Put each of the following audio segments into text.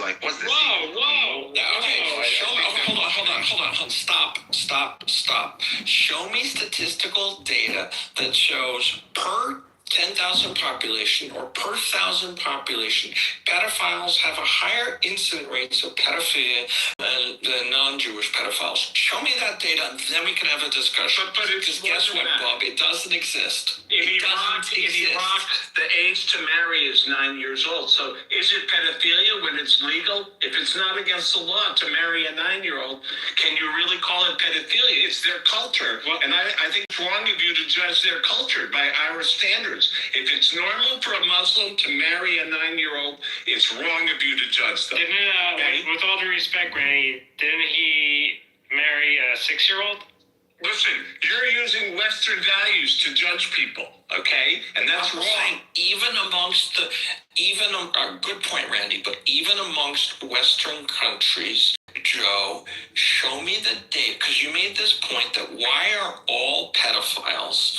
Like, what's this? Whoa. Okay, hold on. Stop. Show me statistical data that shows per 10,000 population or per 1,000 population, pedophiles have a higher incident rates of pedophilia than non-Jewish pedophiles. Show me that data, and then we can have a discussion. But because guess what, Bob? It doesn't exist. In Iraq, the age to marry is 9 years old. So is it pedophilia when it's legal? If it's not against the law to marry a 9-year-old, can you really call it pedophilia? It's their culture. And I think it's wrong of you to judge their culture by our standards. If it's normal for a Muslim to marry a 9-year-old, it's wrong of you to judge them. With all due respect, Randy, didn't he marry a 6-year-old? Listen, you're using Western values to judge people, okay? And that's wrong. Good point, Randy, but even amongst Western countries, Joe, show me the data, because you made this point that why are all pedophiles,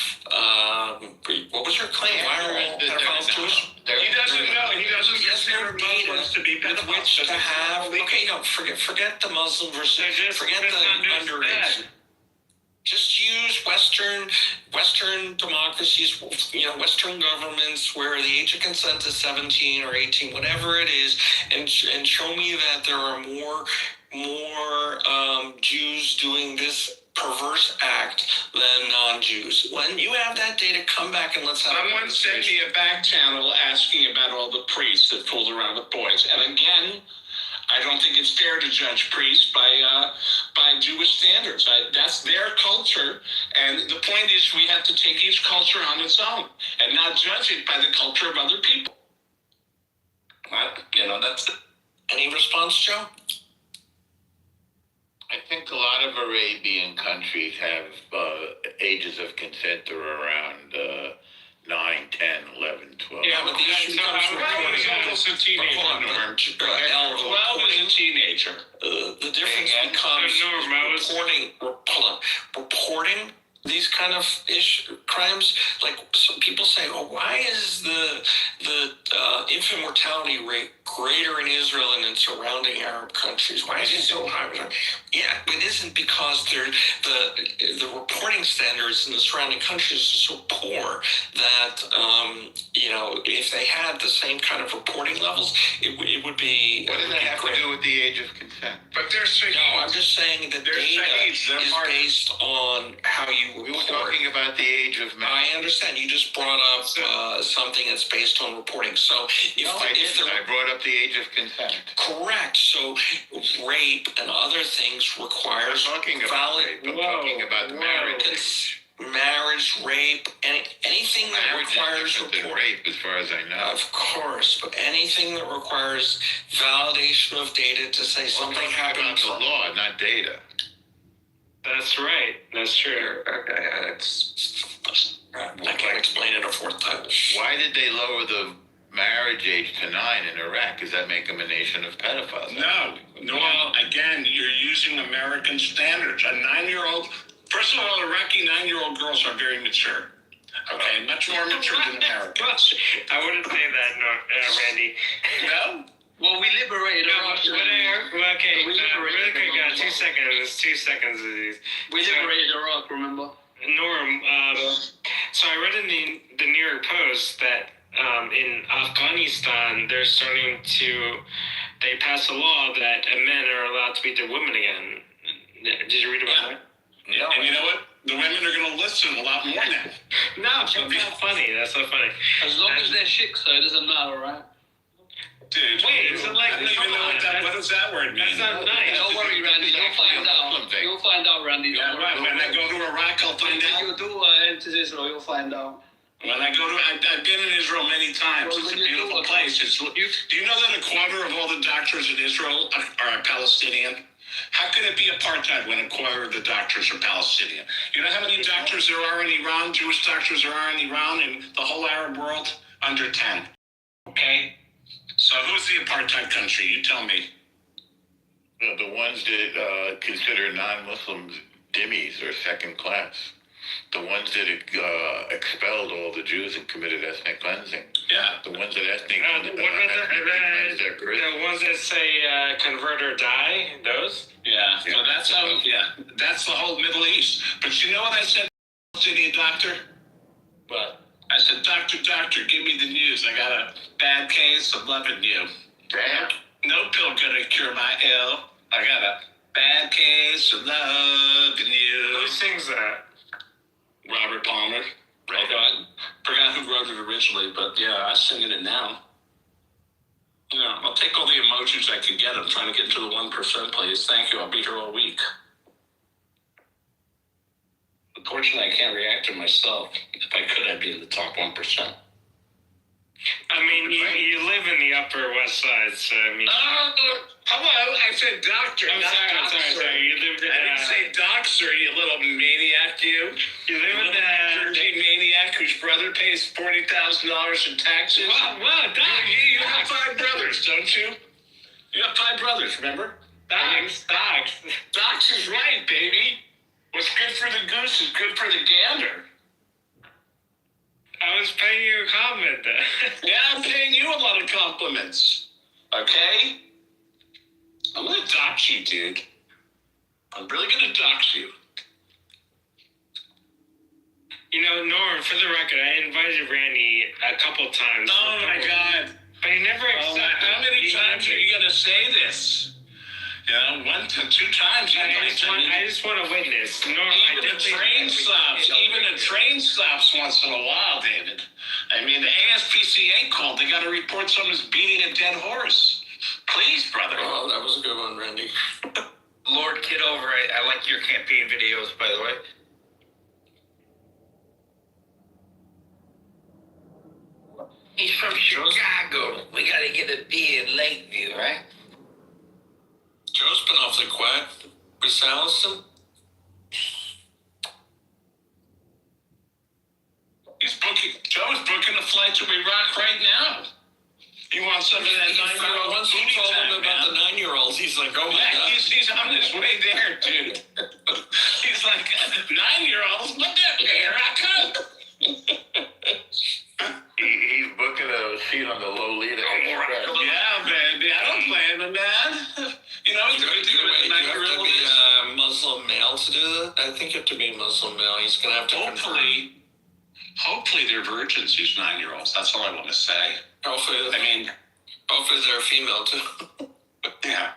what was your claim? Why are all pedophiles Jewish? He doesn't know. He doesn't consider Muslims to be pedophiles. To have, okay, no, forget the Muslim versus, forget the underage. Just use Western democracies, Western governments where the age of consent is 17 or 18, whatever it is, and show me that there are more Jews doing this perverse act than non-Jews. When you have that data, come back and let's have someone sent me a back channel asking about all the priests that fooled around with boys. And again, I don't think it's fair to judge priests by Jewish standards. That's their culture, and the point is we have to take each culture on its own and not judge it by the culture of other people. That's it. Any response, Joe? I think a lot of Arabian countries have ages of consent that are around 9, 10, 11, 12. Yeah, but the issue comes from 12 is a teenager. 12 is a teenager. The difference becomes reporting these kind of crimes. Like some people say, why is the infant mortality rate greater in Israel and in surrounding Arab countries? Why is it so high? Yeah, it isn't because the reporting standards in the surrounding countries are so poor that if they had the same kind of reporting levels, it would be. What does that have to do with the age of consent? But they're saying I'm just saying that data is based on how you. We were talking about the age of marriage. I understand. You just brought up something that's based on reporting. So I brought up the age of consent. Correct. So rape and other things requires talking about the marriage. Marriage, rape, anything that requires reporting. Rape, as far as I know. Of course, but anything that requires validation of data to say something happened. About the law, not data. That's right. That's true. Okay, I can't explain it a fourth time. Why did they lower the marriage age to 9 in Iraq? Does that make them a nation of pedophiles? No. Again, you're using American standards. A 9-year-old. First of all, Iraqi 9-year-old girls are very mature. Okay, much more mature than Americans. I wouldn't say that, Randy. No? Well, we liberated Iraq. Okay, really quick, 2 seconds. 2 seconds of these. We liberated Iraq, remember? Norm, so I read in the New York Post that in Afghanistan, they passed a law that men are allowed to beat their women again. Did you read about that? Yeah. And you know what? The women are going to listen a lot more now. No, that's not funny. That's not funny. As long as they're chicks, though, it doesn't matter, right? Dude, wait, is it like, I don't even know what does that word mean? That's not nice. Don't worry, Randy. You'll find out. You'll find out, Randy. Yeah, right. When I go to Iraq, I'll find out. When you do enter Israel, you'll find out. When I go to, I've been in Israel many times. It's a beautiful place. Do you know that a quarter of all the doctors in Israel are Palestinian? How can it be apartheid when a quarter of the doctors are Palestinian? You know how many doctors there are in Iran, Jewish doctors there are in Iran, and the whole Arab world? Under 10. Okay? So who's the apartheid country? You tell me. The ones that consider non-Muslims dhimmis or second class. The ones that expelled all the Jews and committed ethnic cleansing. Yeah. The ones that ethnic What about the ones that say convert or die? Those? Yeah. So that's how. Yeah. That's the whole Middle East. But you know what I said, Palestinian doctor? What? I said, doctor, give me the news. I got a bad case of loving you. Damn. No pill gonna cure my ill. I got a bad case of loving you. Who sings that? Robert Palmer. Forgot who wrote it originally, but yeah, I'm singing it now. Yeah, I'll take all the emojis I can get. I'm trying to get into the 1%, please. Thank you. I'll be here all week. Unfortunately, I can't react to myself. If I could, I'd be in the top 1%. I mean, you live in the Upper West Side, so I mean. Hello, I said doctor. I'm sorry. You live in. I didn't say doxer, you little maniac, you. You live in Jersey maniac whose brother pays $40,000 in taxes. Wow, Doc. You have 5 brothers, don't you? You have 5 brothers, remember? Docs. Dox is right, baby. What's good for the goose is good for the gander. I was paying you a compliment then. Yeah, I'm paying you a lot of compliments. Okay? I'm gonna dox you, dude. I'm really gonna dox you. You know, Norm, for the record, I invited Randy a couple times. Oh my God. But he never accepted. How many times are you gonna say this? You know, 1 to 2 times. I just want to witness. Norm, Even a train stops once in a while, David. I mean, the ASPCA called. They got to report someone's beating a dead horse. Please, brother. Oh, that was a good one, Randy. Lord Kitover, I like your campaign videos, by the way. He's from Chicago. We got to get a beer in Lakeview, right? Joe's been awfully quiet. Miss Allison? Joe's booking a flight to Iraq right now. He wants some of that 9-year-old. Once we told him about the 9-year-olds, he's like, oh my God. He's on his way there, dude. He's like, 9-year-olds, look at me, here I come. He's booking a seat on the Lolita Express. Yeah, baby, I don't blame him, man. You know, You have to be a Muslim male to do that? I think you have to be a Muslim male. He's going to have to Hopefully they're virgins, these 9-year-olds. That's all I want to say. Hopefully they're female too. Yeah.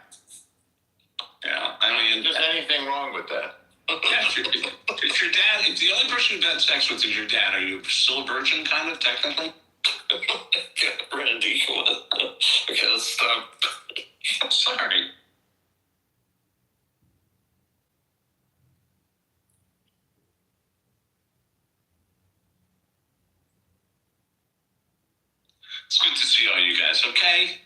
Yeah, I mean... Is anything wrong with that? Yeah, if your dad, if the only person you've had sex with is your dad, are you still a virgin, kind of, technically? Randy, come on. Okay, let's stop. I'm sorry. It's good to see all you guys, okay?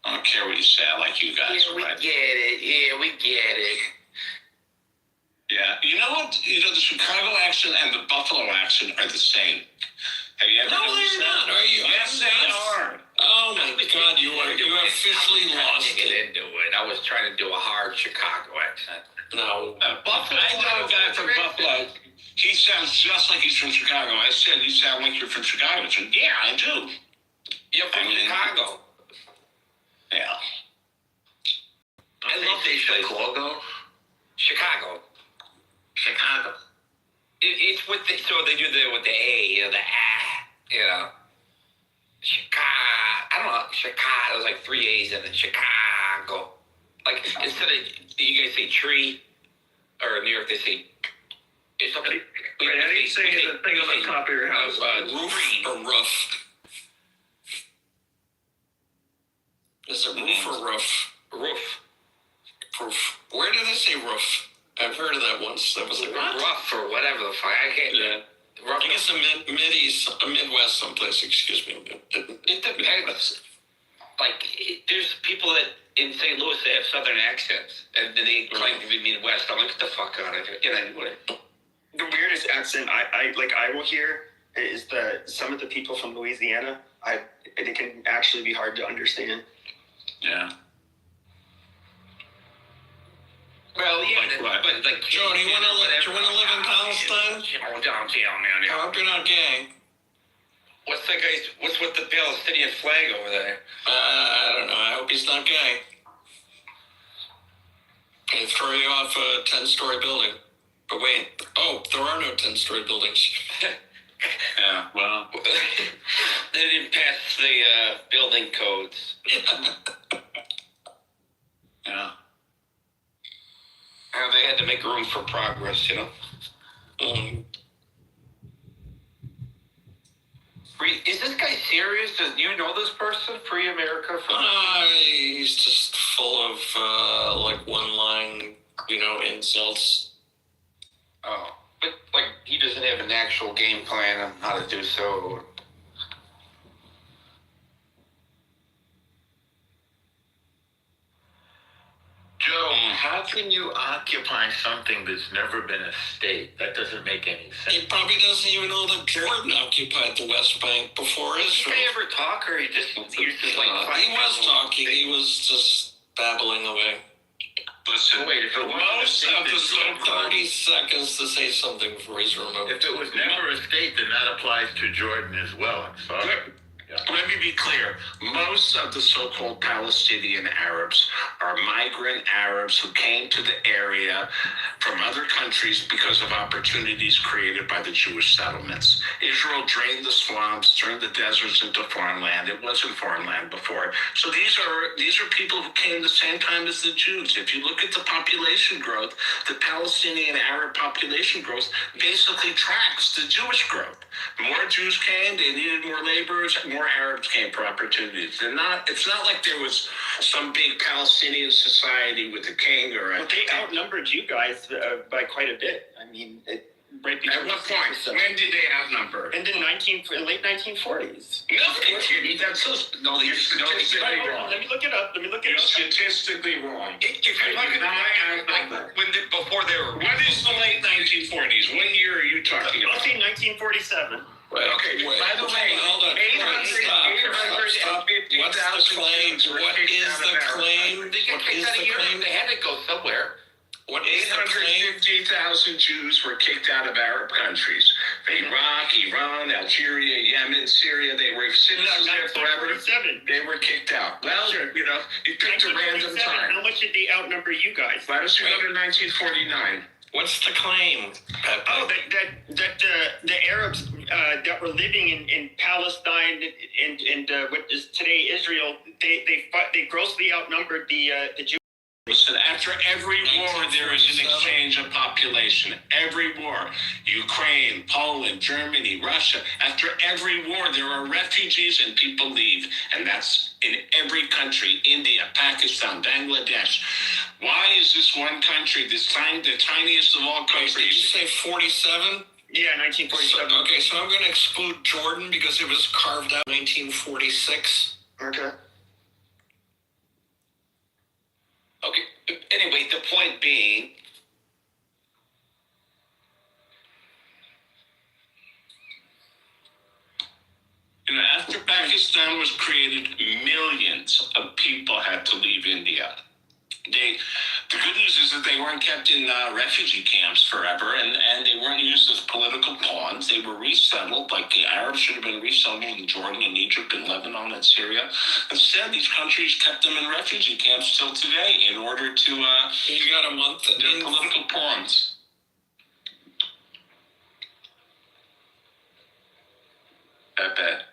I don't care what you say, I like you guys, Yeah, we right? get it. Yeah, we get it. Yeah, you know what? You know, the Chicago accent and the Buffalo accent are the same. Have you ever No, noticed they're that? not. Are you? Yes, they are. Oh my God, you have officially lost I get it. into it. I was trying to do a hard Chicago accent. No. Buffalo, I know a guy from Buffalo. He sounds just like he's from Chicago. I said, you sound like you're from Chicago. He said, yeah, I do. You're from Chicago. Yeah. I love this place. Chicago. It's with the, so they do with the A, you know, the Chicago. I don't know, Chicago. There's like 3 A's in it. Chicago. Like instead of you guys say tree, or in New York they say. It's something. Wait, how do you say the thing on the top of your house? Roof or roof? Is it roof or roof? Roof. Roof. Where do they say roof? I've heard of that once. That was like Rough or whatever the fuck. I can't. Yeah. Rough. I guess a Mid-East, a Midwest someplace, excuse me. It depends. Like, there's people that in St. Louis that have southern accents, and they claim to be Midwest. I'm like, get the fuck out of here. The weirdest accent I will hear is some of the people from Louisiana. It can actually be hard to understand. Yeah. Well, yeah, What? But like, Joe, do you want to live in Palestine? Oh, downtown, man. I hope you're not gay. What's with the Palestinian flag over there? I don't know. I hope he's not gay. They throw you off a 10-story building. But wait, there are no 10-story buildings. Yeah, well. They didn't pass the building codes. Yeah. They had to make room for progress, you know? Is this guy serious? Do you know this person? Free America? He's just full of, one-line, insults. Oh. But, he doesn't have an actual game plan on how to do so. Joe, how can you occupy something that's never been a state? That doesn't make any sense. He probably doesn't even know that Jordan occupied the West Bank before Israel. Did they ever talk, or he was talking. He was just babbling away. Listen, Wait, if it most of the so-called 30 seconds to say something before he's removed. If it was never a state, then that applies to Jordan as well. I'm sorry. Let me be clear. Most of the so-called Palestinian Arabs are migrant Arabs who came to the area from other countries because of opportunities created by the Jewish settlements. Israel drained the swamps, turned the deserts into farmland. It wasn't farmland before. So these are people who came the same time as the Jews. If you look at the population growth, the Palestinian Arab population growth basically tracks the Jewish growth. More Jews came, they needed more laborers, more Arabs came for opportunities. It's not like there was some big Palestinian society with a king or a... Well, they outnumbered you guys by quite a bit. I mean, right before... At what point? When did they outnumber? In the late 1940s. No, that's so... No, you're statistically wrong. Let me look it up. You're statistically wrong. If you look at before they were... What is the late 1940s? What year are you talking I'll about? say 1947. Okay, by the way, hold on. Stop. What's the claim? What is the claim? They got kicked out of Europe. They had to go somewhere. What is the claim? 850,000 Jews were kicked out of Arab countries. Iraq, Iran, Algeria, Yemen, Syria, they were citizens there forever. They were kicked out. Well, you picked a random time. How much did they outnumber you guys? Let us go to 1949. What's the claim, Pepe? Oh, that the Arabs that were living in Palestine and what is today Israel, they grossly outnumbered the Jews. Listen, after every war, there is an exchange of population. Every war. Ukraine, Poland, Germany, Russia. After every war, there are refugees and people leave. And that's in every country. India, Pakistan, Bangladesh. Why is this one country, the tiniest of all countries? Did you say 47? Yeah, 1947. So I'm going to exclude Jordan because it was carved out in 1946. Okay. Okay. Anyway, the point being, after Pakistan was created, millions of people had to leave India. The good news is that they weren't kept in refugee camps forever, and they weren't used as political pawns. They were resettled, like the Arabs should have been resettled in Jordan and Egypt and Lebanon and Syria. Instead, these countries kept them in refugee camps till today in order to... you got a month. They're political pawns. Pepe.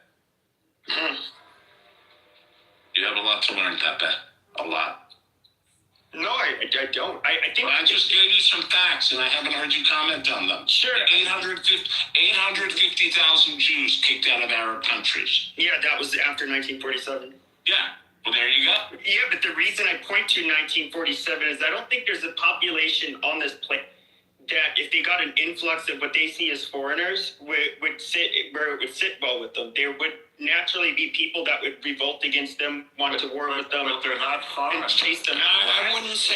You have a lot to learn, Pepe. A lot. No, I don't. I think... Well, I just gave you some facts, and I haven't heard you comment on them. Sure. 850,000 Jews kicked out of Arab countries. Yeah, that was after 1947. Yeah. Well, there you go. Yeah, but the reason I point to 1947 is I don't think there's a population on this planet that if they got an influx of what they see as foreigners would sit well with them. There would naturally be people that would revolt against them, want to war with them, But they're not foreign. and chase them out. I wouldn't say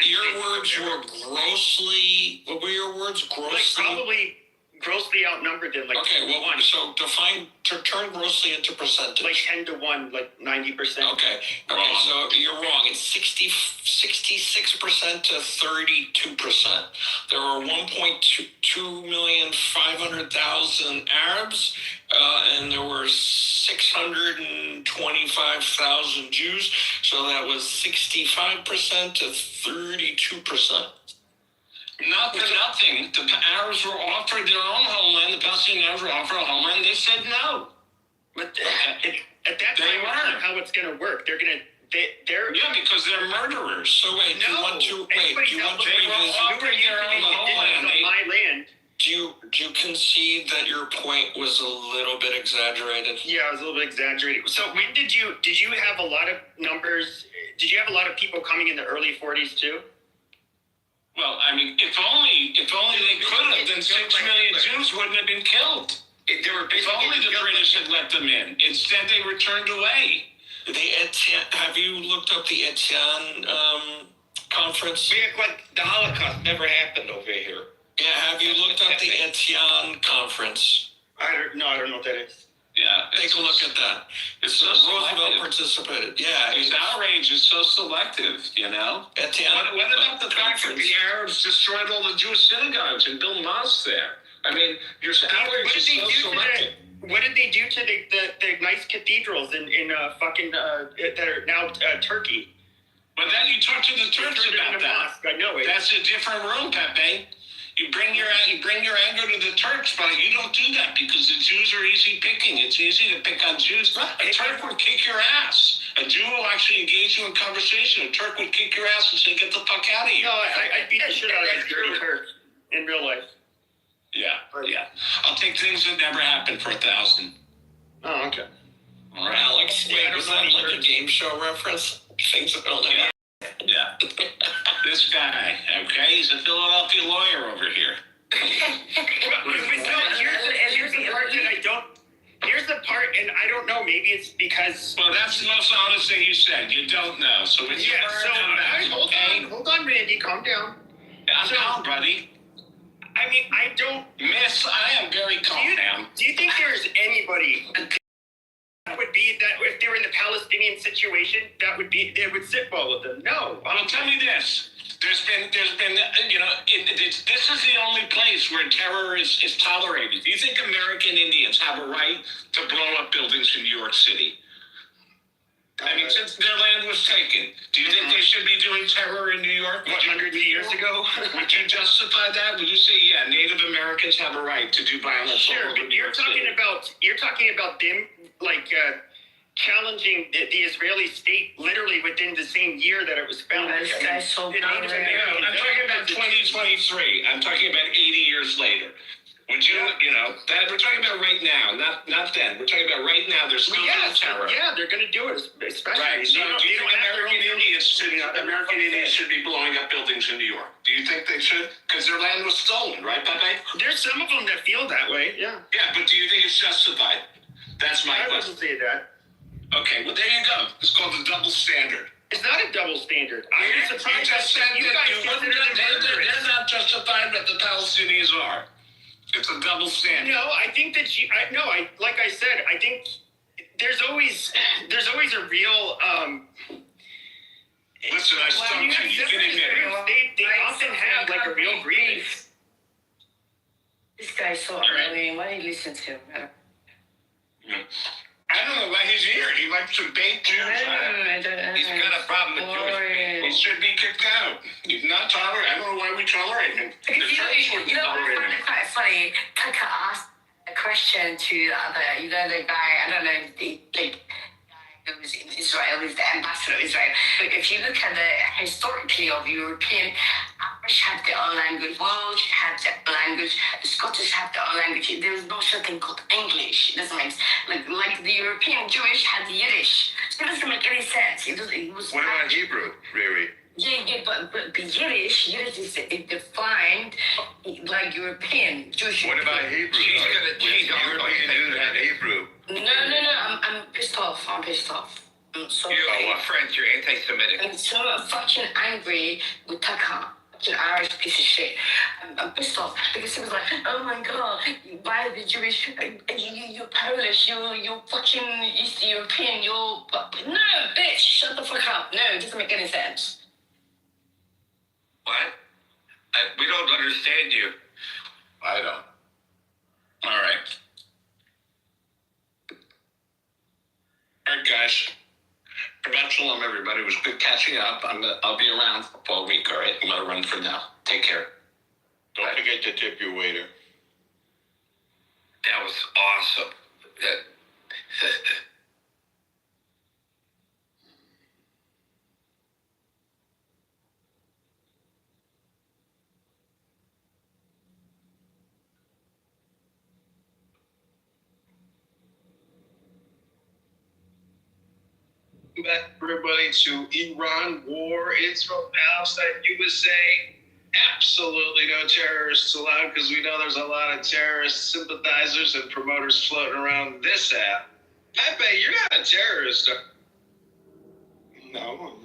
your words were grossly. What were your words? Grossly. Like probably grossly outnumbered them. Like okay, well, so turn grossly into percentage. like 10-1, like 90%. Okay, so you're wrong. It's 66% to 32%. There are 1,250,000 Arabs, and there were 625,000 Jews. So that was 65% to 32%. Not for nothing. The Arabs were offered their own homeland. The Palestinian Arabs were offered a homeland. They said no. But at that time, that's not how it's going to work. They're because they're murderers. So wait, do you want to revisit? On my land. Do you concede that your point was a little bit exaggerated? Yeah, it was a little bit exaggerated. So when did you have a lot of numbers? Did you have a lot of people coming in the early 40s too? Well, I mean, if only they could have, then 6 million Jews wouldn't have been killed. If only the British had let them in. Instead, they were turned away. Have you looked up the Etienne conference? We act like the Holocaust never happened over here. Yeah, have you looked up the Etienne conference? I don't know what that is. Yeah, take a look at that. It's so Roosevelt participated. Yeah, his outrage is so selective, you know. Etienne. What about the fact that the Arabs destroyed all the Jewish synagogues and built mosques there? I mean, your outrage is so selective. What did they do to the nice cathedrals in fucking that are now Turkey? But then you talk to the Turks about that. Mosque. I know it. That's a different room, Pepe. You bring your anger to the Turks, but you don't do that because the Jews are easy picking. It's easy to pick on Jews. A Turk would kick your ass. A Jew will actually engage you in conversation. A Turk would kick your ass and say, "Get the fuck out of here." No, I beat the shit out of a dirty Turk in real life. Yeah. I'll take things that never happened for 1,000. Oh, okay. All right. Alex, was that like a game show reference? Things that don't know. Yeah. This guy, okay, he's a Philadelphia lawyer over here. Here's the part, and I don't know, maybe it's because... Well, that's the most honest thing you said. You don't know. So it's hold on, Randy, calm down. I'm calm, buddy. I mean, I don't... Miss, I am very calm now. Do you think there's anybody that would be that if they were in the Palestinian situation, they would sit well with them? No. Well, tell me this. There's been, you know, this is the only place where terror is tolerated. Do you think American Indians have a right to blow up buildings in New York City? I mean, since their land was taken, do you think they should be doing terror in New York? 100 years ago? Would you justify that? Would you say, yeah, Native Americans have a right to do violence? Sure, but you're talking about them like challenging the Israeli state literally within the same year that it was founded. I'm talking about 2023. I'm talking about 80 years later. Would you, you know, that we're talking about right now, not then. We're talking about right now. There's still terror. Yeah, they're going to do it, especially. Right. So, do you think American Indians should be blowing up buildings in New York? Do you think they should? Because their land was stolen, right, Pepe? There's some of them that feel that way. Yeah. Yeah, but do you think it's justified? That's my question. I wouldn't say that. Okay, well there you go. It's called the double standard. It's not a double standard. I'm surprised you just said you that guys consider them murderers. they're not justified, but the Palestinians are. It's a double standard. No, I think that like I said, I think there's always a real listen, I stumped you. You can admit it. They often have like a real grievance. This guy's so annoying. Why do you listen to him? I don't know why he's here. He likes to bait Jews. He's got a problem with Jewish people. He should be kicked out. He's not tolerant. I don't know why we tolerate him. The church wouldn't tolerate him. It's quite funny. Tucker asked a question to the other, the guy, I don't know, the guy who's in Israel, who's the ambassador of Israel. But if you look at the historically of European, Irish have their own language, Welsh have their language, the Scottish have their own language. There is no such thing called English. It doesn't make sense. Like the European Jewish had Yiddish. So it doesn't make any sense. It was what about Hebrew, Riri? Yeah, but Yiddish is defined like European Jewish. What about Hebrew? European Jews had Hebrew. No, I'm pissed off. I'm so You are what, French? You're anti-Semitic? I'm so fucking angry with Tucker. An Irish piece of shit. I'm pissed off because he was like, "Oh my god, why are the Jewish? You're Polish. You're fucking East European. You're no, bitch. Shut the fuck up. No, it doesn't make any sense." What? We don't understand you. I don't. All right. All right, guys. Shabbat shalom, everybody. It was good catching up. I'll be around for a week, all right? I'm going to run for now. Take care. Don't forget to tip your waiter. That was awesome. Back everybody to Iran war, Israel, Palestine, USA. Absolutely no terrorists allowed because we know there's a lot of terrorist sympathizers and promoters floating around this app. Pepe, you're not a terrorist. No.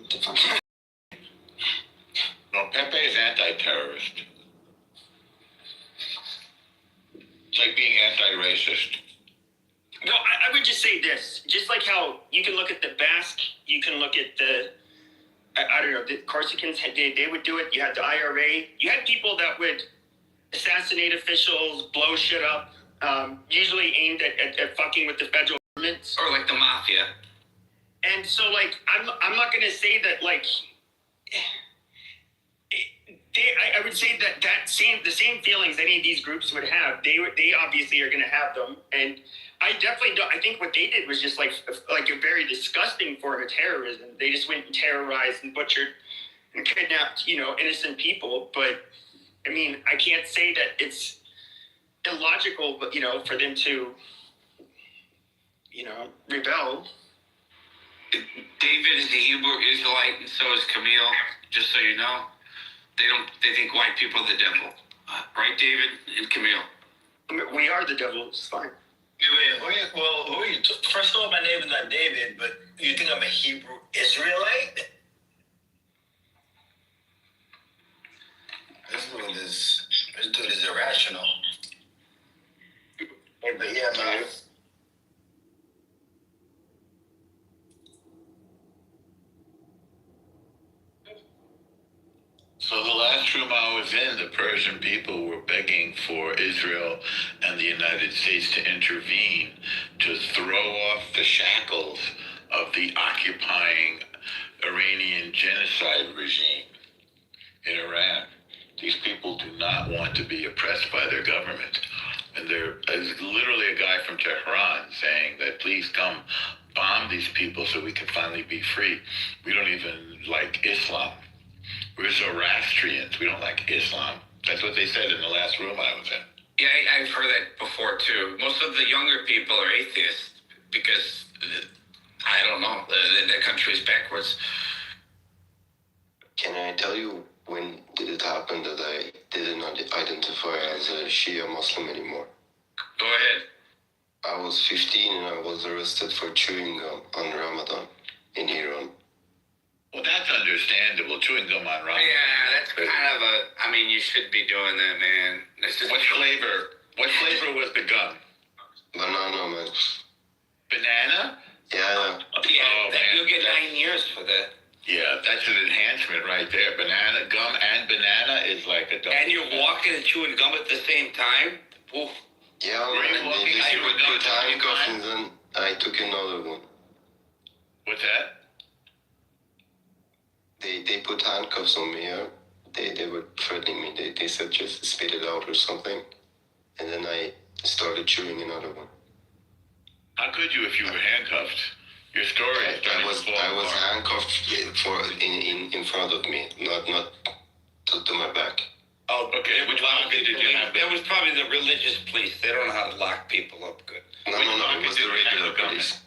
No, Pepe is anti-terrorist. It's like being anti-racist. No, I would just say this. Just like how you can look at the Basque, you can look at the, I don't know, the Corsicans, they would do it. You had the IRA. You had people that would assassinate officials, blow shit up, usually aimed at fucking with the federal government. Or like the mafia. And so, like, I'm not going to say that, like, I would say that the same feelings any of these groups would have, they obviously are going to have them. And I definitely don't. I think what they did was just like a very disgusting form of terrorism. They just went and terrorized and butchered and kidnapped, innocent people. But I mean, I can't say that it's illogical, but for them to, rebel. David is a Hebrew Israelite, and so is Camille. Just so you know, they think white people are the devil, right, David and Camille? We are the devil. It's fine. Who are you? First of all, my name is not David, but you think I'm a Hebrew Israelite? This dude is irrational. But yeah, man. So the last room I was in, the Persian people were begging for Israel and the United States to intervene to throw off the shackles of the occupying Iranian genocide regime in Iran. These people do not want to be oppressed by their government. And there's literally a guy from Tehran saying that please come bomb these people so we can finally be free. We don't even like Islam. We're Zoroastrians. We don't like Islam. That's what they said in the last room I was in. Yeah, I've heard that before too. Most of the younger people are atheists because, I don't know, the country is backwards. Can I tell you when did it happen that I did not identify as a Shia Muslim anymore? Go ahead. I was 15 and I was arrested for chewing gum on Ramadan in Iran. Well, that's understandable. Chewing gum on Ramadan. Yeah, that's kind of you should be doing that, man. What flavor was the gum? Banana, man. Banana? Yeah. You'll get 9 years for that. Yeah, that's an enhancement right there. Banana, gum, and banana is like a double. And you're walking and chewing gum at the same time? Oof. Yeah, Were you man. walking They through a put gum handcuffs and then I took another one. What's that? They put handcuffs on me. They were threatening me. They said just spit it out or something. And then I started chewing another one. How could you if you were handcuffed? Your story is I was handcuffed in front of me, not to my back. Oh, okay. Which pocket did you have? That was probably the religious police. They don't know how to lock people up good. No, it was the regular police.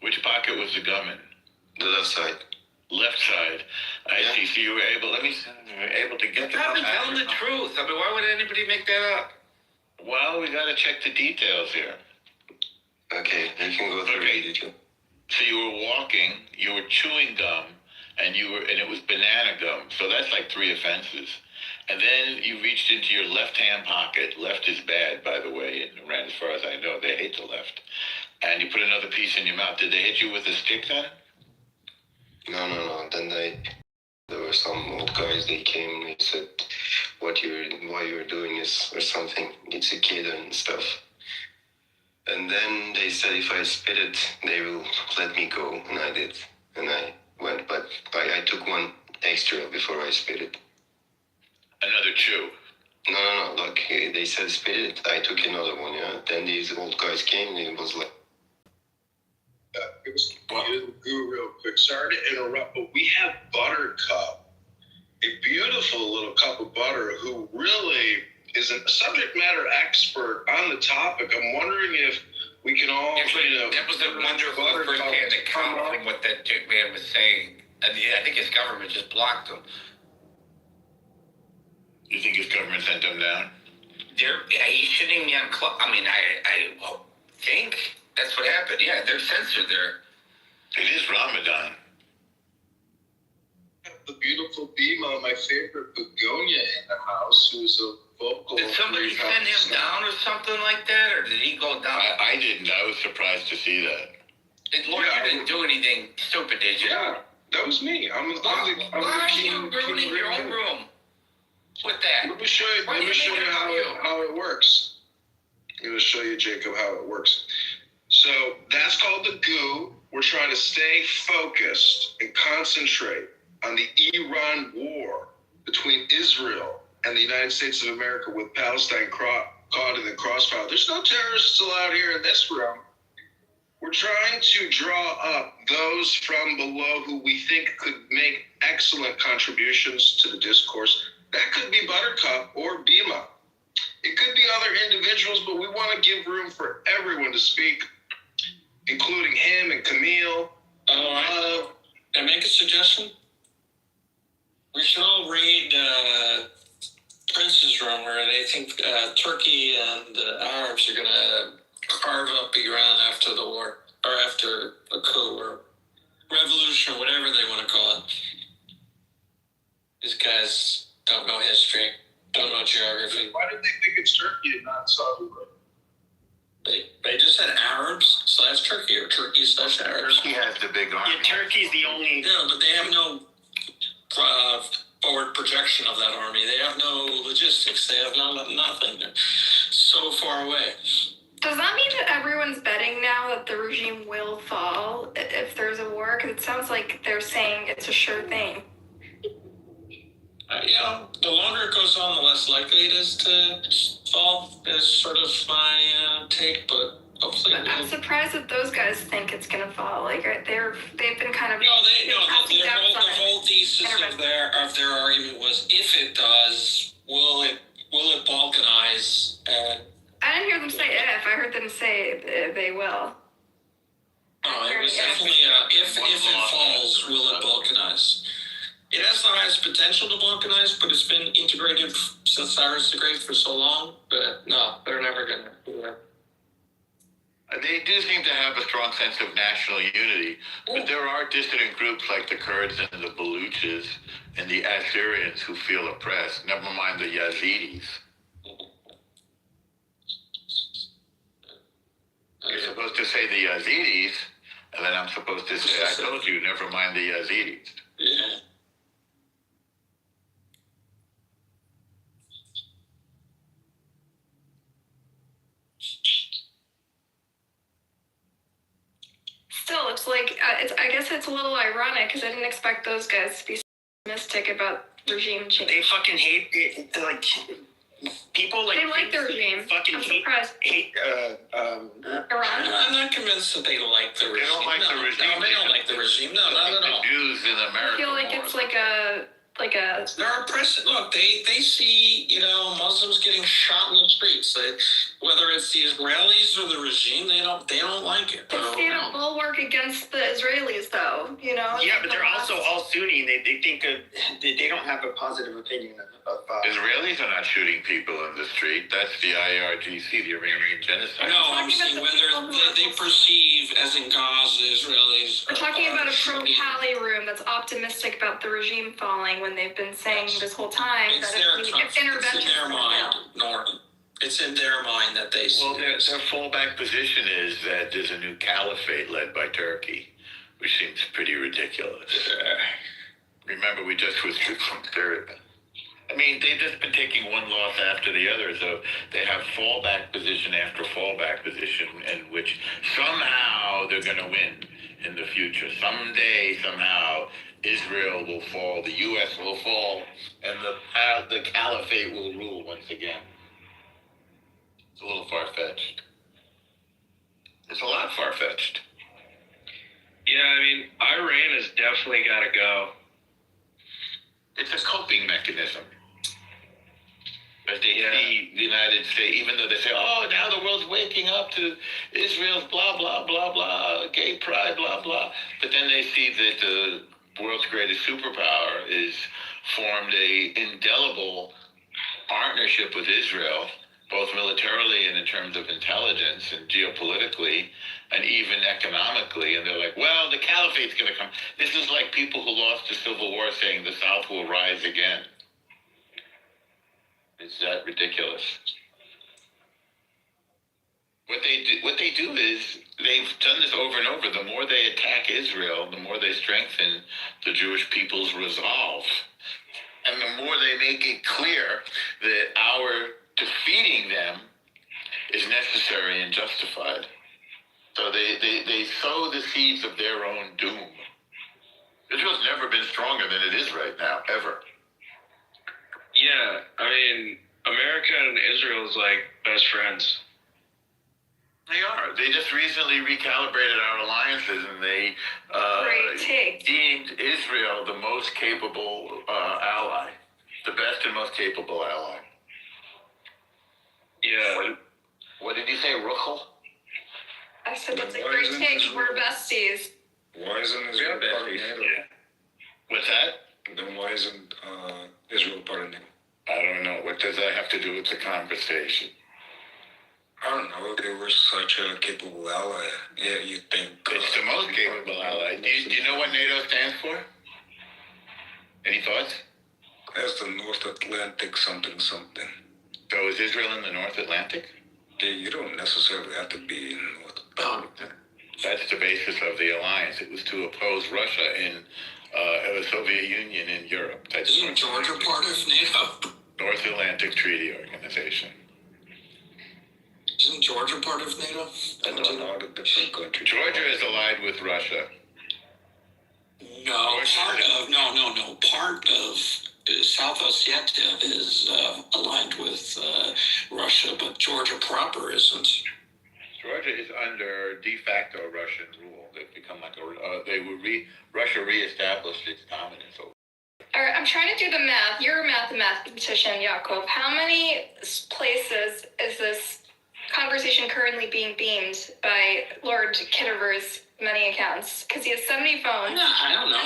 Which pocket was the gum in? The left side. Left side. I see. So you were able. You were able to get the gum. Probably telling the truth. Why would anybody make that up? Well, we got to check the details here. Okay, you can go through the detail. So you were walking, you were chewing gum, and it was banana gum. So that's like 3 offenses. And then you reached into your left-hand pocket. Left is bad, by the way, in Iran, as far as I know. They hate the left. And you put another piece in your mouth. Did they hit you with a stick then? No. Then there were some old guys. They came. They said, why you're doing this or something. It's a kid and stuff. And then they said if I spit it, they will let me go. And I did. And I went. But I took one extra before I spit it. Another chew. No. Like they said spit it. I took another one, yeah. Then these old guys came and it was like. It was goo real quick. Sorry to interrupt, but we have Buttercup, a beautiful little cup of butter who really is a subject matter expert on the topic. I'm wondering if we can all, that was the wonderful first-hand account from what that man was saying. And I think his government just blocked him. You think his government sent them down? He's shitting me on I think that's what happened. Yeah, they're censored there. It is Ramadan. The beautiful Bima, my favorite begonia in the house, who's a vocal. Did somebody send him down or something like that, or did he go down? I didn't. I was surprised to see that. Lord, you didn't do anything stupid, did you? Yeah, that was me. Why are you ruining your own room with that? Let me show you how it works. I'm going to show you, Jacob, how it works. So that's called the goo. We're trying to stay focused and concentrate on the Iran war between Israel and the United States of America, with Palestine caught in the crossfire. There's no terrorists allowed here in this room. We're trying to draw up those from below who we think could make excellent contributions to the discourse. That could be Buttercup or Bima. It could be other individuals, but we want to give room for everyone to speak, including him and Camille. Can I make a suggestion? We should all read Prince's rumor, and I think Turkey and the Arabs are going to carve up Iran after the war, or after a coup, or revolution, or whatever they want to call it. These guys don't know history, don't know geography. Why did they think it's Turkey and not Saudi Arabia? They just said Arabs/Turkey, or Turkey/Arabs. Turkey has the big army. Yeah, Turkey's the only. Yeah, but they have no forward projection of that army. They have no logistics. They have nothing. They're so far away. Does that mean that everyone's betting now that the regime will fall if there's a war? Because it sounds like they're saying it's a sure thing. The longer it goes on, the less likely it is to fall, is sort of my take, but hopefully... I'm surprised that those guys think it's going to fall. Like, they've been kind of... The whole thesis of their argument was, if it does, will it balkanize? I didn't hear them say if. I heard them say they will. Oh, it was definitely if it falls, will it balkanize? It has the highest potential to balkanize, but it's been integrated since Cyrus the Great for so long. But no, they're never going to do that. They do seem to have a strong sense of national unity, but there are dissident groups like the Kurds and the Baluchis and the Assyrians who feel oppressed, never mind the Yazidis. You're supposed to say the Yazidis, and then I'm supposed to say, I told you, never mind the Yazidis. Yeah. Still, it's like, I guess it's a little ironic because I didn't expect those guys to be pessimistic about regime change. They fucking hate it. Like, people like... They like the regime. Fucking I'm surprised. Iran? I'm not convinced that they like the regime. They don't like the regime. No, they don't like the regime. No, not at all. The Jews in America. I feel like it's like a... They're oppressive. Look, they see, Muslims getting shot in the streets. Whether it's the Israelis or the regime, they don't like it. They stand a bulwark against the Israelis, though. Yeah, but they're also all Sunni. And they think they they don't have a positive opinion of Israelis are not shooting people in the street. That's the IRGC, the Iranian genocide. No, I'm saying whether they perceive, as in Gaza, Israelis. We're talking about a pro-Cali room that's optimistic about the regime falling when they've been saying this whole time It's that if intervention. It's in their mind, Norman. It's in their mind that they see. Well, their fallback position is that there's a new caliphate led by Turkey, which seems pretty ridiculous. Remember, we just withdrew from Syria. I mean, they've just been taking one loss after the other, so they have fallback position after fallback position in which somehow they're going to win in the future. Someday, somehow, Israel will fall, the U.S. will fall, and the caliphate will rule once again. It's a little far-fetched. It's a lot far-fetched. Yeah, I mean, Iran has definitely got to go. It's a coping mechanism. But they see the United States, even though they say, oh, now the world's waking up to Israel's blah, blah, blah, blah, gay pride, blah, blah. But then they see that the world's greatest superpower is formed a indelible partnership with Israel, both militarily and in terms of intelligence and geopolitically and even economically. And they're like, well, the caliphate's going to come. This is like people who lost the Civil War saying the South will rise again. It's that ridiculous. What they do is they've done this over and over. The more they attack Israel, the more they strengthen the Jewish people's resolve. And the more they make it clear that our defeating them is necessary and justified. So they sow the seeds of their own doom. Israel's never been stronger than it is right now, ever. Yeah, I mean, America and Israel is like best friends. They are. They just recently recalibrated our alliances, and they deemed Israel the most capable ally, the best and most capable ally. Yeah. What did you say, Ruchel? I said that's a great take. We're besties. Why isn't Israel part of NATO? What's that? Then why isn't Israel part of NATO? I don't know. What does that have to do with the conversation? I don't know. They were such a capable ally. Yeah, you think. It's the most capable ally. Do you know what NATO stands for? Any thoughts? That's the North Atlantic something something. So is Israel in the North Atlantic? Yeah, you don't necessarily have to be in the North Atlantic. That's the basis of the alliance. It was to oppose Russia in the Soviet Union in Europe. Isn't Georgia part of NATO? North Atlantic Treaty Organization. Isn't Georgia part of NATO? That's a lot of different countries. Georgia is allied with Russia. No, part of South Ossetia is aligned with Russia, but Georgia proper isn't. Georgia is under de facto Russian rule. They've become like Russia reestablished its dominance over. All right, I'm trying to do the math. You're a mathematician, Yaakov. How many places is this conversation currently being beamed by Lord Kitover's many accounts? Because he has 70 phones. No, I don't know.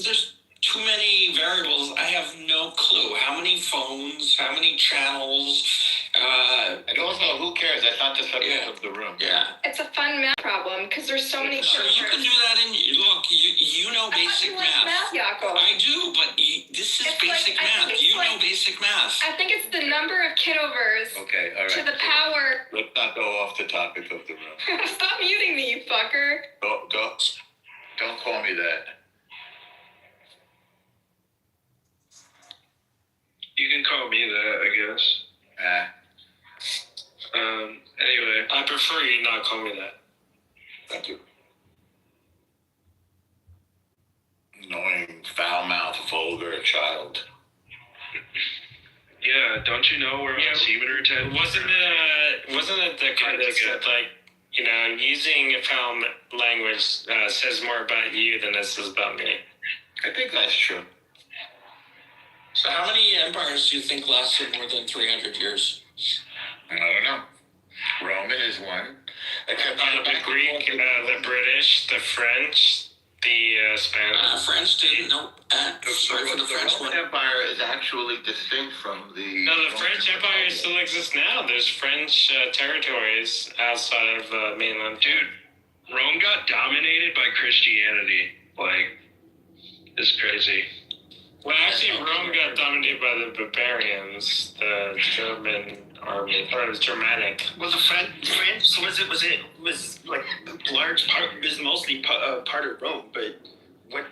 There's too many variables. I have no clue. How many phones? How many channels? And also, who cares? That's not the subject of the room. Yeah. It's a fun math problem because there's so many. So you can do that you know basic math. Yaakov. I do, but this is basic math. You know basic math. I think it's the number of Kitovers Okay, all right. to the power. Let's not go off the topic of the room. Stop muting me, you fucker. Don't call me that. You can call me that, I guess. Anyway. I prefer you not call me that. Thank you. Annoying, foul-mouthed, vulgar child. Yeah, don't you know we're on Seaman Route? Wasn't it the kind that said, like, you know, using foul language says more about you than it says about me? I think that's true. So how many empires do you think lasted more than 300 years? I don't know. Roman is one. Except The Greek, the British, the French, the Spanish. French didn't. No, sorry for the French one. Roman Empire is actually distinct from the. No, the French Empire still exists now. There's French territories outside of mainland. Dude, Rome got dominated by Christianity. Like, it's crazy. Well, actually, Rome got dominated by the barbarians, the German army, or it was Germanic. Well, the French was like large part. It was mostly part of Rome. But what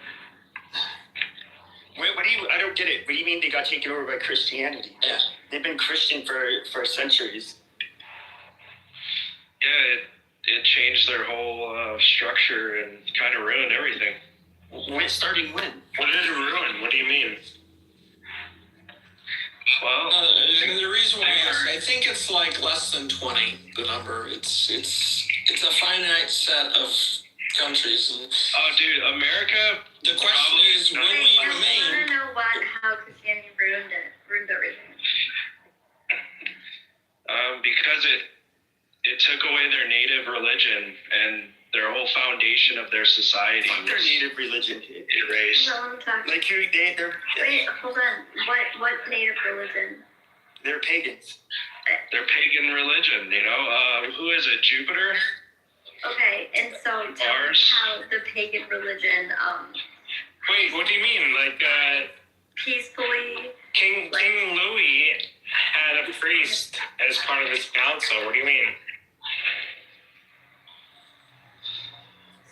do you? I don't get it. What do you mean they got taken over by Christianity? Yeah, they've been Christian for centuries. Yeah, it changed their whole structure and kind of ruined everything. Starting when? What did it ruin? What do you mean? Well, and the reason why I think it's like less than 20. The number. It's a finite set of countries. And dude, America. The question is, when we I remain. want to know how Christianity ruined everything. Because it took away their native religion and their whole foundation of their society. Their native religion erased. Like they're Wait, hold on. What native religion? They're pagans. Their pagan religion, you know. Who is it? Jupiter? Okay, and so tell me how the pagan religion Wait, what do you mean? Like peacefully King Louis had a priest as part of his council. What do you mean?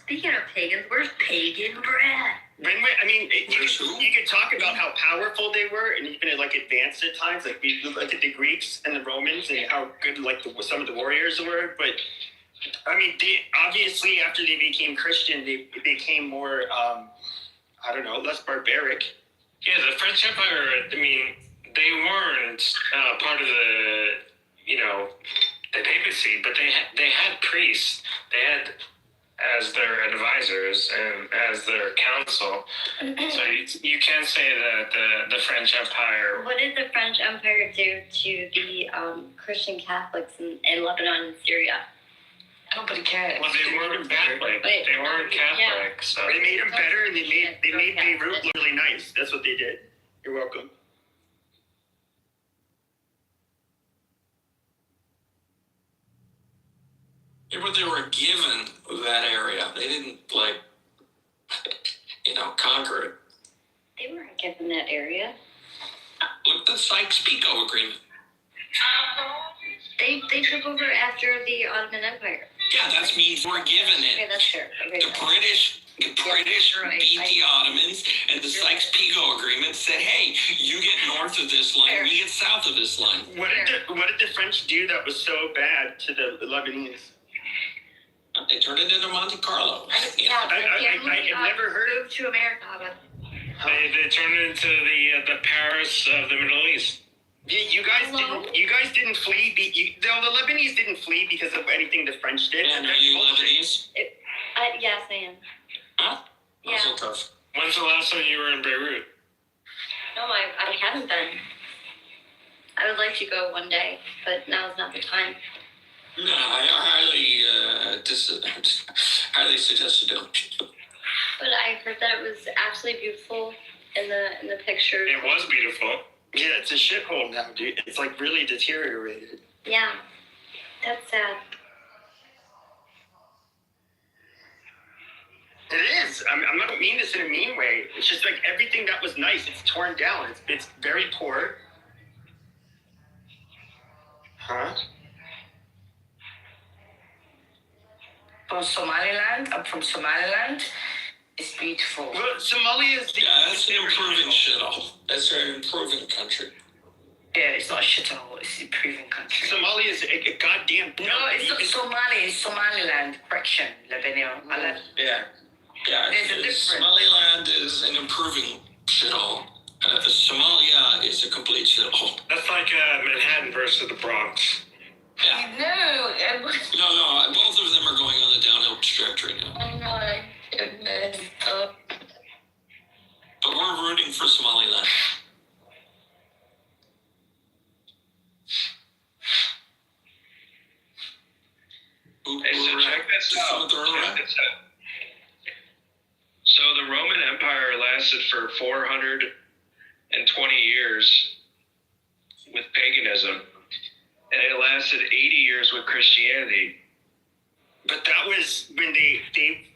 Speaking of pagans, where's pagan bread? I mean, you could talk about how powerful they were, and even like advanced at times. Like we look at the Greeks and the Romans, and how good like some of the warriors were. But I mean, obviously after they became Christian, they became more, less barbaric. Yeah, the French Empire. I mean, they weren't part of the papacy, but they had priests. They had as their advisors and as their council. So you can't say that the French Empire. What did the French Empire do to the Christian Catholics in Lebanon and Syria? Nobody cares. Well, they weren't Catholic. They weren't Catholic. Yeah. So They made them better, and they made Beirut look really nice. That's what they did. You're welcome. Yeah, but they were given that area. They didn't conquer it. They weren't given that area. Look at the Sykes-Picot Agreement. They took over after the Ottoman Empire. Yeah, that means we're given Okay, it. that's fair. Okay, The British right. beat the Ottomans, and the Sykes-Picot Agreement said, "Hey, you get north of this line, we get south of this line." What did the French do that was so bad to the Lebanese? They turned it into Monte Carlo. I had never heard Moved to America, but they turned it into the Paris of the Middle East. You guys didn't flee. The Lebanese didn't flee because of anything the French did. And are you Lebanese? Yes, I am. Huh? Yeah. Not so tough. When's the last time you were in Beirut? No, I haven't been. I would like to go one day, but now is not the time. No, I highly suggest you don't. But I heard that it was absolutely beautiful in the pictures. It was beautiful. Yeah, it's a shithole now, dude. It's like really deteriorated. Yeah, that's sad. It is. I don't mean this in a mean way. It's just like everything that was nice, it's torn down. It's very poor. Huh? From Somaliland, I'm from Somaliland. It's beautiful. Well, Somalia is. That's an improving shithole. That's an improving country. Yeah, it's not a shithole, it's an improving country. Somalia is a goddamn. No, it's not Somali, it's Somaliland. Correction, Lebanon. Yeah. Yeah, There's a difference. Somaliland is an improving shithole. Somalia is a complete shithole. That's like Manhattan versus the Bronx. Yeah. No, Both of them are going on the downhill trajectory now. Oh my goodness. But we're rooting for Somaliland. Hey, so check this out. So lasted for 420 years with paganism, and it lasted 80 years with Christianity. But that was when they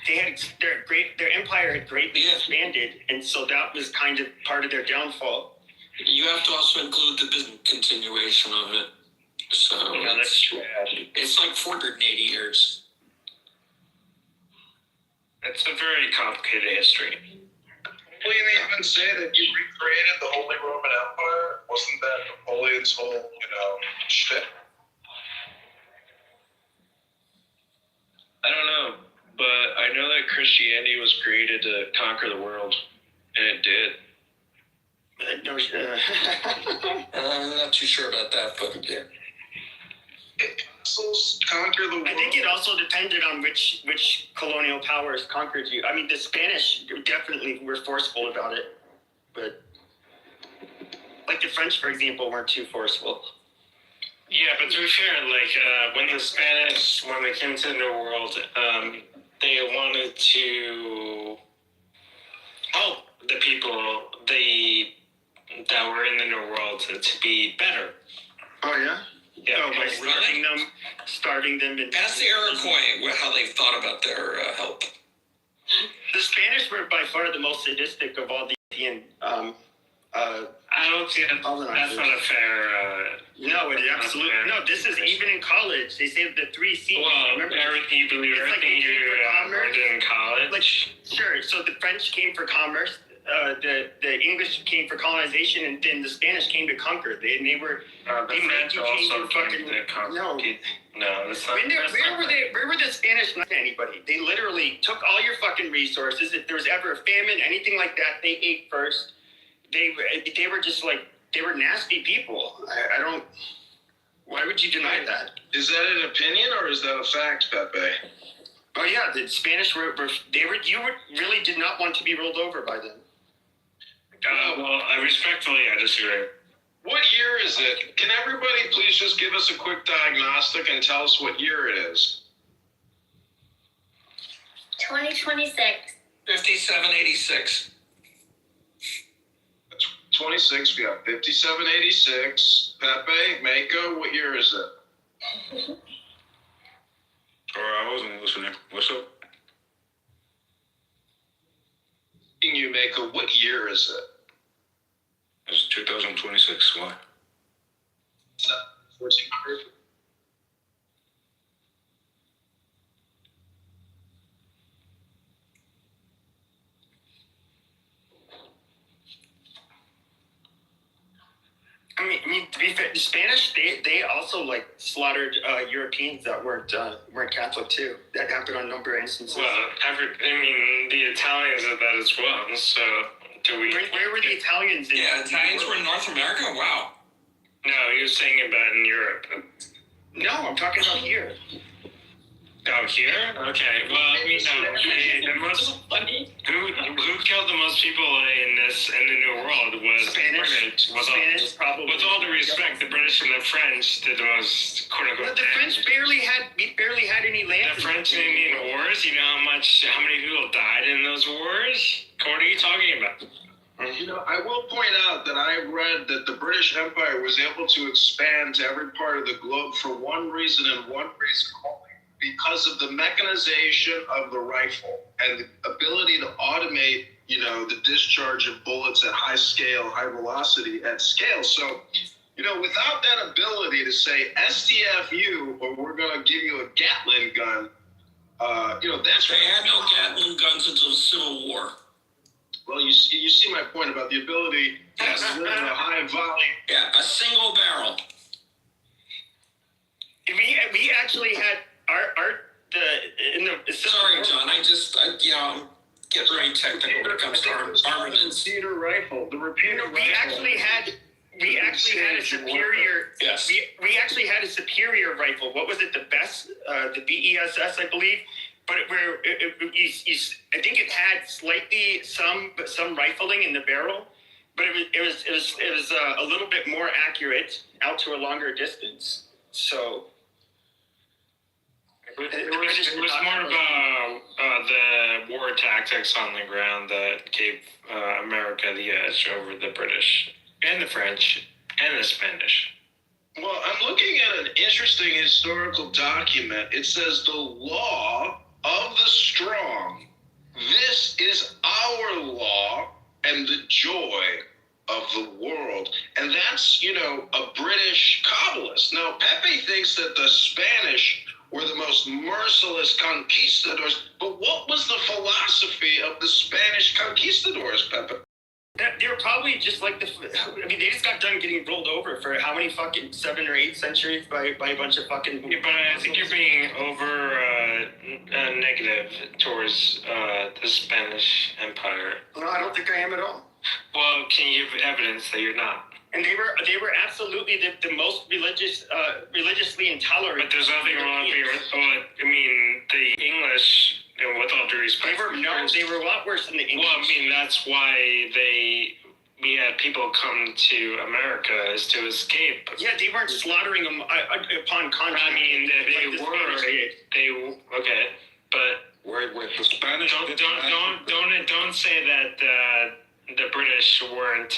had their empire had greatly expanded, and so that was kind of part of their downfall. You have to also include the business continuation of it. So Yeah, that's true. It's like 480 years. It's a very complicated history. Well, you even say that you recreated the Holy Roman Empire. Wasn't that Napoleon's whole, shtick? I don't know, but I know that Christianity was created to conquer the world, and it did. I'm not too sure about that, but yeah. Apostles conquer the world. I think it also depended on which colonial powers conquered you. I mean, the Spanish definitely were forceful about it, but like the French, for example, weren't too forceful. Yeah, but to be fair, when the Spanish, when they came to the New World, they wanted to help the people that were in the New World to be better. Oh yeah. Yeah, by starting them. Ask the Iroquois how they thought about their help. The Spanish were by far the most sadistic of all the Indian. I don't see that. That's not a fair. No, it absolutely no. This is even in college. They say the 3 C's. Well, remember, everything you believe, everything you learned in college. Like, sure. So the French came for commerce. The English came for colonization, and then the Spanish came to conquer. They were. The French also came to conquer. No, that's not. Where were the Spanish not anybody? They literally took all your fucking resources. If there was ever a famine, anything like that, they ate first. They were just like, they were nasty people. I don't. Why would you deny that? Is that an opinion or is that a fact, Pepe? Oh yeah, the Spanish were really did not want to be rolled over by them. Well, I disagree. What year is it? Can everybody please just give us a quick diagnostic and tell us what year it is? 2026. 5786. 26, we got 5786. Pepe, Mako, what year is it? I wasn't listening. What's up? You, Mako, what year is it? It's 2026. Why? 1400. I mean, to be fair, the Spanish they also slaughtered Europeans that weren't Catholic too. That happened on a number of instances. Well, the Italians did that as well. So do we? Where were the Italians? Italians were in North America. Wow. No, you're saying about in Europe. No, I'm talking about here. Oh, here? Okay. Well, the most who killed the most people in the New World was Spanish. British. Probably. With all due respect, the British and the French did the most quote unquote. But the French barely had any land. The French and Indian Wars. You know how many people died in those wars? What are you talking about? I will point out that I read that the British Empire was able to expand to every part of the globe for one reason and one reason only. Because of the mechanization of the rifle and the ability to automate, the discharge of bullets at high scale, high velocity at scale. So, without that ability to say STFU, or we're going to give you a Gatling gun, that's They had no Gatling guns until the Civil War. Well, you see my point about the ability to live in a high volley. Yeah, a single barrel. We actually had Sorry, John. I'm get very technical when it comes to armaments. Repeater rifle. The repeater rifle. We actually had a superior. Yes. We actually had a superior rifle. What was it? The best, the BESS, I believe. But I think it had slightly some rifling in the barrel, but it was a little bit more accurate out to a longer distance. So. It was more about the war tactics on the ground that gave America the edge over the British and the French and the Spanish. Well, I'm looking at an interesting historical document. It says the law of the strong. This is our law and the joy of the world. And that's, a British Kabbalist. Now, Pepe thinks that the Spanish were the most merciless conquistadors. But what was the philosophy of the Spanish conquistadors, Pepe? They're probably just like they just got done getting rolled over for how many fucking 7 or 8 centuries by a bunch of fucking. Yeah, but I think you're being over negative towards the Spanish Empire. No, I don't think I am at all. Well, can you give evidence that you're not? And they were absolutely the most religiously intolerant. But there's nothing wrong with the English. And with all due respect, they were a lot worse than the English. Well, that's why we had people come to America is to escape. Yeah, they weren't slaughtering them upon contract. Okay, but Wait, the Spanish. Don't say that the British weren't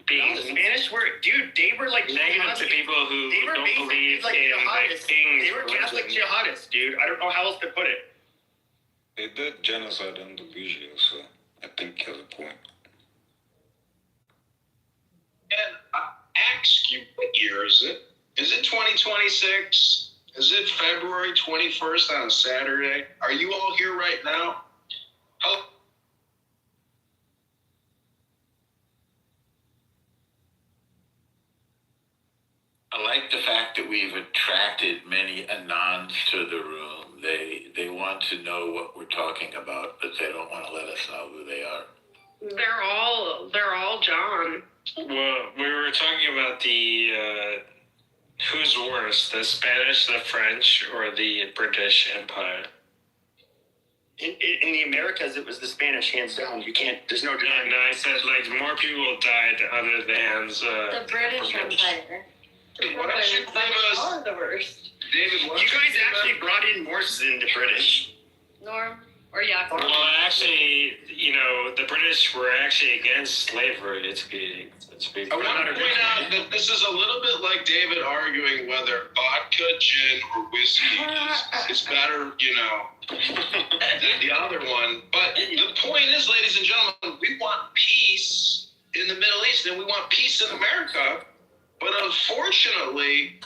being. No, the Spanish were, dude. They were like negative to people who don't believe in jihadists. things. They were Catholic jihadists, dude. I don't know how else to put it. They did genocide in Indonesia, so I think he has a point. And I ask you, what year is it? Is it 2026? Is it February 21st on a Saturday? Are you all here right now? Hello? I like the fact that we've attracted many Anons to the room. They want to know what we're talking about, but they don't want to let us know who they are. They're all John. Well, we were talking about the who's worse, the Spanish, the French, or the British Empire. In the Americas, it was the Spanish, hands down. You can't. There's no denying. And I said more people died under the hands. The British Empire. Why don't you give us, the worst. David? You guys actually brought in Morse than the British. Norm or Jakob? Well, actually, the British were actually against slavery. It's I want to point out that this is a little bit like David arguing whether vodka, gin, or whiskey is better, than the other one. But the point is, ladies and gentlemen, we want peace in the Middle East and we want peace in America. But unfortunately,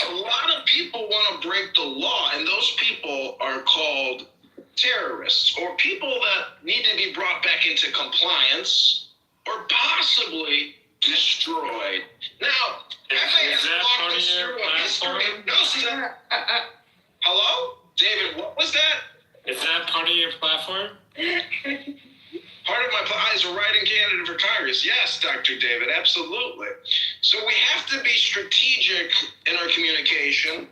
a lot of people want to break the law, and those people are called terrorists or people that need to be brought back into compliance or possibly destroyed. Now, is that part of your platform? No, sir. Hello? David, what was that? Is that part of your platform? Part of my plan is a writing candidate for Congress. Yes, Dr. David, absolutely. So we have to be strategic in our communication.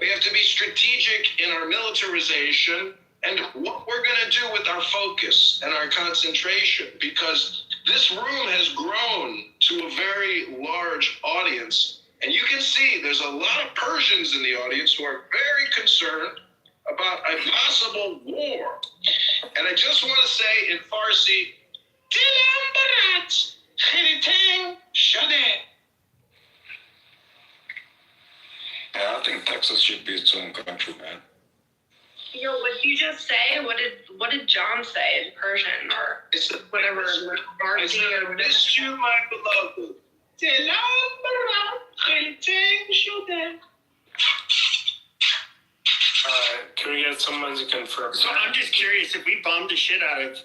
We have to be strategic in our militarization and what we're going to do with our focus and our concentration, because this room has grown to a very large audience. And you can see there's a lot of Persians in the audience who are very concerned about a possible war. And I just want to say in Farsi, Dilam barat, khiritan shade. Yeah, I think Texas should be its own country, man. Yo, what did you just say? What did John say in Persian or whatever? I said, I missed you, my beloved. Dilam barat, khiritan shade. Can we get someone to confirm? So I'm just curious, if we bombed the shit out of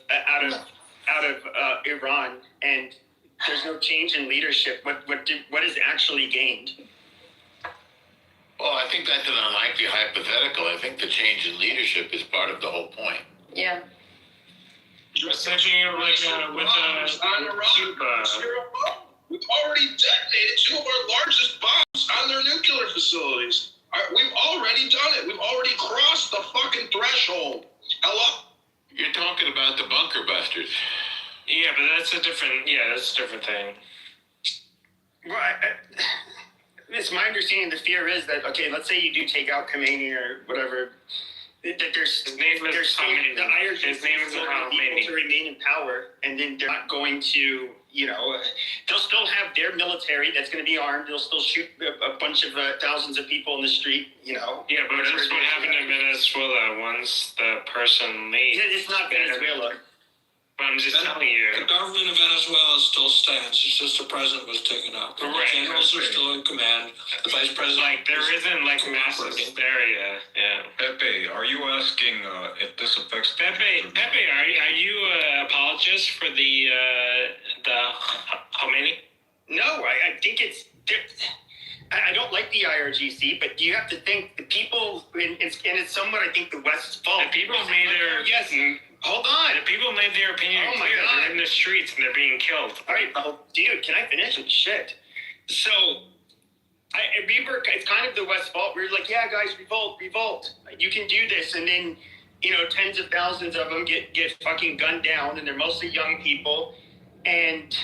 Iran and there's no change in leadership, what is actually gained? Well, I think that's an unlikely hypothetical. I think the change in leadership is part of the whole point. Yeah. Essentially, like with Cuba. We've already detonated 2 of our largest bombs on their nuclear facilities. We've already done it. We've already crossed the fucking threshold. Hello? You're talking about the bunker busters. Yeah, but that's a different thing. Well, It's my understanding the fear is that, okay, let's say you do take out Khomeini or whatever, that there's His name is there's Khomeini. the IRGC His name is still going to be able to remain in power, and then they're not going to, they'll still have their military that's going to be armed. They'll still shoot a bunch of thousands of people in the street, Yeah, but that's what happened in Venezuela once the person leaves. It's not Venezuela. But I'm just telling you. The government of Venezuela still stands. It's just the president was taken out. The generals are still in command. The vice president. There isn't mass hysteria. Yeah. Pepe, are you asking if this affects Pepe, are you apologist for the Khomeini? No, I think it's. I don't like the IRGC, but you have to think the people, and it's somewhat, I think, the West's fault. The people made their. Yes. Hold on. The people made their opinion Oh my clear. God. They're in the streets and they're being killed. All right, dude, can I finish? Shit. So, it's kind of the West's fault. We're like, yeah, guys, revolt. You can do this. And then, tens of thousands of them get fucking gunned down, and they're mostly young people. And,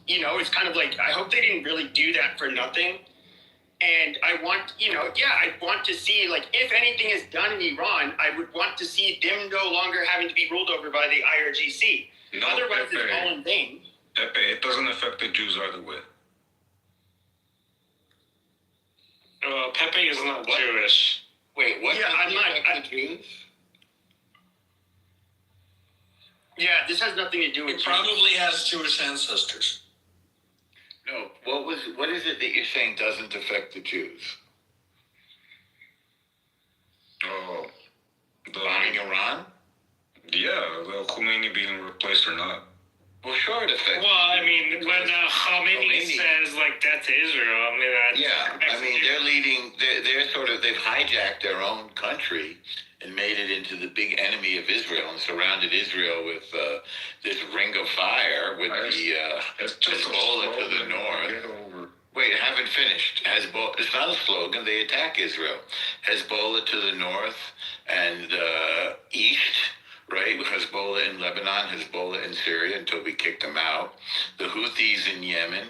it's kind of like, I hope they didn't really do that for nothing. And I want, I want to see, if anything is done in Iran, I would want to see them no longer having to be ruled over by the IRGC. No, Otherwise, Pepe. it's all in vain. Pepe, it doesn't affect the Jews either way. Well, Pepe is not Jewish. Wait, what? Yeah, I'm not. Jews? Yeah, this has nothing to do with It probably has Jewish ancestors. No, what is it that you're saying doesn't affect the Jews? Oh, Bombing Iran? yeah, the Khomeini being replaced or not. Well, sure it affects. Well, I mean, when Khomeini says that's Israel, I mean that. Yeah, I mean they've hijacked their own country and made it into the big enemy of Israel and surrounded Israel with this ring of fire with Hezbollah to the north. Wait, I haven't finished. Hezbollah, it's not a slogan. They attack Israel. Hezbollah to the north and east, right? Hezbollah in Lebanon, Hezbollah in Syria until we kicked them out. The Houthis in Yemen.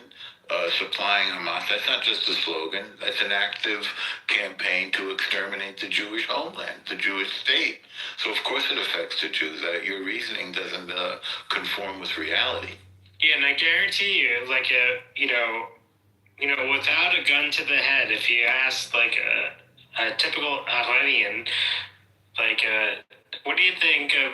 Supplying Hamas. That's not just a slogan. That's an active campaign to exterminate the Jewish homeland, the Jewish state. So of course it affects the Jews. Your reasoning doesn't conform with reality. Yeah, and I guarantee you, without a gun to the head, if you asked a typical Iranian, what do you think of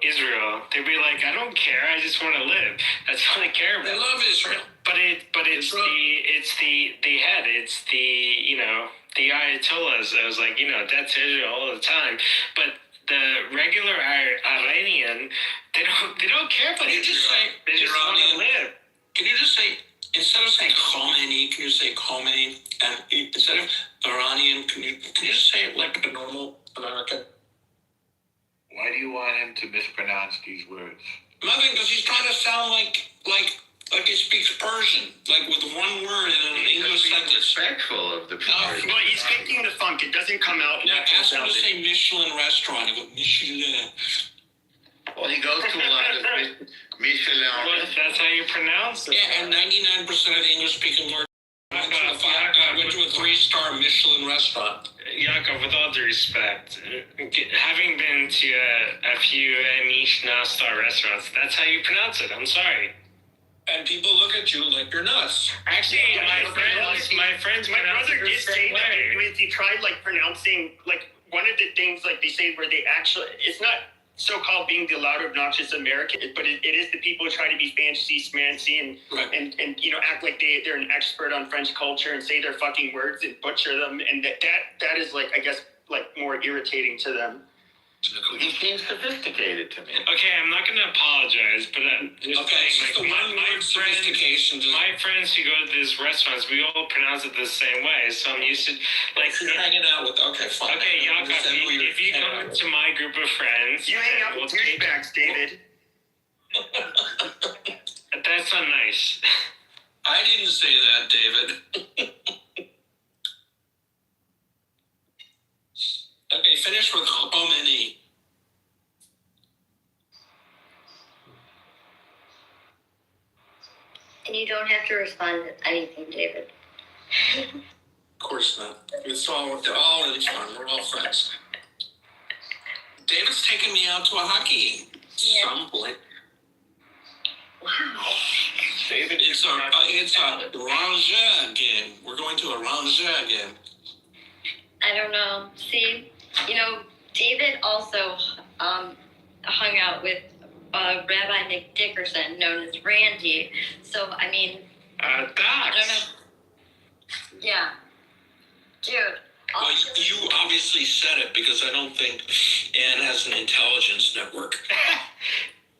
Israel? They'd be like, I don't care. I just want to live. That's all I care about. They love Israel. But it's the head. It's the Ayatollahs. I was like, that's Israel all the time. But the regular Iranian, they don't care about Israel. They just want to live. Can you just say, instead of saying Khomeini, can you say Khomeini? And instead of Iranian, can you just say it like a normal American? Why do you want him to mispronounce these words? Nothing, because he's trying to sound like he speaks Persian, with one word in an English sentence. Respectful of the Persian. Well, he's faking the funk. It doesn't come out. Now, ask him to say Michelin restaurant. I go, Michelin. Well, he goes to a lot of Michelin. That's how you pronounce it. Yeah, and 99% of the English-speaking words. I went to a 3-star Michelin restaurant. Yaakov, with all due respect, having been to a few Michelin-star restaurants, that's how you pronounce it. I'm sorry. And people look at you like you're nuts. Actually, my friends My pronounce brother it the did say same that way. if you tried pronouncing one of the things they say where they actually, it's not so-called being the loud obnoxious American, but it is the people who try to be fancy schmancy and act like they're an expert on French culture and say their fucking words and butcher them, and that is I guess more irritating to them. He seems sophisticated to me. Okay, I'm not going to apologize, but just saying, my friends who go to these restaurants, we all pronounce it the same way. So I'm used to You're hanging out with. Okay, fine. Okay, Yaakov, if you come to my group of friends, You hang out with douchebags, David. That's not nice. I didn't say that, David. Okay, finish with Khomeini. And you don't have to respond to anything, David. Of course not. It's all in fun. We're all friends. David's taking me out to a hockey game. Yeah. Some point. Wow. David, It's a Ranger game. We're going to a Ranger game. I don't know. See, David also hung out with Rabbi Nick Dickerson, known as Randy. So, I mean, I don't know. Docs. Yeah. Dude. Well, you obviously said it because I don't think Anne has an intelligence network.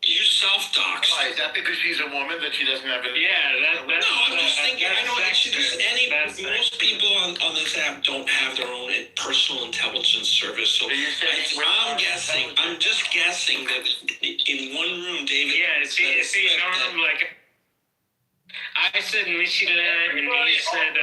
You self-dox. Why, is that because she's a woman that she doesn't have any? Yeah, No, I'm just thinking, I know that's most people on this app don't have their own personal intelligence service. So I'm just guessing that in one room, David. Yeah, see, like, I said Michigan, and he said,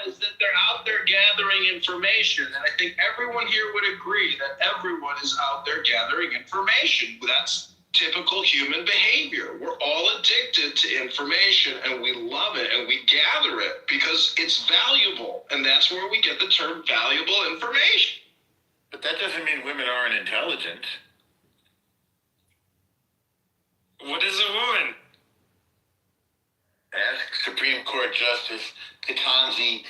is that they're out there gathering information, and I think everyone here would agree that everyone is out there gathering information. That's typical human behavior. We're all addicted to information, and we love it, and we gather it because it's valuable, and that's where we get the term valuable information. But that doesn't mean women aren't intelligent. what is a woman? Ask Supreme Court Justice Ketanji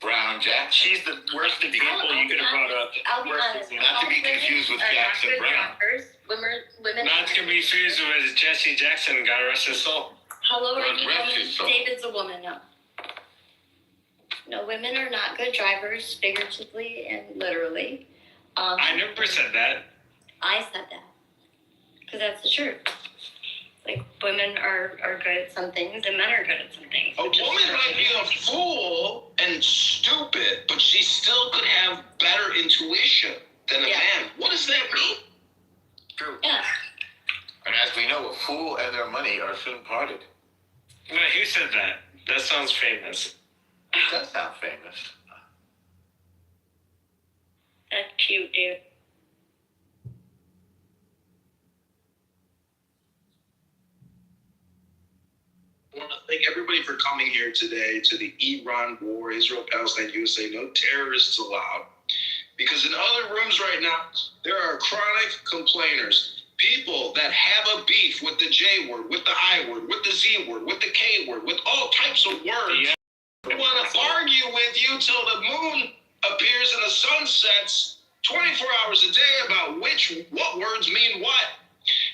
Brown Jackson. She's the worst example you could have brought up. I'll be Worst honest. example. Not to be confused with Jackson Brown. Women. Not to be confused with Jesse Jackson, God rest his soul. Hello, God Randy. rest his soul. David's a woman. No. No, women are not good drivers, figuratively and literally. I never said that. I said that because that's the truth. Like, women are good at some things and men are good at some things. A woman might be a fool and stupid, but she still could have better intuition than a man. What does that mean? True. Yeah. And as we know, a fool and their money are soon parted. No, who said that? That sounds famous. It does sound famous. That's cute, dude. I want to thank everybody for coming here today to the Iran war, Israel, Palestine, USA, no terrorists allowed. Because in other rooms right now, there are chronic complainers, people that have a beef with the J word, with the I word, with the Z word, with the K word, with all types of words. Yeah. They want to argue with you till the moon appears and the sun sets 24 hours a day about what words mean what.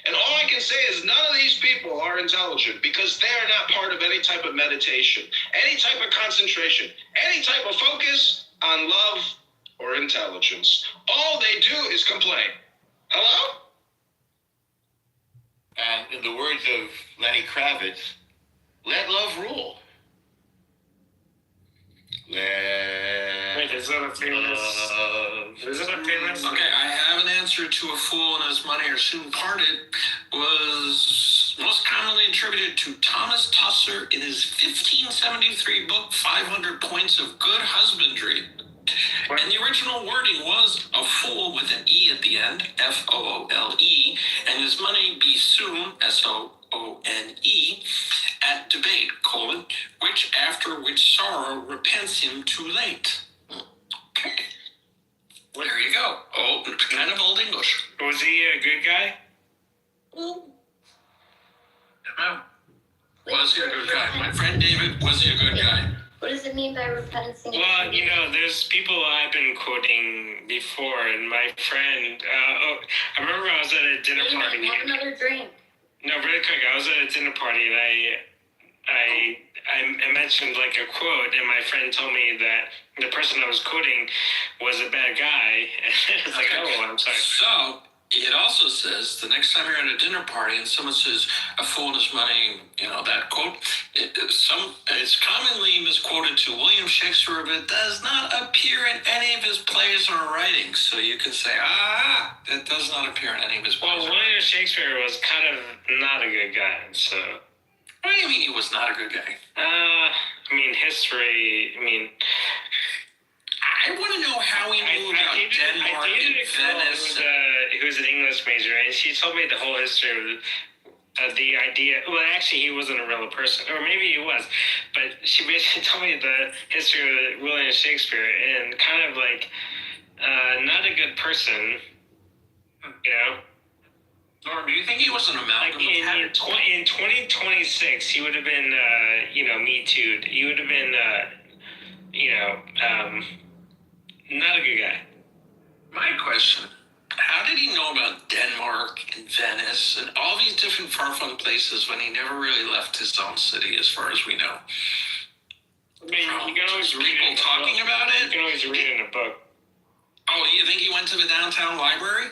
And all I can say is none of these people are intelligent because they're not part of any type of meditation, any type of concentration, any type of focus on love or intelligence. All they do is complain. Hello? And in the words of Lenny Kravitz, let love rule. Wait, is that a famous? Is it a famous? Okay, I have an answer to a fool and his money are soon parted was most commonly attributed to Thomas Tusser in his 1573 book, 500 Points of Good Husbandry. And the original wording was a fool with an E at the end, Foole, and his money be soon, Soone, at debate, which after which sorrow repents him too late. Okay. There you go. Oh, kind of old English. Was he a good guy? No. Was he a good guy? My friend David, was he a good guy? What does it mean by repentance? Well, there's people I've been quoting before, and my friend, I remember I was at a dinner party. Have another drink. No, really quick, I was at a dinner party, and I mentioned like a quote, and my friend told me that the person I was quoting was a bad guy. It's like, oh, I'm sorry. So, it also says, the next time you're at a dinner party and someone says, a fool and his money, that quote, it's commonly misquoted to William Shakespeare, but it does not appear in any of his plays or writings. So you can say, that does not appear in any of his plays. Well, William Shakespeare was kind of not a good guy, so... What do you mean he was not a good guy? History, I want to know how he knew about Denmark and Venice. Who was an English major, and she told me the whole history of the idea. Well, actually, he wasn't a real person, or maybe he was, but she basically told me the history of William Shakespeare and kind of like not a good person, you know. Norm, do you think he was an amalgam Like in 2026, he would have been, Me Too'd. He would have been, not a good guy. My question, how did he know about Denmark and Venice and all these different far-flung places when he never really left his own city, as far as we know? I mean, you can always read people talking about it. You can always read it in a book. Oh, you think he went to the downtown library?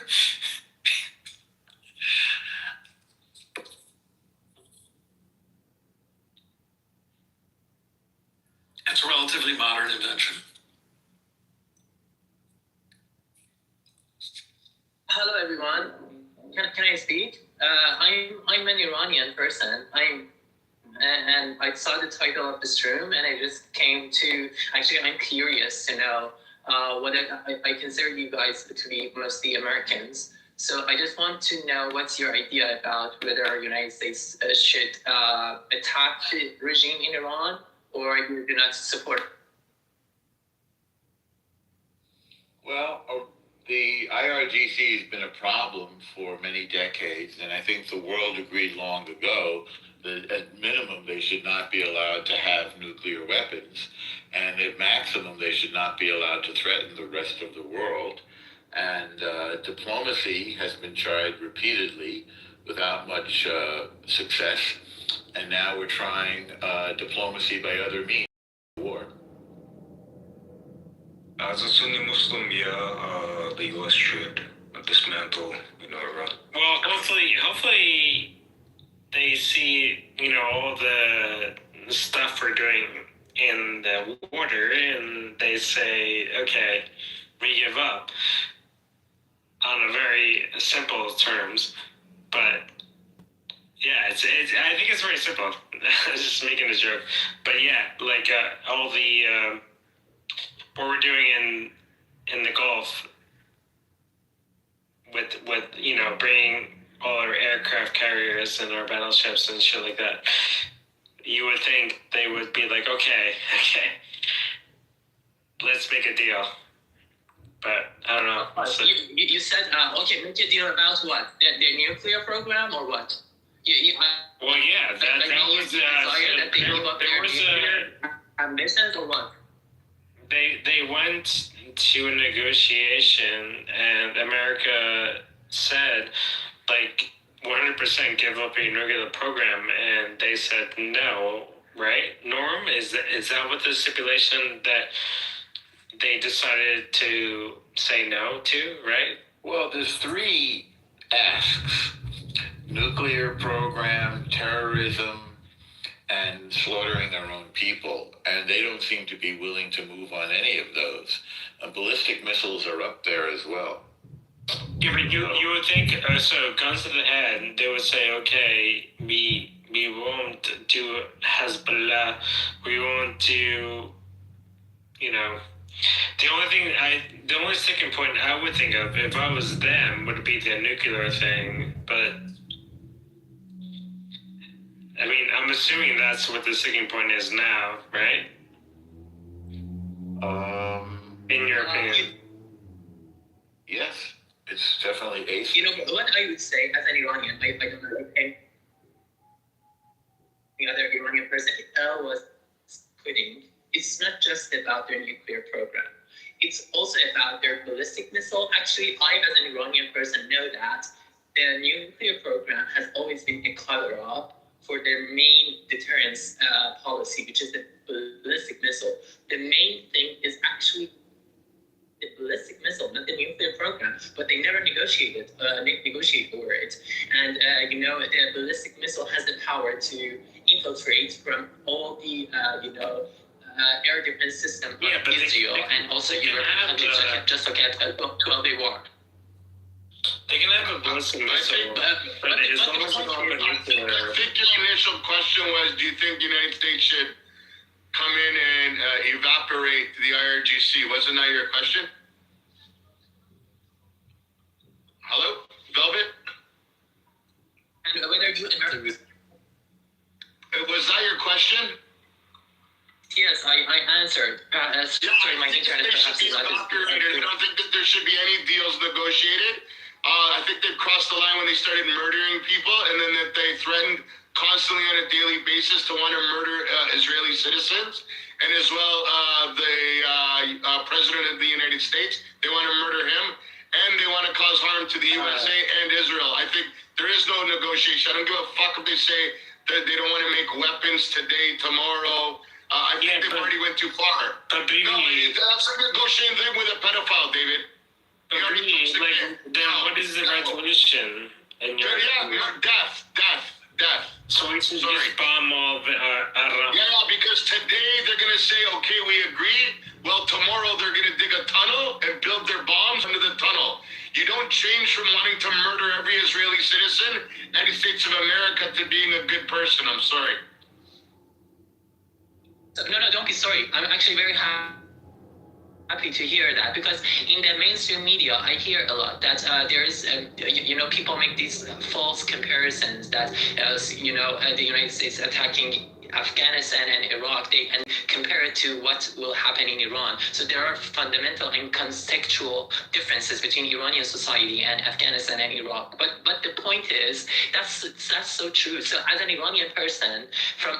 It's a relatively modern invention. Hello, everyone. Can I speak? I'm an Iranian person. And I saw the title of this room, and I just came to. Actually, I'm curious to know what I consider you guys to be mostly Americans. So I just want to know what's your idea about whether the United States should attack the regime in Iran, or you do not support. Well, the IRGC has been a problem for many decades, and I think the world agreed long ago that at minimum they should not be allowed to have nuclear weapons, and at maximum they should not be allowed to threaten the rest of the world. And diplomacy has been tried repeatedly without much success, and now we're trying diplomacy by other means. War. As a Sunni Muslim, the U.S. should dismantle, Iran. Well, hopefully they see, all the stuff we're doing in the water, and they say, okay, we give up on a very simple terms. But yeah, it's I think it's very simple. I was just making a joke, but yeah, like all the what we're doing in the Gulf with bringing all our aircraft carriers and our battleships and shit like that. You would think they would be like, okay, let's make a deal. But I don't know. So, you said, okay, make a deal about what? The nuclear program or what? well, yeah, that was there was ambitions or what? They went to a negotiation, and America said, like, 100% give up your nuclear program, and they said no, right? Norm, is that what the stipulation that they decided to say no to, right? Well, there's three asks: nuclear program, terrorism, and slaughtering our own people. And they don't seem to be willing to move on any of those. Ballistic missiles are up there as well. Yeah, but you would think, so guns to the head, they would say, okay, we won't do Hezbollah, we won't do, the only sticking point I would think of, if I was them, would be the nuclear thing, but I mean, I'm assuming that's what the sticking point is now, right? In your opinion? Yes, it's definitely a. What I would say as an Iranian, I don't know any other Iranian person was putting, it's not just about their nuclear program. It's also about their ballistic missile. Actually, I, as an Iranian person, know that the nuclear program has always been a cover-up for their main deterrence policy, which is the ballistic missile. The main thing is actually the ballistic missile, not the nuclear program, but they never negotiate over it. And, the ballistic missile has the power to infiltrate from all the, air defense system of Israel and also European countries, just look at 12-day war. They can have a ballistic missile, but as long as it's not a nuclear. I think your initial question was, do you think the United States should come in and evaporate the IRGC? Wasn't that your question? Hello? Velvet? And whether do America? Was that your question? Yes, I answered. Sorry, my internet perhaps is not as good. I don't think that there should be any deals negotiated. I think they've crossed the line when they started murdering people, and then that they threatened constantly on a daily basis to want to murder Israeli citizens, and as well the president of the United States. They want to murder him, and they want to cause harm to the USA and Israel. I think there is no negotiation. I don't give a fuck if they say that they don't want to make weapons today, tomorrow. I think they've already went too far. But that's a negotiating thing with a pedophile, David. Then what is the resolution? Death. So we should just bomb all the because today they're going to say, okay, we agree. Well, tomorrow they're going to dig a tunnel and build their bombs under the tunnel. You don't change from wanting to murder every Israeli citizen, United States of America, to being a good person. I'm sorry. No, don't be sorry. I'm actually very happy to hear that, because in the mainstream media, I hear a lot that there is, people make these false comparisons that, the United States attacking Afghanistan and Iraq, and compare it to what will happen in Iran. So there are fundamental and contextual differences between Iranian society and Afghanistan and Iraq. But the point is, that's so true. So as an Iranian person, from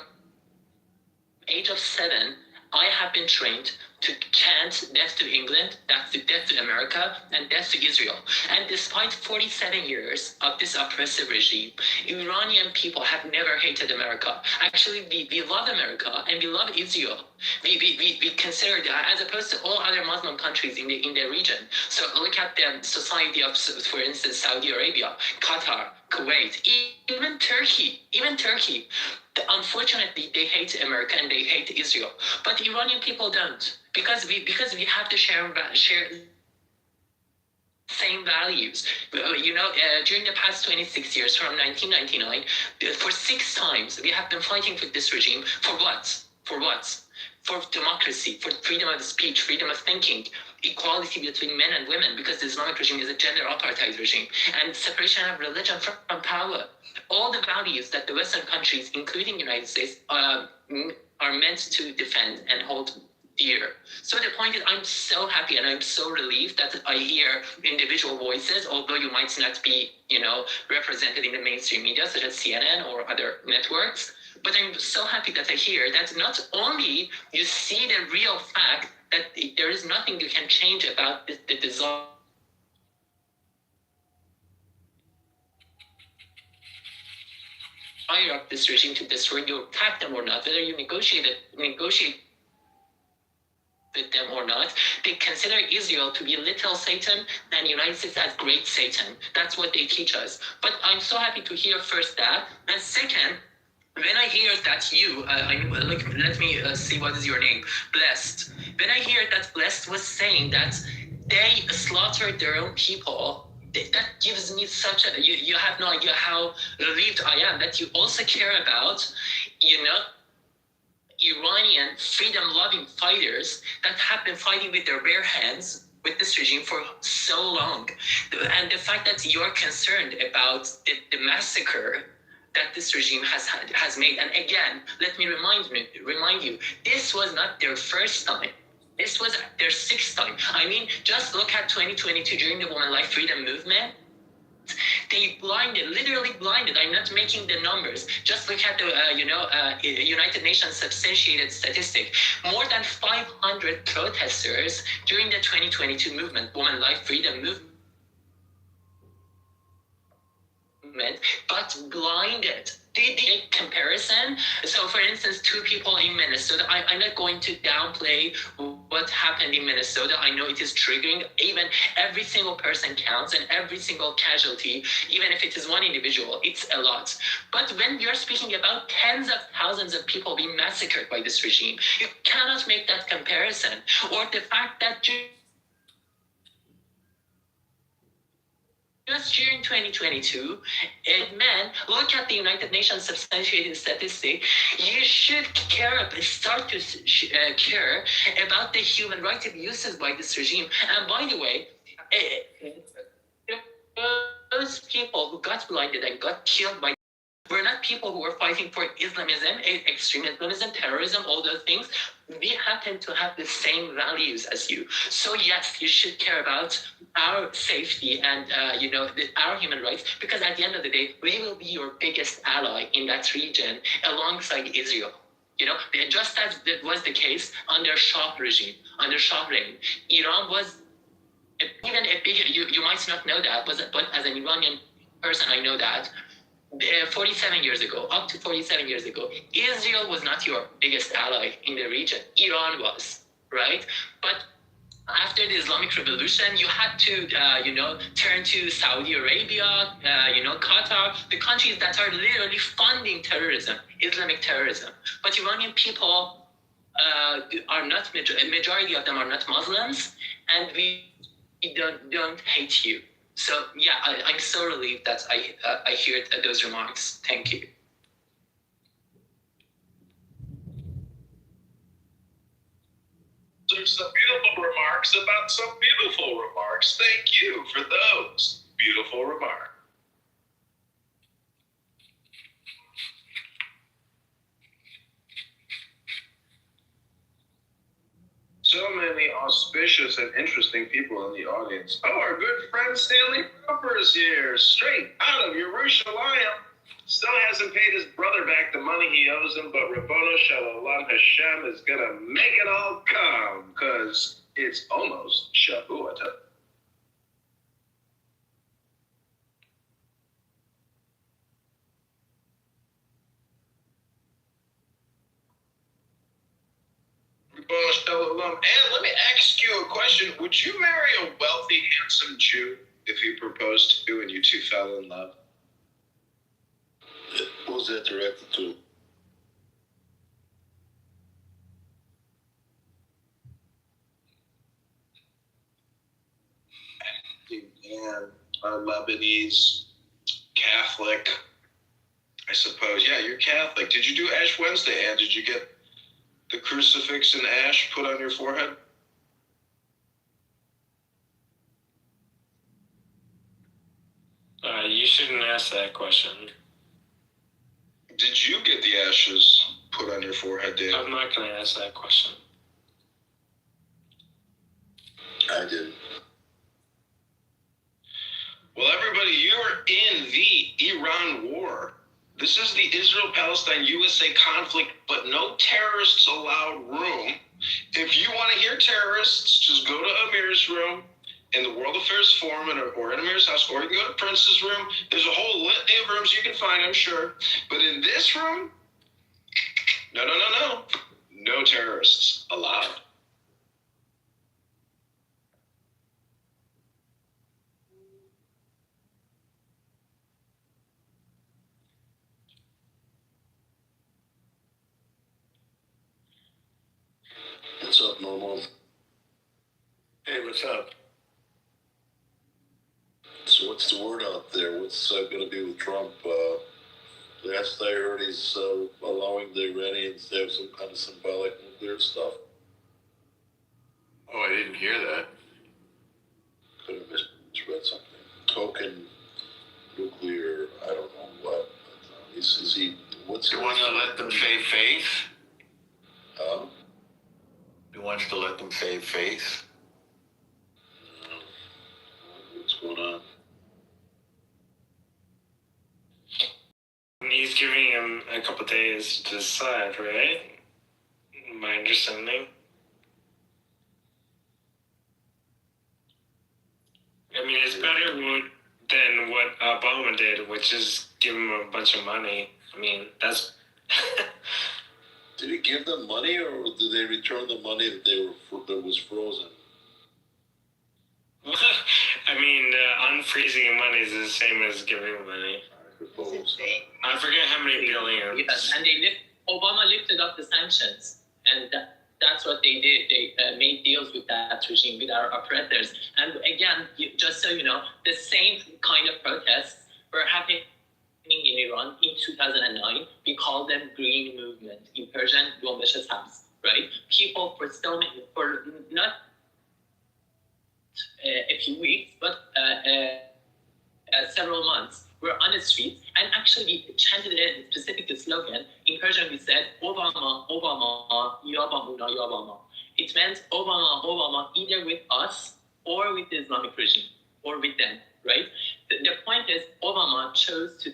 age of 7, I have been trained to chant death to England, death to America, and death to Israel. And despite 47 years of this oppressive regime, Iranian people have never hated America. Actually, we love America and we love Israel. We consider that, as opposed to all other Muslim countries in the region. So look at the society of, for instance, Saudi Arabia, Qatar, Kuwait, even Turkey. Unfortunately, they hate America and they hate Israel. But Iranian people don't, because we have to share same values. During the past 26 years, from 1999, for 6 times, we have been fighting for this regime. For what? For democracy, for freedom of speech, freedom of thinking, equality between men and women, because the Islamic regime is a gender apartheid regime, and separation of religion from power. All the values that the Western countries, including the United States, are meant to defend and hold dear. So the point is, I'm so happy and I'm so relieved that I hear individual voices, although you might not be, represented in the mainstream media, such as CNN or other networks. But I'm so happy that I hear that not only you see the real fact that there is nothing you can change about the desire of this regime to destroy you, attack them or not, whether you negotiate with them or not, they consider Israel to be little Satan and the United States as great Satan. That's what they teach us. But I'm so happy to hear first that, and second, when I hear that let me see, what is your name? Blessed. When I hear that Blessed was saying that they slaughtered their own people, that gives me such a, you have no idea how relieved I am that you also care about, Iranian freedom-loving fighters that have been fighting with their bare hands with this regime for so long. And the fact that you're concerned about the massacre that this regime has made. And again, let me remind you, this was not their first time. This was their 6th time. I mean, just look at 2022 during the Women Life Freedom Movement. They literally blinded. I'm not making the numbers. Just look at the, United Nations substantiated statistic. More than 500 protesters during the 2022 movement, Women Life Freedom Movement, but blinded. Did the comparison? So, for instance, 2 people in Minnesota. I'm not going to downplay what happened in Minnesota. I know it is triggering. Even every single person counts, and every single casualty, even if it is one individual, it's a lot. But when you're speaking about tens of thousands of people being massacred by this regime, you cannot make that comparison. Or the fact that just during 2022, look at the United Nations substantiated statistic. You should start to care about the human rights abuses by this regime. And by the way, those people who got blinded and got killed by We're not people who are fighting for Islamism, extreme Islamism, terrorism, all those things. We happen to have the same values as you. So yes, you should care about our safety and our human rights, because at the end of the day, we will be your biggest ally in that region alongside Israel. Just as that was the case under Shah regime, under Shah reign, Iran was even a bigger. You might not know that, but as an Iranian person, I know that. 47 years ago, up to 47 years ago, Israel was not your biggest ally in the region. Iran was, right? But after the Islamic Revolution, you had to, turn to Saudi Arabia, Qatar, the countries that are literally funding terrorism, Islamic terrorism. But Iranian people are not, a majority of them are not Muslims, and we don't hate you. So yeah, I'm so relieved that I hear those remarks. Thank you. There's some beautiful remarks about some beautiful remarks. Thank you for those beautiful remarks. So many auspicious and interesting people in the audience. Oh, our good friend Stanley Roper is here, straight out of Yerushalayim. Still hasn't paid his brother back the money he owes him, but Rabbono Shalom Hashem is going to make it all come, because it's almost Shavuot. And let me ask you a question. Would you marry a wealthy, handsome Jew if he proposed to you and you two fell in love? Who's that directed to? And a Lebanese Catholic, I suppose. Yeah, you're Catholic. Did you do Ash Wednesday, Ann? Did you get the crucifix and ash put on your forehead? You shouldn't ask that question. Did you get the ashes put on your forehead, Dan? I'm not going to ask that question. I did. Well, everybody, you're in the Iran war. This is the Israel-Palestine-USA conflict, but no terrorists allowed room. If you want to hear terrorists, just go to Amir's room in the World Affairs Forum or in Amir's house, or you can go to Prince's room. There's a whole litany of rooms you can find, I'm sure. But in this room, no terrorists allowed. What's up, Normal? Hey, what's up? So what's the word out there? What's going to be with Trump? Last I heard, he's allowing the Iranians to have some kind of symbolic nuclear stuff. Oh, I didn't hear that. Could have misread something. Token nuclear, I don't know what. Is he? What's He wants to let them save face? Huh? He wants to let them save face? What's going on? He's giving him a couple days to decide, right? My understanding. I mean, it's better than what Obama did, which is give him a bunch of money. I mean, that's... Did he give them money, or did they return the money that was frozen? I mean, unfreezing money is the same as giving money. I forget how many billions. Yes, and Obama lifted up the sanctions, and that's what they did. They made deals with that regime, with our oppressors. And again, just so you know, the same kind of protests were happening in Iran in 2009. We call them Green Movement. In Persian, Jombesh Sabz, right? People for not a few weeks, but several months, We're on the streets, and actually we chanted a specific slogan. In Persian, we said, Obama, Obama, Yabamuna, Yabama. It meant Obama, Obama, either with us or with the Islamic regime, or with them, right? The point is, Obama chose to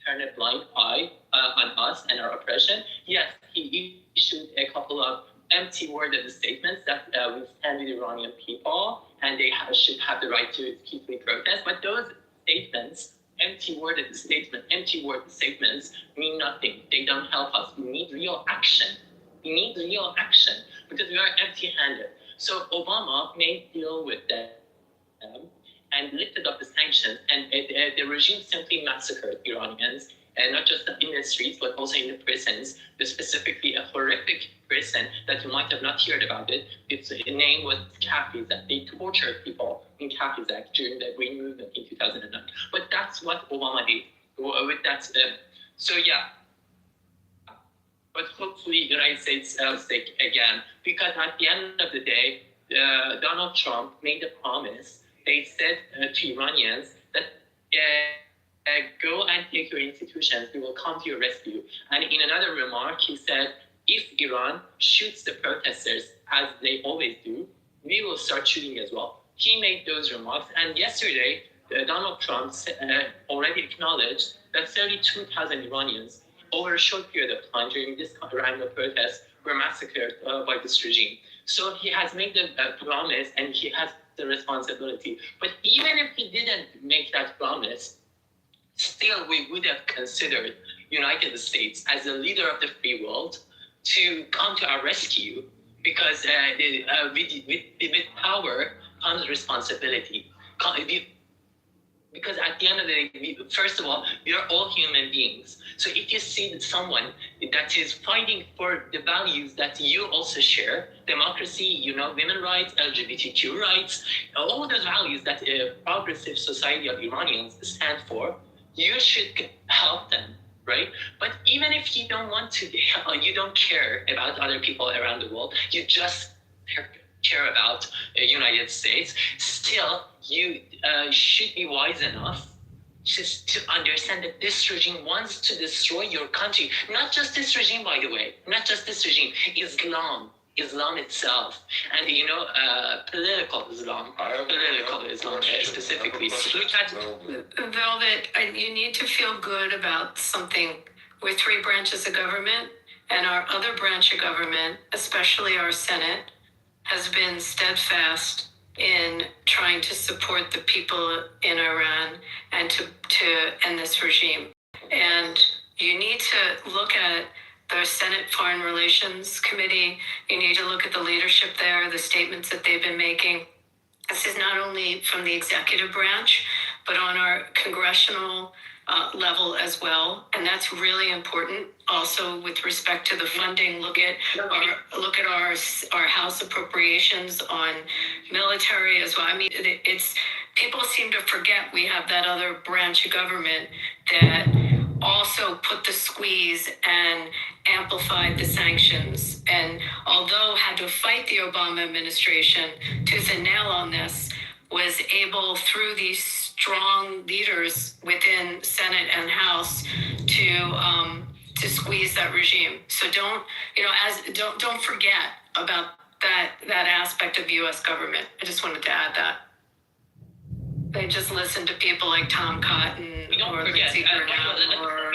turn a blind eye on us and our oppression. Yes, he issued a couple of empty-worded statements that we stand with Iranian people and they should have the right to peacefully protest. But those statements, empty-word statements, mean nothing. They don't help us. We need real action. We need real action because we are empty-handed. So Obama made deal with them and lifted up the sanctions, and the regime simply massacred Iranians, and not just in the streets, but also in the prisons. There's specifically a horrific prison that you might have not heard about it. Its name was Kafizak. They tortured people in Kafizak during the Green Movement in 2009. But that's what Obama did. With that, so yeah. But hopefully the United States stake again, because at the end of the day, Donald Trump made a promise. They said to Iranians that go and take your institutions, we will come to your rescue. And in another remark, he said, if Iran shoots the protesters, as they always do, we will start shooting as well. He made those remarks. And yesterday, Donald Trump already acknowledged that 32,000 Iranians over a short period of time during this random protest were massacred by this regime. So he has made a promise and he has the responsibility. But even if he didn't make that promise, still we would have considered United States as a leader of the free world to come to our rescue, because with power comes responsibility. Because at the end of the day, first of all, we are all human beings. So if you see someone that is fighting for the values that you also share, democracy, women's rights, LGBTQ rights, all those values that a progressive society of Iranians stand for, you should help them, right? But even if you don't want to, you don't care about other people around the world, you just care about the United States, still you should be wise enough just to understand that this regime wants to destroy your country. Not just this regime, by the way, not just this regime, Islam itself, and political Islam specifically. Look at Velvet, you need to feel good about something. We're 3 branches of government, and our other branch of government, especially our Senate, has been steadfast in trying to support the people in Iran and to end this regime. And you need to look at the Senate Foreign Relations Committee. You need to look at the leadership there, the statements that they've been making. This is not only from the executive branch, but on our congressional level as well, and that's really important. Also, with respect to the funding, look at our House appropriations on military as well. I mean, it's people seem to forget we have that other branch of government that also put the squeeze and amplified the sanctions. And although had to fight the Obama administration tooth and nail on this, was able through these strong leaders within Senate and House to squeeze that regime. So don't forget about that aspect of U.S. government. I just wanted to add that. They just listen to people like Tom Cotton or Lindsey Graham, or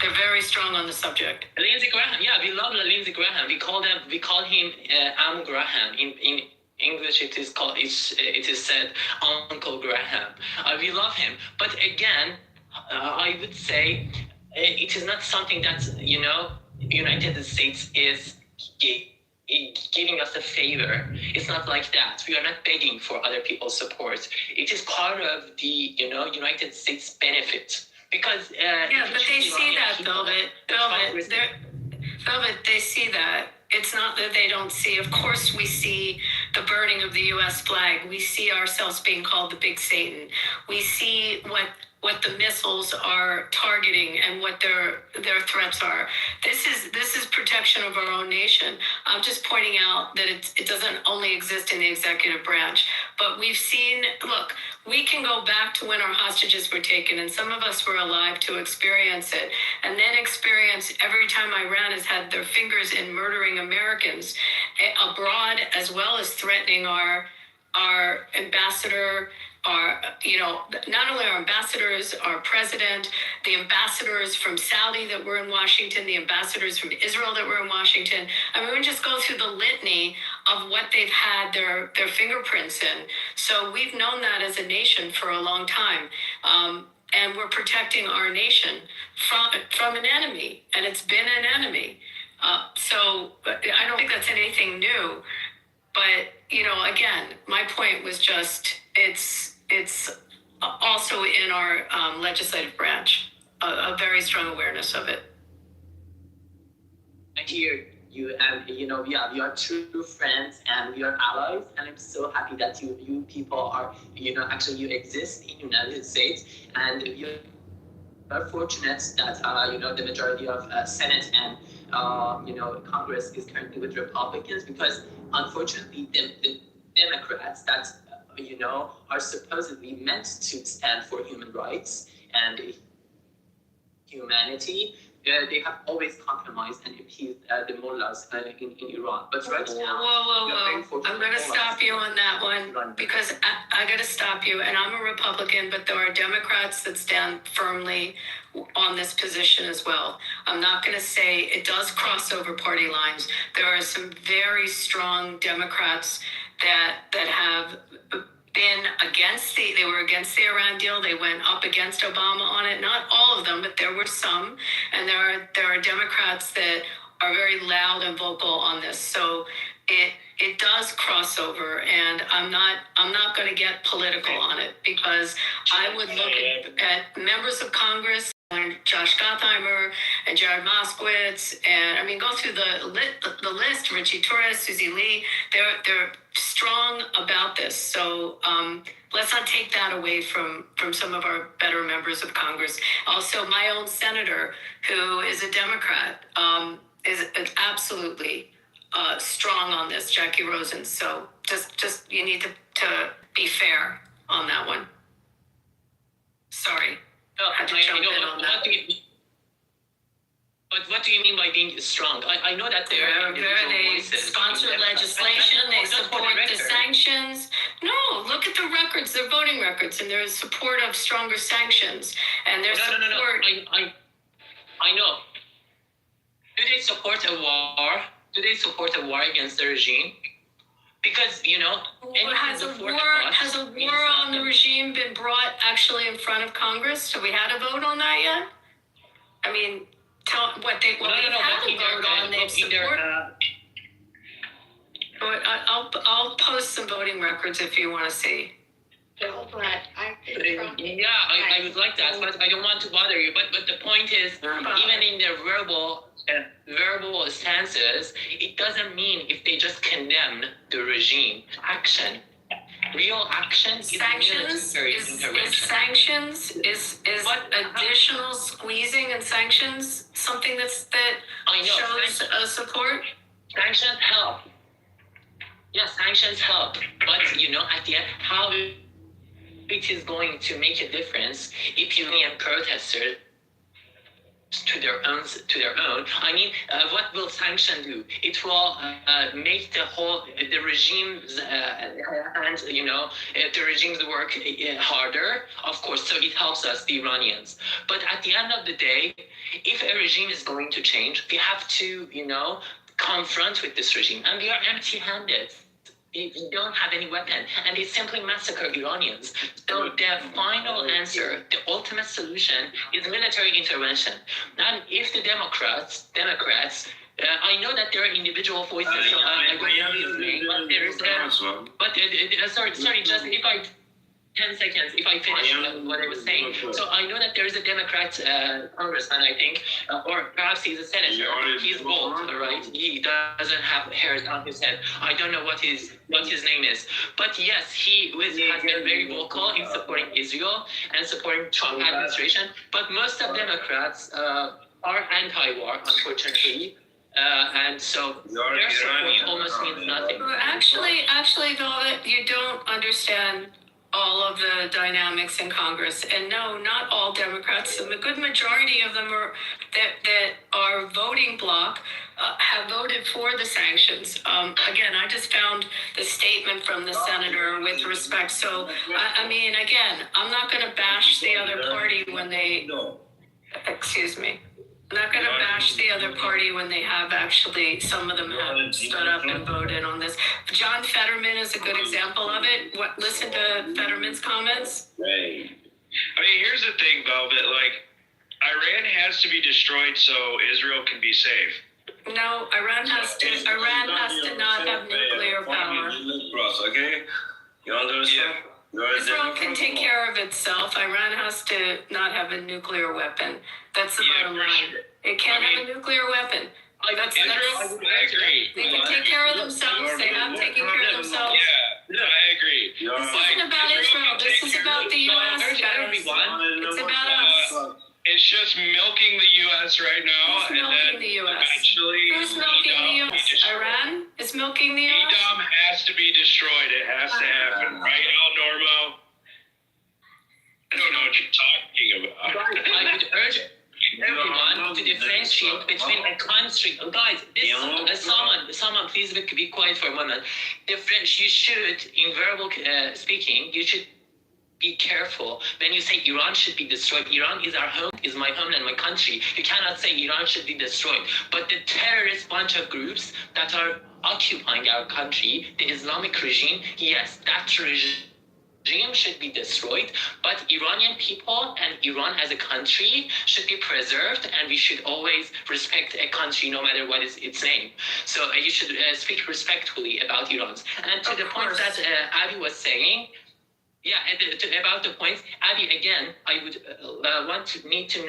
they're very strong on the subject. Lindsey Graham, yeah, we love Lindsey Graham. We call him Am Graham. In English, it is said Uncle Graham. We love him, but again, I would say it is not something that United States is giving us a favor. It's not like that. We are not begging for other people's support. It is part of the United States benefit, because but they see that, Velvet, they see that. It's not that they don't see. Of course, we see the burning of the U.S. flag. We see ourselves being called the big Satan. We see what the missiles are targeting and what their threats are. This is protection of our own nation. I'm just pointing out that it doesn't only exist in the executive branch, but we've seen, look, we can go back to when our hostages were taken, and some of us were alive to experience it, and then experience every time Iran has had their fingers in murdering Americans abroad, as well as threatening our ambassador, not only our ambassadors, our president, the ambassadors from Saudi that were in Washington, the ambassadors from Israel that were in Washington. I mean, we just go through the litany of what they've had their fingerprints in. So we've known that as a nation for a long time. And we're protecting our nation from an enemy, and it's been an enemy. So I don't think that's anything new. But, again, my point was just, it's also in our legislative branch, a very strong awareness of it. I hear you, and we are true friends and we are allies, and I'm so happy that you people are, actually you exist in the United States, and you are fortunate that the majority of Senate and Congress is currently with Republicans, because unfortunately the Democrats that are supposedly meant to stand for human rights and humanity, they have always compromised and appeased the mullahs in Iran. But right now, whoa. I'm going to stop you on that one, because I got to stop you. And I'm a Republican, but there are Democrats that stand firmly on this position as well. I'm not going to say it does cross over party lines. There are some very strong Democrats that have been they were against the Iran deal. They went up against Obama on it. Not all of them, but there were some. And there are Democrats that are very loud and vocal on this. So it does cross over, and I'm not going to get political on it, because I would look at members of Congress, and Josh Gottheimer and Jared Moskowitz, and go through the list. Richie Torres, Susie Lee, they're strong about this. So let's not take that away from some of our better members of Congress. Also, my own senator, who is a Democrat, is absolutely strong on this, Jackie Rosen. So just you need to be fair on that one. Sorry. But what do you mean by being strong? I know that they sponsor legislation, they support the sanctions. No, look at the records, their voting records, and there's support of stronger sanctions. And there's support. No. I know. Do they support a war? Do they support a war against the regime? Because, has a war on the regime been brought actually in front of Congress? Have we had a vote on that yet? I mean, tell what they've had a vote on. They've supported. But I'll post some voting records if you want to see. I would like that, but I don't want to bother you. But the point is, even in their verbal stances, it doesn't mean if they just condemn the regime. Action, real action, military intervention. Sanctions is additional squeezing and sanctions something that shows support. Sanctions help. Yeah, sanctions help, but at the end, how it is going to make a difference if union protesters to their own. I mean, what will sanction do? It will make the regime's the regime's work harder, of course. So it helps us, the Iranians. But at the end of the day, if a regime is going to change, we have to confront with this regime, and we are empty-handed. We don't have any weapon, and they simply massacre Iranians. So the final answer, the ultimate solution, is military intervention. And if the Democrats, I know that there are individual voices, so I don't know his name, but there is sorry, just if I 10 seconds, if I finish what I was saying. So I know that there is a Democrat congressman, I think, or perhaps he's a senator. He's bald, right? He doesn't have hairs on his head. I don't know what his name is. But yes, he has been very vocal in supporting Israel and supporting Trump administration. But most of Democrats are anti-war, unfortunately. And so their support almost means nothing. Well, actually, Velvet, you don't understand all of the dynamics in Congress. And no, not all Democrats. A good majority of them are that are voting bloc have voted for the sanctions. Again, I just found the statement from the senator with respect. So, I mean, again, I'm not going to bash the other party when they. Excuse me. I'm not going to bash the other party when they have actually, some of them have stood up and voted on this. John Fetterman is a good example of it. Listen to Fetterman's comments. Right. I mean, here's the thing, Velvet. Like, Iran has to be destroyed so Israel can be safe. No, Iran has to not have nuclear power. Okay? You understand? Israel can take care of itself. Iran has to not have a nuclear weapon. That's the bottom line. It can't have a nuclear weapon. I agree. They can take care of themselves. They have taken care of themselves. Yeah, I agree. This isn't about Israel. This is about the U.S. It's about us. It's just milking the U.S. right now. Who's milking the U.S.? Who's milking the U.S.? Iran is milking the U.S.? Edom has to be destroyed. It has to happen. Right, El Normo? I don't know what you're talking about. I would urge everyone to differentiate between a country. Guys, someone, please be quiet for a moment. You should, in verbal speaking, you should be careful when you say Iran should be destroyed. Iran is our home, is my home and my country. You cannot say Iran should be destroyed. But the terrorist bunch of groups that are occupying our country, the Islamic regime, yes, that regime should be destroyed. But Iranian people and Iran as a country should be preserved, and we should always respect a country no matter what is its name. So you should speak respectfully about Iran. And to the point that Abby was saying, about the points, Abby, again, I would need to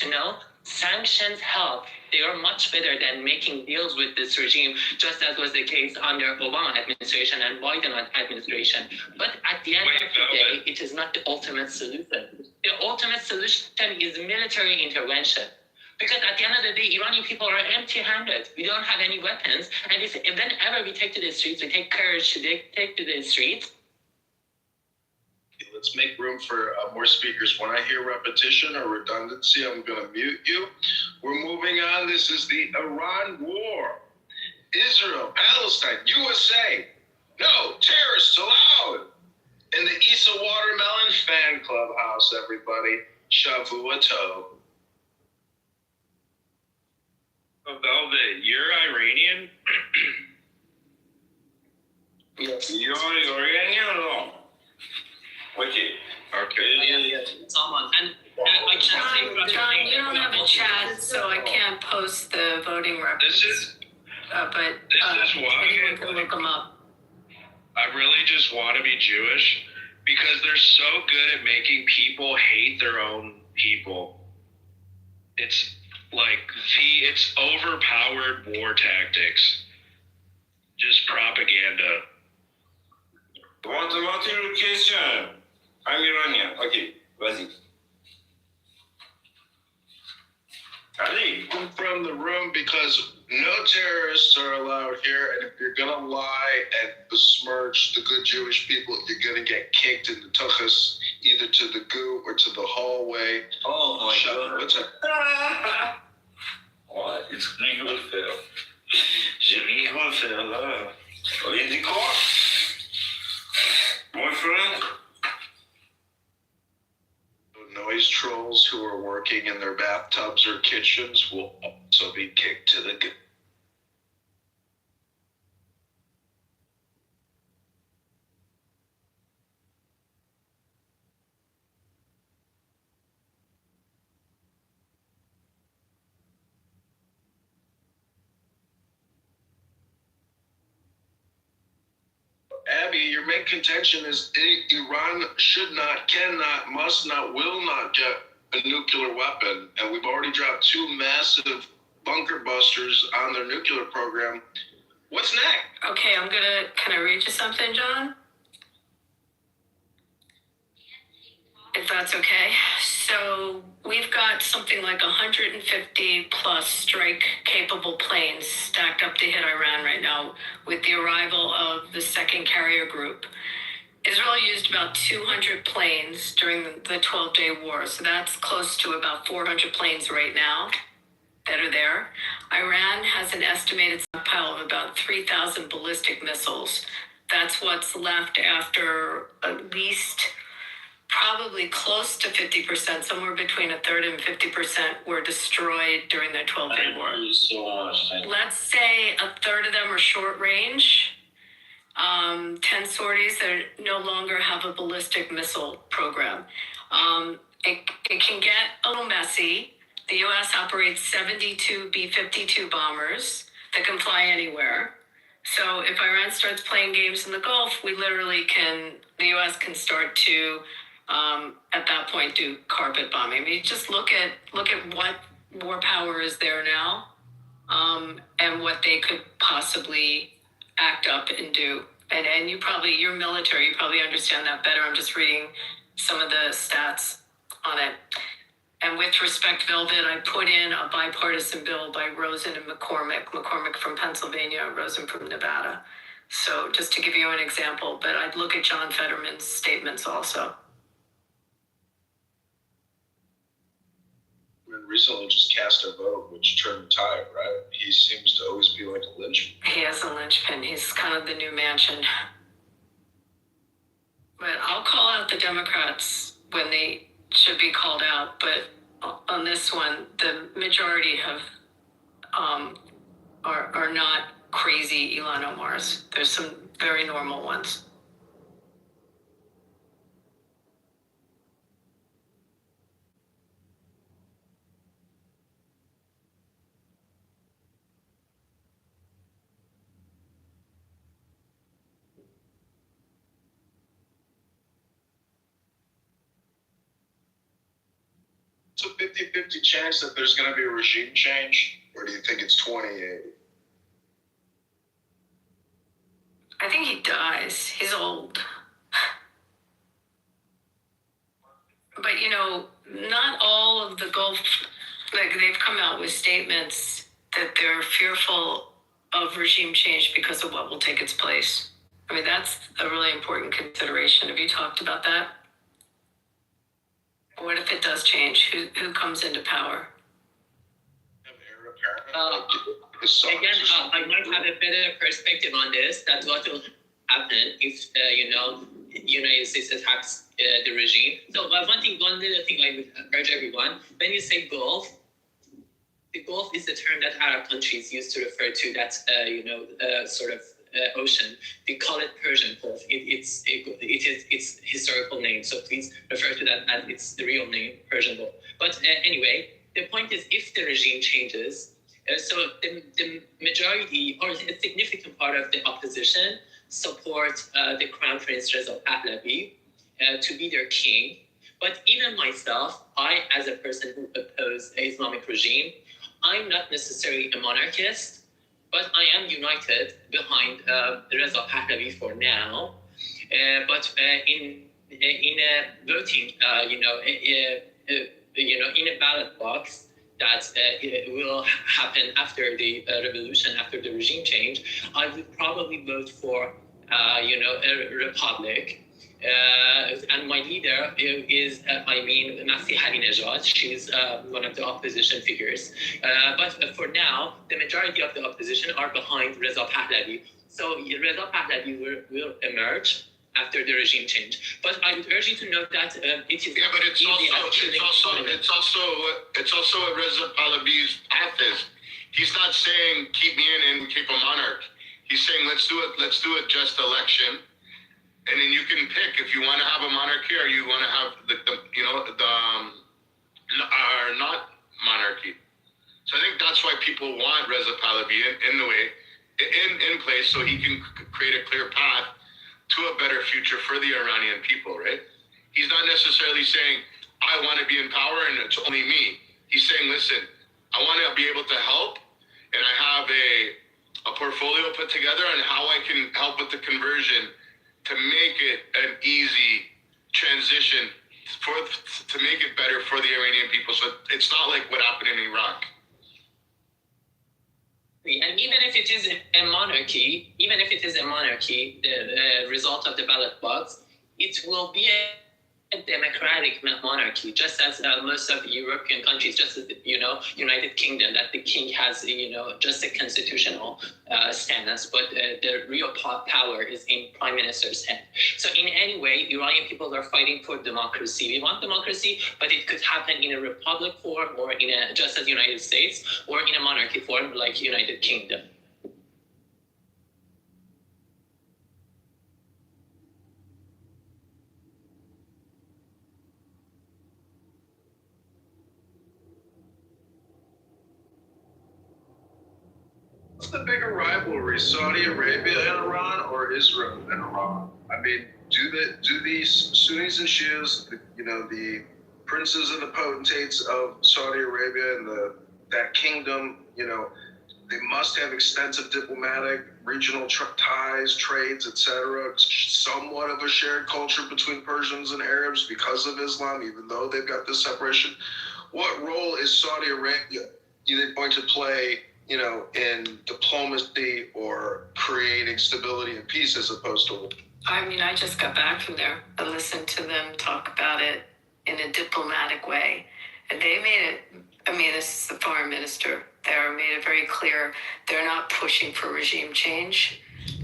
know, sanctions help. They are much better than making deals with this regime, just as was the case under Obama administration and Biden administration. But at the end of the day, it is not the ultimate solution. The ultimate solution is military intervention. Because at the end of the day, Iranian people are empty-handed. We don't have any weapons. And whenever we take to the streets, we take courage to take to the streets. Let's make room for more speakers. When I hear repetition or redundancy, I'm going to mute you. We're moving on. This is the Iran war. Israel, Palestine, USA. No terrorists allowed. In the Issa Watermelon Fan Club house, everybody. Shavua Tov. Velvet, you're Iranian? Yes. You're Iranian or no? Okay. Someone. And I can't John, you don't have a chat, so I can't post the voting records. This is why anyone can look them up. I really just want to be Jewish because they're so good at making people hate their own people. It's like it's overpowered war tactics. Just propaganda. Want your question? I'm Iranian. Okay, vas-y. Ali. From the room because no terrorists are allowed here, and if you're gonna lie and besmirch the good Jewish people, you're gonna get kicked in the tuchus, either to the goo or to the hallway. Oh my God. What's up? Ouais, it's rigole faire. J'ai rigole faire là. Il dit quoi? My friend? Noise trolls who are working in their bathtubs or kitchens will also be kicked to the goo. Abby, your main contention is Iran should not, cannot, must not, will not get a nuclear weapon. And we've already dropped 2 massive bunker busters on their nuclear program. What's next? Okay, can I read you something, John? if that's okay. So we've got something like 150 plus strike-capable planes stacked up to hit Iran right now with the arrival of the second carrier group. Israel used about 200 planes during the 12-day war, so that's close to about 400 planes right now that are there. Iran has an estimated stockpile of about 3,000 ballistic missiles. That's what's left after at least probably close to 50%, somewhere between a third and 50% were destroyed during the 12-day war. So much. Let's say a third of them are short range. 10 sorties that no longer have a ballistic missile program. It can get a little messy. The U.S. operates 72 B-52 bombers that can fly anywhere. So if Iran starts playing games in the Gulf, the U.S. can start to, at that point, do carpet bombing. I mean, just look at what war power is there now, and what they could possibly act up and do. And you're military, you probably understand that better. I'm just reading some of the stats on it. And with respect, Velvet, I put in a bipartisan bill by Rosen and McCormick from Pennsylvania, Rosen from Nevada. So just to give you an example, but I'd look at John Fetterman's statements also. Recently just cast a vote which turned the tide, right? He seems to always be like a linchpin. He is a linchpin. He's kind of the new Manchin. But I'll call out the Democrats when they should be called out. But on this one, the majority are not crazy Ilhan Omars. There's some very normal ones. It's a 50-50 chance that there's going to be a regime change, or do you think it's 28? I think he dies. He's old. But, not all of the Gulf, they've come out with statements that they're fearful of regime change because of what will take its place. I mean, that's a really important consideration. Have you talked about that? What if it does change? Who comes into power? Again, I might have a better perspective on this. That's what will happen if United States attacks the regime. So one little thing I would urge everyone: when you say Gulf, the Gulf is the term that Arab countries use to refer to that sort of ocean. We call it Persian Gulf. It is its historical name. So please refer to that as its real name, Persian Gulf. But anyway, the point is, if the regime changes, so the majority or a significant part of the opposition support the Crown Prince Reza Pahlavi to be their king. But even myself, I, as a person who opposes the Islamic regime, I'm not necessarily a monarchist, but I am united behind Reza Pahlavi for now. But in voting, in a ballot box that will happen after the revolution, after the regime change, I would probably vote for a republic. And my leader is, Masih Halinejad. She's one of the opposition figures. But for now, the majority of the opposition are behind Reza Pahlavi. So Reza Pahlavi will emerge after the regime change. But I would urge you to note that it is but it's also what Reza Pahlavi's path is. He's not saying keep me in and keep a monarch. He's saying let's do a just election. And then you can pick if you want to have a monarchy or you want to have our not monarchy. So I think that's why people want Reza Pahlavi in place, so he can create a clear path to a better future for the Iranian people, right? He's not necessarily saying I want to be in power and it's only me. He's saying, listen, I want to be able to help, and I have a portfolio put together on how I can help with the conversion to make it an easy transition to make it better for the Iranian people. So it's not like what happened in Iraq. And even if it is a monarchy, the result of the ballot box, it will be a democratic monarchy, just as most of the European countries, just as United Kingdom, that the king has just a constitutional stance, but the real power is in prime minister's hand. So in any way, Iranian people are fighting for democracy. We want democracy, but it could happen in a republic form, or in a just as United States, or in a monarchy form like United Kingdom. What's the bigger rivalry, Saudi Arabia and Iran, or Israel and Iran? I mean, do these Sunnis and Shias, the princes and the potentates of Saudi Arabia and that kingdom, they must have extensive diplomatic, regional ties, trades, etc. Somewhat of a shared culture between Persians and Arabs because of Islam, even though they've got this separation. What role is Saudi Arabia going to play, in diplomacy or creating stability and peace as opposed to? I mean, I just got back from there. I listened to them talk about it in a diplomatic way. And they made it, this is the foreign minister. They made it very clear they're not pushing for regime change.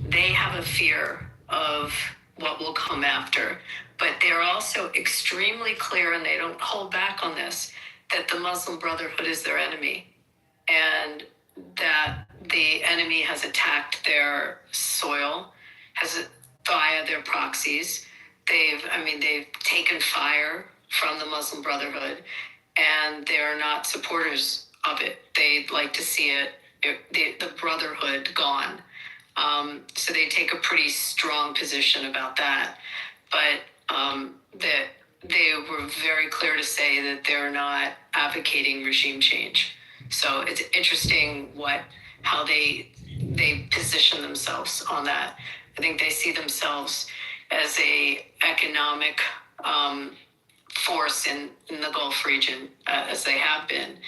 They have a fear of what will come after. But they're also extremely clear, and they don't hold back on this, that the Muslim Brotherhood is their enemy. And that the enemy has attacked their soil, via their proxies. They've taken fire from the Muslim Brotherhood, and they're not supporters of it. They'd like to see the Brotherhood gone. So they take a pretty strong position about that. But that they were very clear to say that they're not advocating regime change. So it's interesting how they position themselves on that. I think they see themselves as a economic force in the Gulf region, as they have been.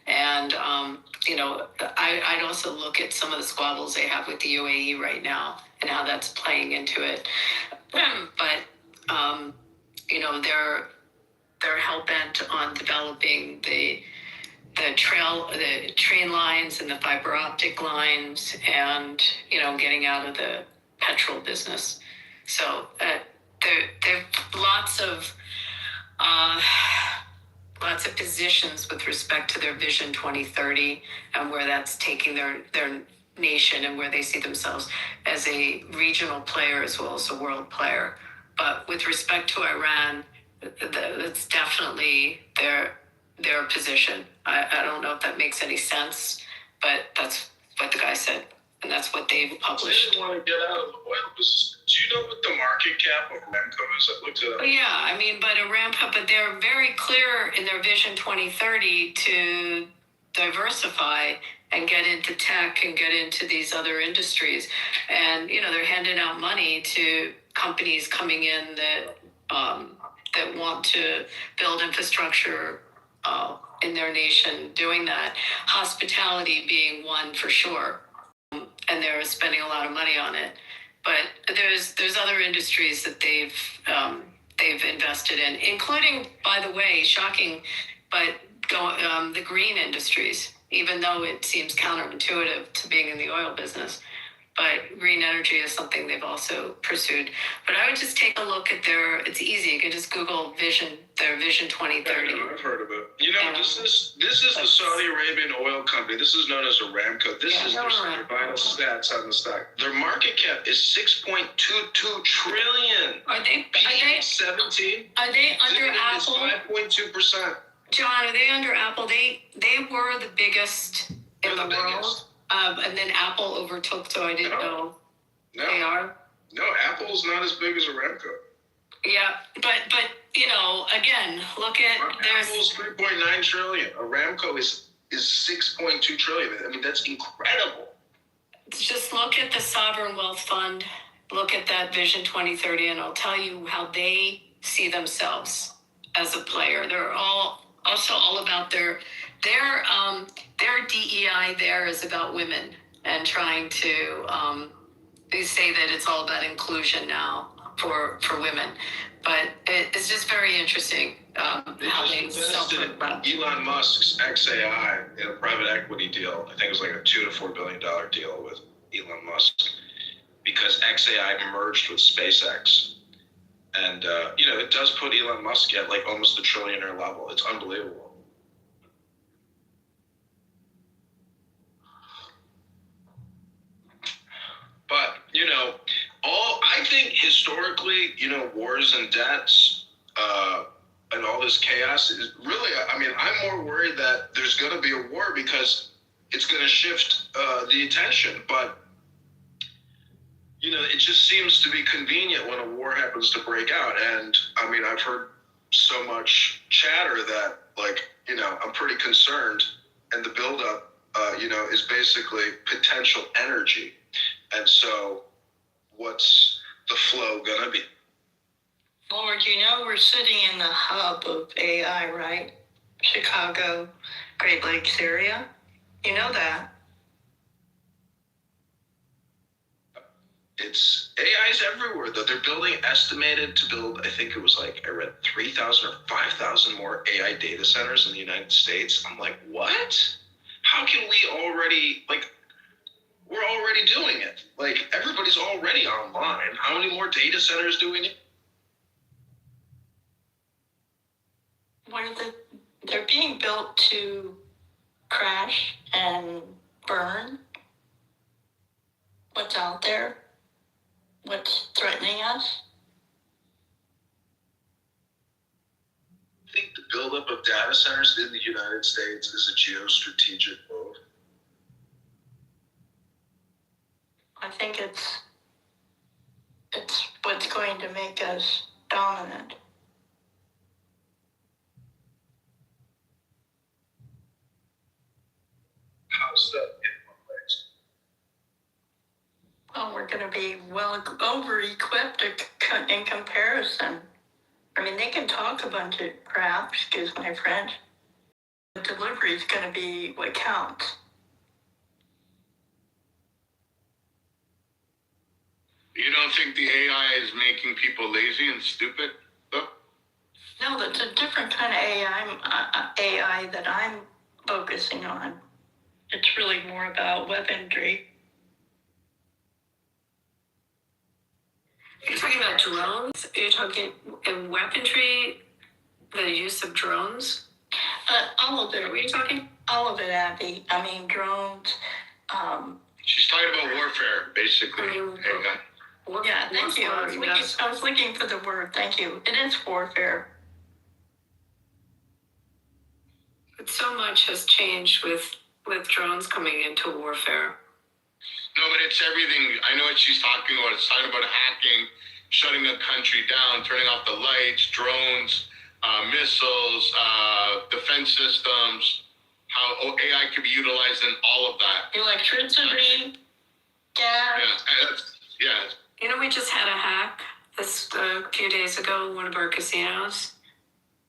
And, I'd also look at some of the squabbles they have with the UAE right now and how that's playing into it. But, they're hell-bent on developing the train lines and the fiber optic lines, and getting out of the petrol business. So there lots of positions with respect to their Vision 2030 and where that's taking their nation, and where they see themselves as a regional player as well as a world player. But with respect to Iran, that's definitely their position. I don't know if that makes any sense, but that's what the guy said, and that's what they've published. They didn't want to get out of the oil business. Do you know what the market cap of Aramco is? I looked it up. Yeah, but Aramco, but they're very clear in their Vision 2030 to diversify and get into tech and get into these other industries. And, they're handing out money to companies coming in that want to build infrastructure in their nation, doing that. Hospitality being one for sure. And they're spending a lot of money on it. But there's other industries that they've invested in, including, by the way, shocking, but the green industries, even though it seems counterintuitive to being in the oil business. But green energy is something they've also pursued. But I would just take a look at it's easy. You can just Google their Vision 2030. I've heard of it. This is the Saudi Arabian oil company. This is known as Aramco. This is their final stats on the stock. Their market cap is $6.22 trillion. Are they 17? Are they under Apple? 5.2%. John, are they under Apple? They were the biggest in the world. And then Apple overtook, so I didn't know. No. They are? No, Apple's not as big as Aramco. Yeah, but again, look at Apple's 3.9 trillion. Aramco is 6.2 trillion. That's incredible. Just look at the Sovereign Wealth Fund, look at that Vision 2030, and I'll tell you how they see themselves as a player. They're all also all about their DEI there is about women and trying to they say that it's all about inclusion now for women, but it's just very interesting how they invested Elon Musk's XAI in a private equity deal. I think it was like a $2 to $4 billion deal with Elon Musk because XAI merged with SpaceX. And, it does put Elon Musk at like almost the trillionaire level. It's unbelievable. But, I think historically, wars and debts and all this chaos is really, I'm more worried that there's going to be a war because it's going to shift the attention. But, it just seems to be convenient when a war happens to break out. And, I've heard so much chatter that, I'm pretty concerned. And the buildup, is basically potential energy. And so what's the flow going to be? Lord, we're sitting in the hub of AI, right? Chicago, Great Lakes area. You know that. AI's everywhere, though. They're estimated to build, I think it was I read 3,000 or 5,000 more AI data centers in the United States. I'm like, what? How can we already, we're already doing it. Everybody's already online. How many more data centers do we need? They're being built to crash and burn what's out there, what's threatening us. I think the buildup of data centers in the United States is a geostrategic move. I think it's what's going to make us dominant. How's that in one place? Well, we're going to be well over-equipped in comparison. They can talk a bunch of crap, excuse my French. The delivery is going to be what counts. You don't think the AI is making people lazy and stupid, though? No, that's a different kind of AI that I'm focusing on. It's really more about weaponry. You're talking about drones? You're talking in weaponry, the use of drones? All of it. Are we talking? All of it, Abby. Drones. She's talking about warfare, basically. AI. Yeah, thank you. I was looking for the word. Thank you. It is warfare. But so much has changed with drones coming into warfare. No, but it's everything. I know what she's talking about. It's talking about hacking, shutting a country down, turning off the lights, drones, missiles, defense systems, how AI could be utilized in all of that. Electricity, gas. Yeah. We just had a hack a few days ago, one of our casinos.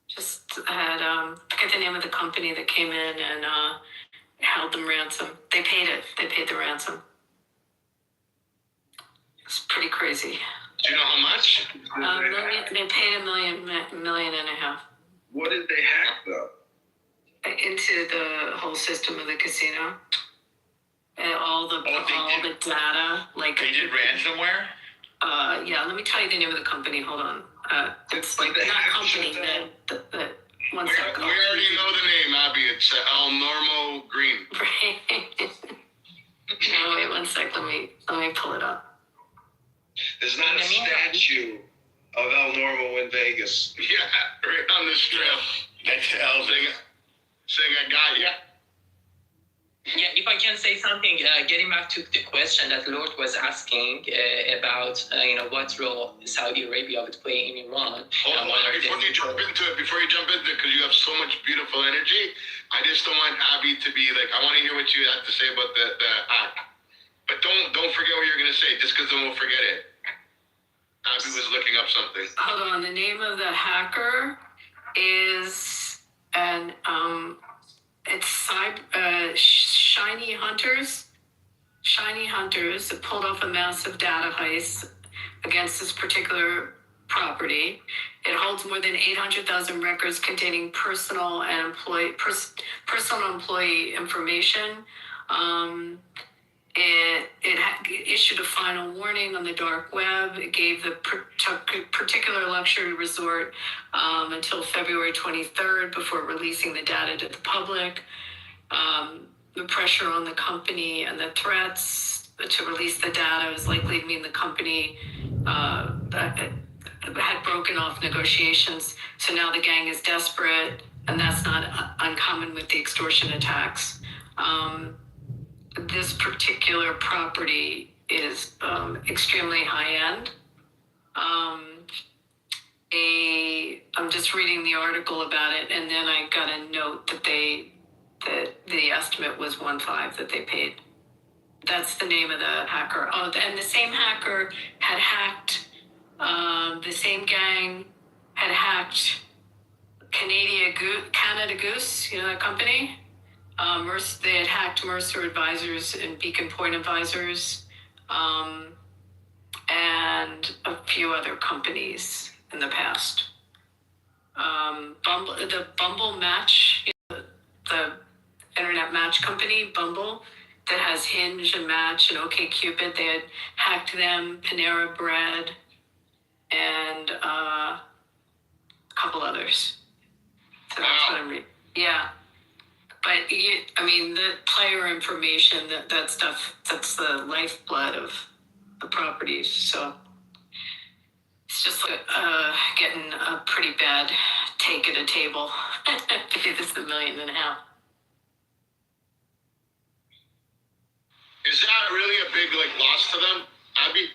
Just had, I forget the name of the company that came in and held them ransom. They paid it. They paid the ransom. It's pretty crazy. Do you know how much? They paid $1.5 million. What did they hack, though? Into the whole system of the casino. And all the data. They did ransomware? Yeah, let me tell you the name of the company. Hold on. It's not company. One second. We already know the name, Abby. It's El Normo Green. Right. No, wait 1 sec. Let me pull it up. There's not a statue of El Normo in Vegas. Yeah, right on the strip. That's El saying I got ya. Yeah, if I can say something, getting back to the question that Lord was asking about, what role Saudi Arabia would play in Iran. Hold on, before you jump into it, because you have so much beautiful energy, I just don't want Abby to be I want to hear what you have to say about the hack. But don't forget what you're going to say, just because then we'll forget it. Abby was looking up something. Hold on, the name of the hacker is an it's Shiny Hunters. Shiny Hunters pulled off a massive data heist against this particular property. It holds more than 800,000 records containing personal employee information. It issued a final warning on the dark web. It gave the particular luxury resort until February 23rd before releasing the data to the public. The pressure on the company and the threats to release the data is likely to mean the company had broken off negotiations. So now the gang is desperate, and that's not uncommon with the extortion attacks. This particular property is extremely high end. I'm just reading the article about it, and then I got a note that the estimate was 1.5 that they paid. That's the name of the hacker. Oh, and the same hacker had hacked. The same gang had hacked Canada Goose. You know that company. They had hacked Mercer Advisors and Beacon Point Advisors, and a few other companies in the past. The Bumble Match, the internet match company, Bumble, that has Hinge and Match and OkCupid, they had hacked them, Panera Bread, and a couple others. So that's what I'm reading. Yeah. But, the player information, that stuff, that's the lifeblood of the properties. So it's just getting a pretty bad take at a table. This is $1.5 million. Is that really a big loss to them, Abby?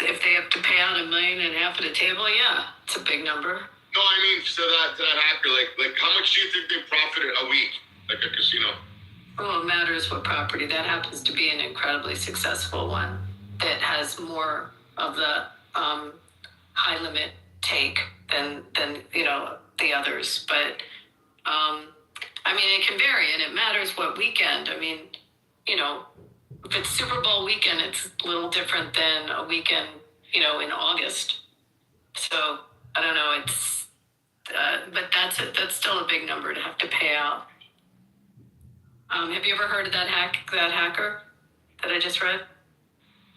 If they have to pay out $1.5 million at a table, yeah, it's a big number. No, I mean, so that hacker, how much do you think they profited a week, like a casino? Well, it matters what property. That happens to be an incredibly successful one that has more of the high limit take than the others. But it can vary, and it matters what weekend. If it's Super Bowl weekend, it's a little different than a weekend, in August. So I don't know. But that's still a big number to have to pay out. Have you ever heard of that hacker that I just read?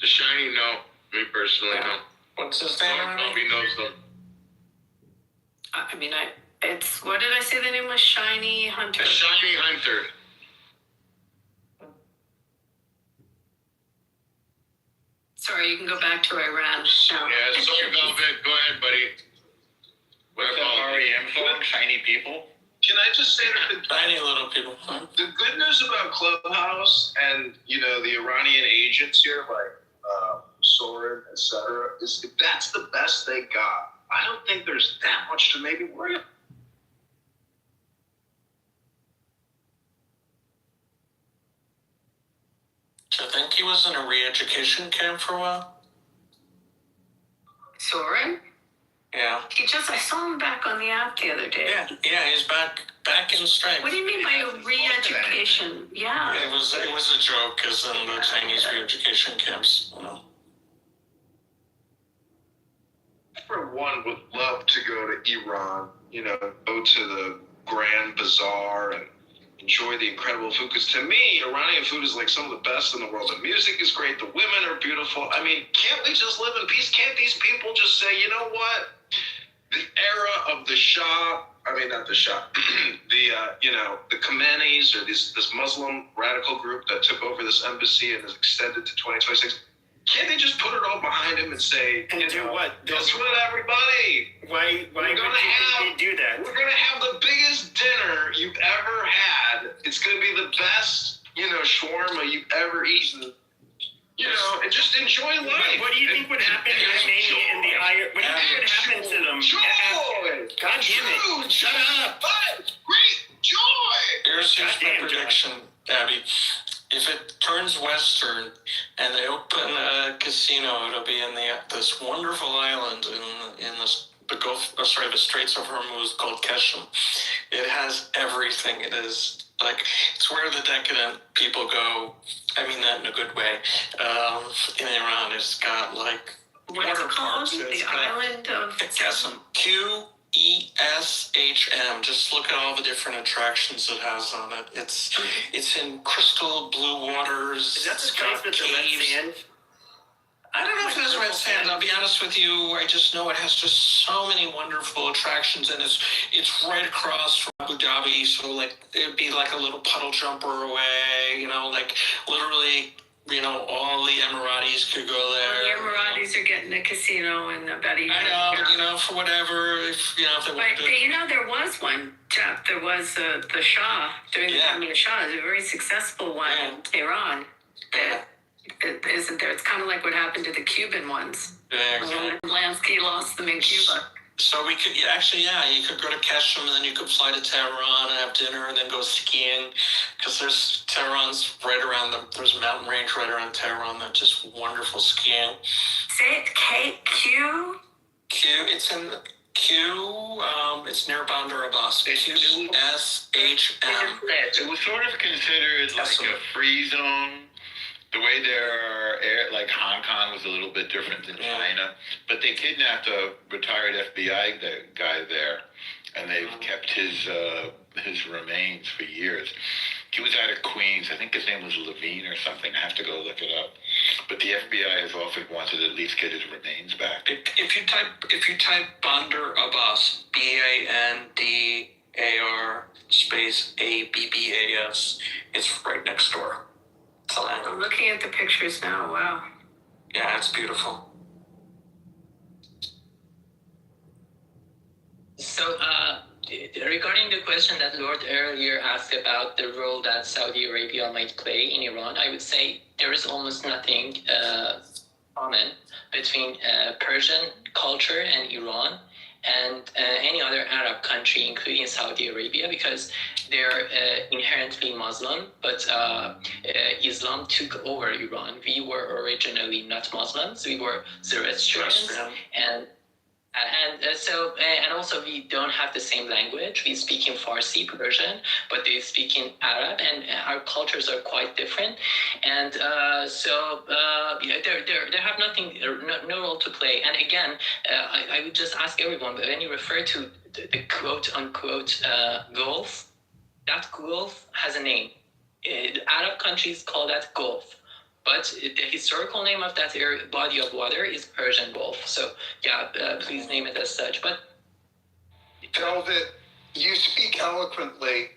The Shiny, no. Me personally, no. What's his name? Nobody knows them. It's, what did I say the name was? Shiny Hunter. The Shiny Hunter. Sorry, you can go back to Iran. Yeah, sorry about that. Go ahead, buddy. What about REM phone? Shiny people? Can I just say that Tiny little people. the good news about Clubhouse and, the Iranian agents here, like Soren, etc., is if that's the best they got, I don't think there's that much to maybe worry about. I think he was in a re-education camp for a while. Soren? Yeah. I saw him back on the app the other day. Yeah, he's back in strength. What do you mean by a re-education? Yeah. It was a joke, because in the Chinese re-education camps, For one, would love to go to Iran, go to the Grand Bazaar and enjoy the incredible food. Because to me, Iranian food is like some of the best in the world. The music is great. The women are beautiful. Can't we just live in peace? Can't these people just say, you know what? The era of the Shah, not the Shah, the Khomeinis, or this Muslim radical group that took over this embassy and is extended to 2026. Can't they just put it all behind him and say, do what? Guess what, everybody? Why would you think they do that? We're going to have the biggest dinner you've ever had. It's going to be the best, shawarma you've ever eaten. And just enjoy life. What do you think would happen to Khomeini and the Iron? What do you think would happen to them? Joy! God damn it! Shut up! Great joy! Here's my prediction, Abby. If it turns Western and they open a casino, it'll be in this wonderful island in this the Straits of Hormuz called Keshem. It has everything. It is like, it's where the decadent people go. I mean that in a good way. In Iran, it's got like What's it called? The island of Keshem. QESHM. Just look at all the different attractions it has on it. It's in crystal blue waters. Is that the place with the red sand? I don't know if it has red sand. I'll be honest with you. I just know it has just so many wonderful attractions, and it's right across from Abu Dhabi. So like it'd be like a little puddle jumper away. You know, like literally. You know, all the Emiratis could go there. The Emiratis are getting a casino in about a year. I know, but you know, for whatever, if they want to. But you know, there was one, Jeff. There was the Shah during the time of the Shah. It was a very successful one in Iran. Isn't there? It's kind of like what happened to the Cuban ones. Yeah, exactly. Lansky lost them in Cuba. So we could you could go to Keshem and then you could fly to Tehran and have dinner and then go skiing, because Tehran's right around there's a mountain range right around Tehran that's just wonderful skiing. Say it, Q. It's in Q. It's near Bandar Abbas. QSHM. It was sort of considered like a free zone. The way like Hong Kong was a little bit different than China, but they kidnapped a retired FBI guy there, and they've kept his remains for years. He was out of Queens. I think his name was Levine or something. I have to go look it up. But the FBI has often wanted to at least get his remains back. If you type Bandar Abbas, BANDAR space ABBAS, it's right next door. I'm looking at the pictures now. Wow. Yeah, it's beautiful. So, regarding the question that Lord earlier asked about the role that Saudi Arabia might play in Iran, I would say there is almost nothing common between Persian culture and Iran and any other Arab country, including Saudi Arabia, because they're inherently Muslim, but Islam took over Iran. We were originally not Muslims; we were Zoroastrians, and also we don't have the same language. We speak in Farsi, Persian, but they speak in Arab, and our cultures are quite different. And they have no role to play. And again, I would just ask everyone, when you refer to the quote unquote Gulf, that Gulf has a name. Arab countries call that Gulf. But the historical name of that body of water is Persian Gulf. So, please name it as such. But Velvet, you speak eloquently,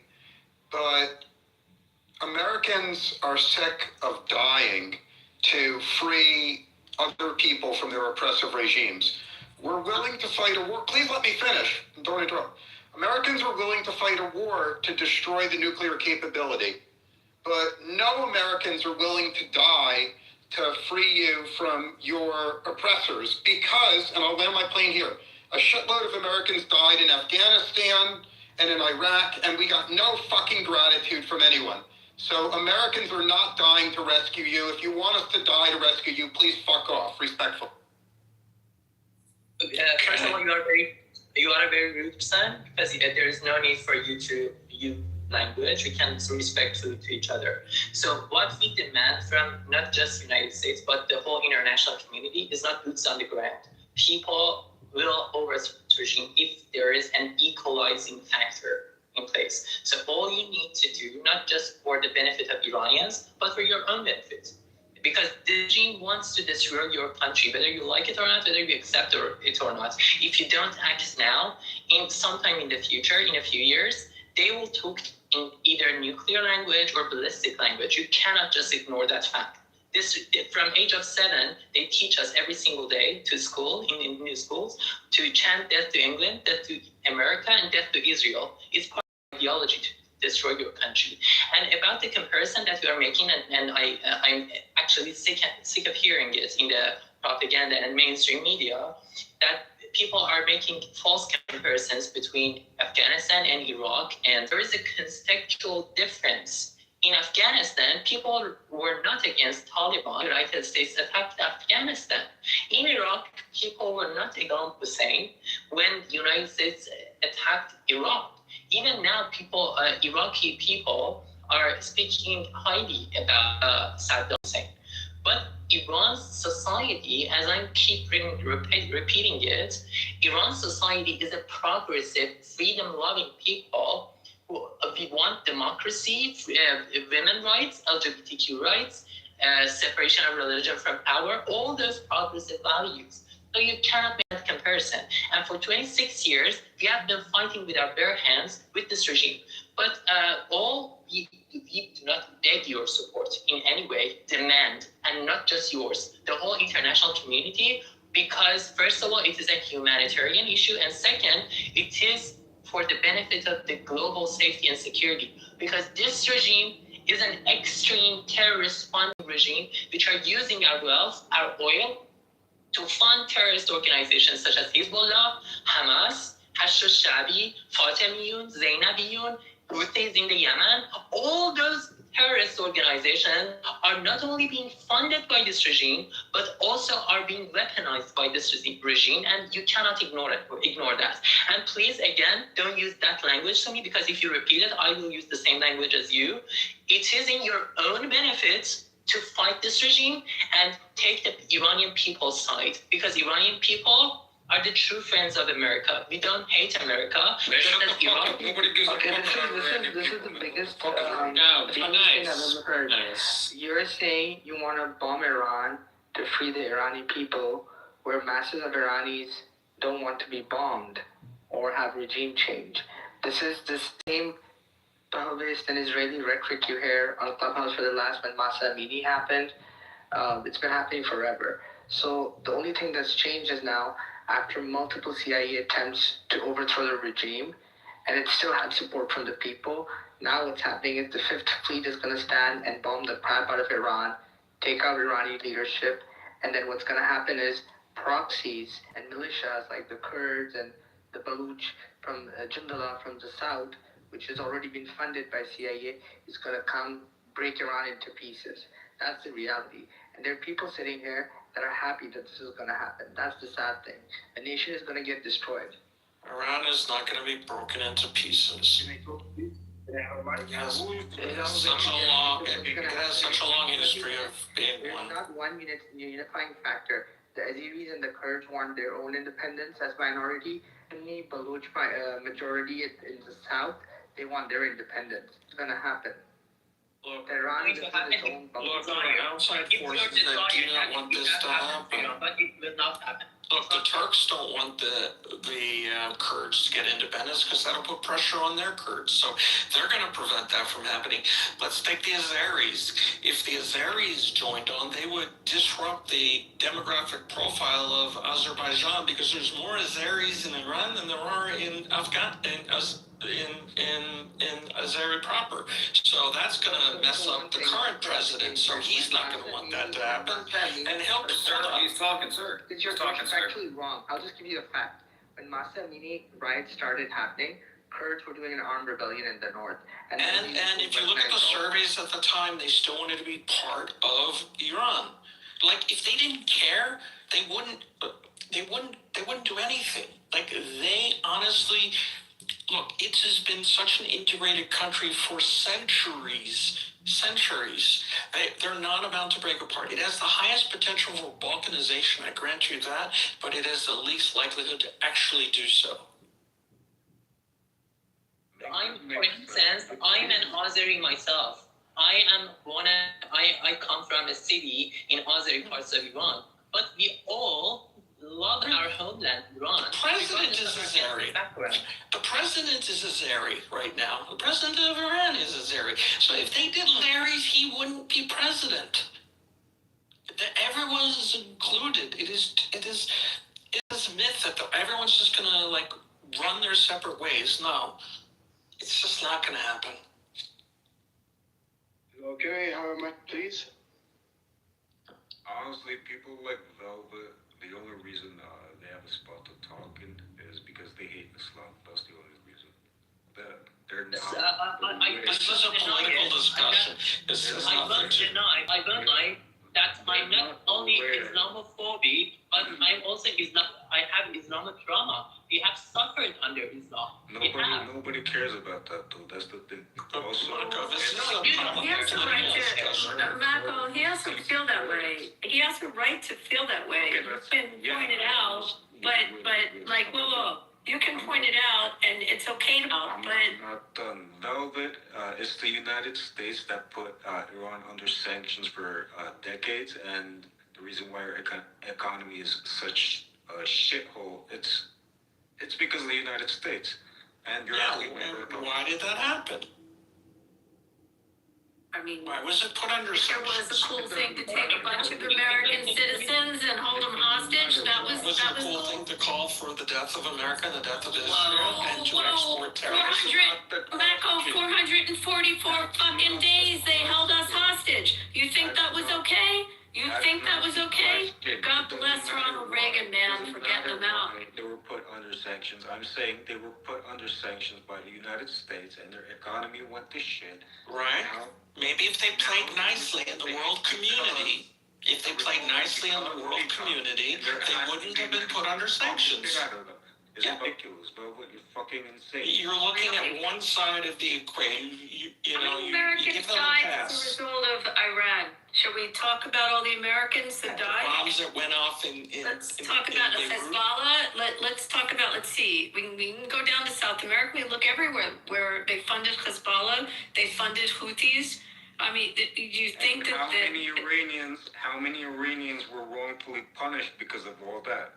but Americans are sick of dying to free other people from their oppressive regimes. We're willing to fight a war. Please let me finish. Don't interrupt. Americans are willing to fight a war to destroy the nuclear capability. But no Americans are willing to die to free you from your oppressors because, and I'll land my plane here, a shitload of Americans died in Afghanistan and in Iraq, and we got no fucking gratitude from anyone. So Americans are not dying to rescue you. If you want us to die to rescue you, please fuck off. Respectful. First of all, you are a very rude person, because there is no need for you to use language. We can respect to each other. So what we demand from not just the United States, but the whole international community is not boots on the ground. People will overthrow the regime if there is an equalizing factor in place. So all you need to do, not just for the benefit of Iranians, but for your own benefit. Because the regime wants to destroy your country, whether you like it or not, whether you accept it or not. If you don't act now, sometime in the future, in a few years, they will talk in either nuclear language or ballistic language. You cannot just ignore that fact. From age of 7, they teach us every single day to school, in new schools, to chant death to England, death to America, and death to Israel. It's part of ideology to destroy your country. And about the comparison that you are making, and I'm actually sick of hearing it in the propaganda and mainstream media, that people are making false comparisons between Afghanistan and Iraq, and there is a contextual difference in Afghanistan, people were not against Taliban. The United States attacked Afghanistan. In Iraq, people were not against Hussein when the United States attacked Iraq. Even now, Iraqi people are speaking highly about Saddam Hussein. But Iran's society, as I keep repeating it, Iran's society is a progressive, freedom-loving people. We want democracy, women's rights, LGBTQ rights, separation of religion from power, all those progressive values. So you cannot make that comparison. And for 26 years, we have been fighting with our bare hands with this regime. But we do not beg your support in any way, demand, and not just yours, the whole international community, because first of all, it is a humanitarian issue, and second, it is for the benefit of the global safety and security, because this regime is an extreme terrorist funding regime, which are using our wealth, our oil, to fund terrorist organizations such as Hezbollah, Hamas, Hashd al-Shaabi, Fatemiyun, Zainabiyun, Houthis in the Yemen. All those terrorist organizations are not only being funded by this regime, but also are being weaponized by this regime, and you cannot ignore that. And please, again, don't use that language to me, because if you repeat it, I will use the same language as you. It is in your own benefit to fight this regime and take the Iranian people's side, because Iranian people are the true friends of America. We don't hate America. Nobody gives a fuck about This is the biggest No, be thing nice. I've ever heard. Nice. You're saying you want to bomb Iran to free the Iranian people, where masses of Iranis don't want to be bombed or have regime change. This is the same Bahawist and Israeli rhetoric you hear on Clubhouse for the last when Masa Amini happened. It's been happening forever. So the only thing that's changed is now, after multiple CIA attempts to overthrow the regime, and it still had support from the people, now what's happening is the Fifth Fleet is going to stand and bomb the crap out of Iran, take out Iranian leadership, and then what's going to happen is proxies and militias like the Kurds and the Baluch from Jindala from the south, which has already been funded by CIA, is going to come break Iran into pieces. That's the reality. And there are people sitting here that are happy that this is going to happen. That's the sad thing. A nation is going to get destroyed. Iran is not going to be broken into pieces. It has such a long history of being There's one. not one unifying factor. The Azeris and the Kurds want their own independence as minority. Any Baluch majority in the south, they want their independence. It's going to happen. Look, Iran is its own look, outside forces that do not want this to happen. But it will not happen. Look, the Turks don't want the Kurds to get independence, because that'll put pressure on their Kurds. So they're going to prevent that from happening. Let's take the Azeris. If the Azeris joined on, they would disrupt the demographic profile of Azerbaijan, because there's more Azeris in Iran than there are in Azeri proper. So that's going to mess up the current president. So he's not going to want that to happen. And he'll He's talking, sir. You're factually wrong. I'll just give you a fact. When Masa Amini riots started happening, Kurds were doing an armed rebellion in the north. And if you look at the surveys at the time, they still wanted to be part of Iran. Like, if they didn't care, they wouldn't do anything. Like, they honestly, look, it has been such an integrated country for centuries. They're not about to break apart. It has the highest potential for balkanization, I grant you that, but it has the least likelihood to actually do so. For instance, I'm an Azeri myself. I come from a city in Azeri parts of Iran, but we all love our homeland, Iran. The president is Azeri. The president is Azeri right now. The president of Iran is Azeri. So if they did Azeris, he wouldn't be president. Everyone is included. It is a myth that everyone's just gonna like run their separate ways. No, it's just not gonna happen. Okay, Mike, please. Honestly, people like Velvet, the only reason they have a spot to talk in is because they hate Islam. That's the only reason. They're This, not. This is a political discussion. This is I nothing won't to. deny that I'm not only Islamophobic, but I'm also I have Islamic trauma. We have suffered under Islam. Nobody cares about that though. That's the thing. Also, This is a He has a right to, Marco, he has to feel that way. He has a right to feel that way. You can point it out, but like, whoa, you can point it out and it's okay to, I'm but. not done. Velvet, it's the United States that put Iran under sanctions for decades, and the reason why our economy is such a shithole, it's because of the United States. And you're and why did that happen? I mean, why was it put under sanctions? It was a cool thing to take a bunch of American citizens and hold them hostage. That was a cool thing to call for the death of America, the death of Israel, and to export terrorism. 444 fucking days they held us hostage. You think that was okay? You think that was okay? God bless Ronald Reagan, man, for getting them out. They were put under sanctions. I'm saying they were put under sanctions by the United States, and their economy went to shit. Right. Maybe if they played nicely in the world community, they wouldn't have been put under sanctions. It's ridiculous, bro. You're fucking insane. You're looking at one side of the equation. You Americans give them a died pass. as a result of Iran. Shall we talk about all the Americans that died? The bombs that went off Let's talk about Hezbollah. Let's talk about, let's see. We can go down to South America. We look everywhere where they funded Hezbollah. They funded Houthis. I mean, do you think that... How many Iranians were wrongfully punished because of all that?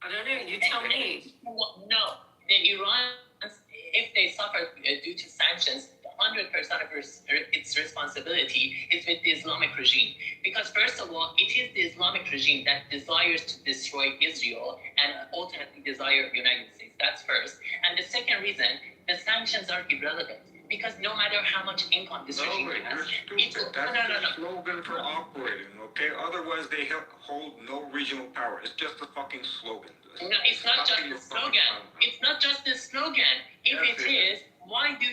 I don't know. You tell me. No, the Iranians, if they suffer due to sanctions, 100% of its responsibility is with the Islamic regime. Because first of all, it is the Islamic regime that desires to destroy Israel and ultimately desire the United States. That's first. And the second reason, the sanctions are irrelevant. Because no matter how much income this regime has, you're stupid. That's the slogan for operating, okay? Otherwise, they hold no regional power. It's just a fucking slogan. No, it's not just the slogan. It's not just the slogan. If it is, why do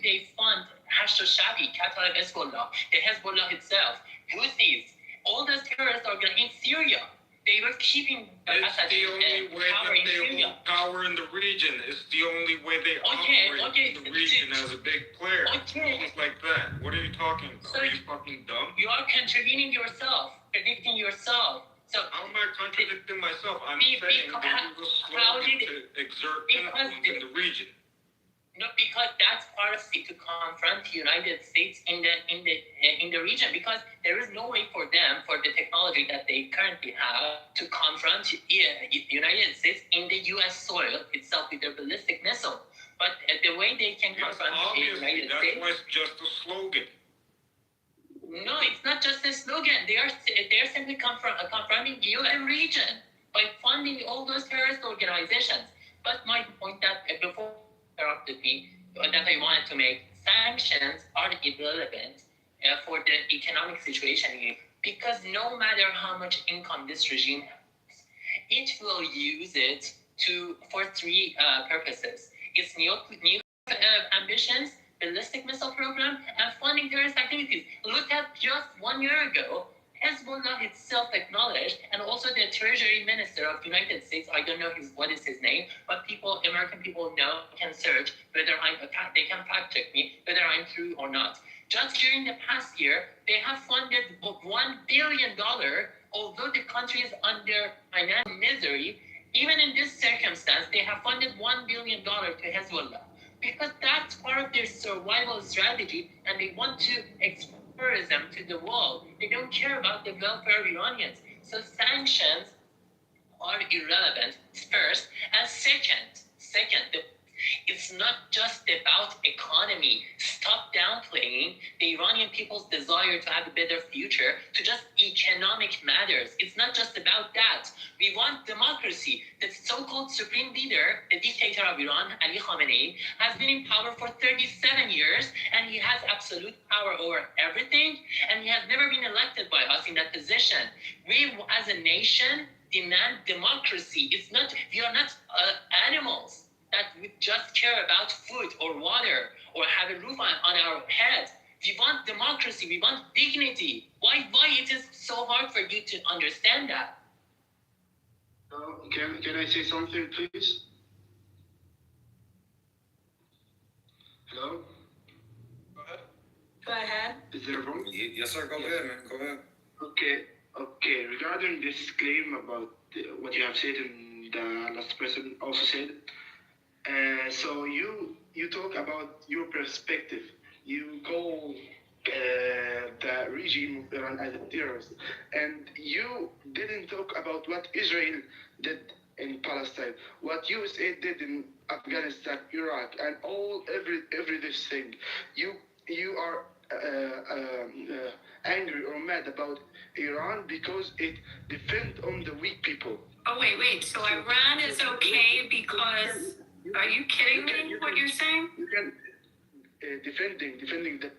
they fund Hashd-al-Sha'bi, Qatar Hezbollah, the Hezbollah itself, Houthis, all those terrorist organizations in Syria? They were keeping It's the only way that they hold power in the region. It's the only way they operate in the region as a big player. Things like that. What are you talking about? So are you fucking dumb? You are contravening yourself, predicting yourself. So how am I contradicting myself? I'm saying they use a slogan to exert influence in the region. No, because that's part of it to confront the United States in the region. Because there is no way for them, for the technology that they currently have, to confront the United States in the U.S. soil itself with their ballistic missile. But the way they can confront the United States, that's why it's just a slogan. No, it's not just a slogan. They're simply confronting the U.S. region by funding all those terrorist organizations. But my point that before interrupted me, that I wanted to make, sanctions are irrelevant for the economic situation because no matter how much income this regime has, it will use it for three purposes. Its nuclear ambitions, ballistic missile program, and funding terrorist activities. Look at just 1 year ago, Hezbollah itself acknowledged, and also the Treasury Minister of the United States, I don't know what is his name, but American people can search whether they can fact check me, whether I'm true or not. Just during the past year, they have funded $1 billion, although the country is under financial misery. Even in this circumstance, they have funded $1 billion to Hezbollah because that's part of their survival strategy, and they want to export terrorism to the world. They don't care about the welfare of Iranians. So sanctions are irrelevant, first. And second, it's not just about economy. Stop downplaying the Iranian people's desire to have a better future to just economic matters. It's not just about that. We want democracy. The so-called supreme leader, the dictator of Iran, Ali Khamenei, has been in power for 37 years, and he has absolute power over everything, and he has never been elected by us in that position. We, as a nation, demand democracy. We are not animals. that we just care about food or water or have a roof on our head. We want democracy. We want dignity. Why it is so hard for you to understand that? Can I say something, please? Hello? Go ahead. Is there a problem? Yes, sir. Go ahead, man. Go ahead. Okay. Regarding this claim about what you have said and the last person also said, so you talk about your perspective. You call the regime of Iran as a terrorist, and you didn't talk about what Israel did in Palestine, what USA did in Afghanistan, Iraq, and every this thing. You are angry or mad about Iran because it depends on the weak people. Oh, wait. So Iran is okay because... Are you kidding me, what you're saying? You can... defending the...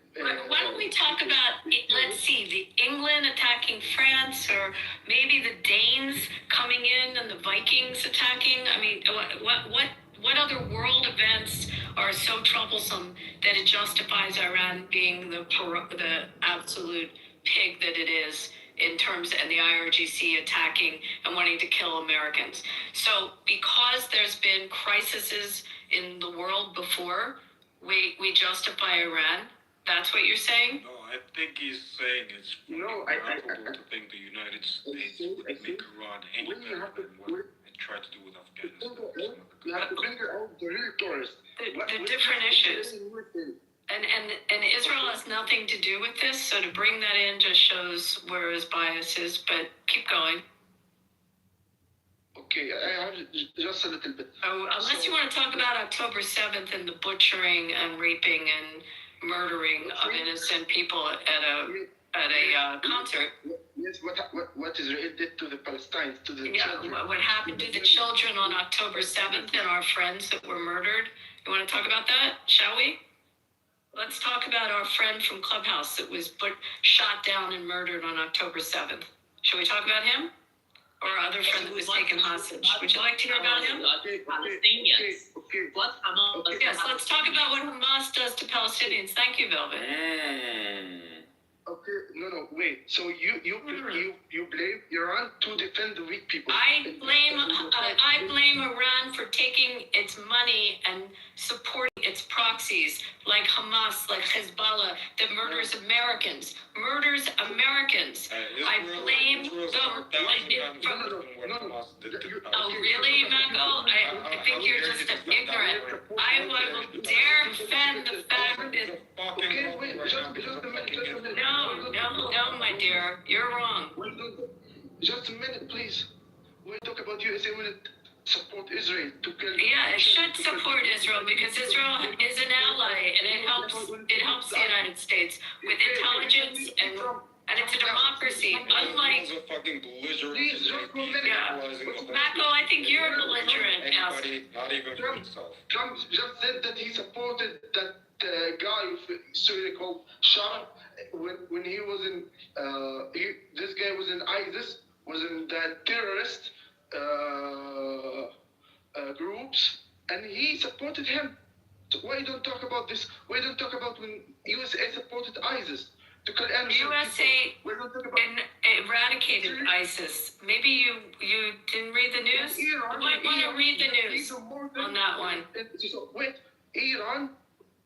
Why don't we talk about, let's see, the England attacking France, or maybe the Danes coming in and the Vikings attacking? I mean, what other world events are so troublesome that it justifies Iran being the absolute pig that it is in terms, and the IRGC attacking and wanting to kill Americans? So because there's been crises in the world before, we justify Iran? That's what you're saying? No, I think he's saying it's laughable to think the United States would make Iran any better than what it tried to do with Afghanistan. You have to figure out the real tourists. The different issues. And Israel has nothing to do with this, so to bring that in just shows where his bias is, but keep going. Okay, I have just a little bit. Oh, unless you want to talk about October 7th and the butchering and raping and murdering of innocent people at a concert. Yes, what Israel did to the Palestinians, to the children. What happened to the children on October 7th and our friends that were murdered? You want to talk about that, shall we? Let's talk about our friend from Clubhouse that was shot down and murdered on October 7th. Should we talk about him? Or our other friend that was taken hostage? Would you like to hear about him? Palestinians. What Hamas does Yes, let's talk about what Hamas does to Palestinians. Thank you, Velvet. Okay, no, wait. So you blame Iran to defend the weak people? I blame Iran for taking its money and supporting its proxies like Hamas, like Hezbollah, that murders Americans. I blame them. Oh, really, Mako? I think you're just ignorant. I will dare defend the fact that... Okay, wait, just a minute. No, my dear, you're wrong. Just a minute, please. We'll talk about USA. Will it support Israel to kill? Yeah, it should support Israel because Israel is an ally and it helps the United States with intelligence and it's a democracy. Unlike a fucking belligerent. Mako, I think you're belligerent. Not even for himself. Trump just said that he supported that guy of Syria called Shah when he was in this guy was in ISIS, was in the terrorist groups, and he supported him. So why don't talk about this? Why don't talk about when USA supported ISIS? USA eradicated ISIS. Maybe you didn't read the news? You might want to read the news on that one. Wait, Iran,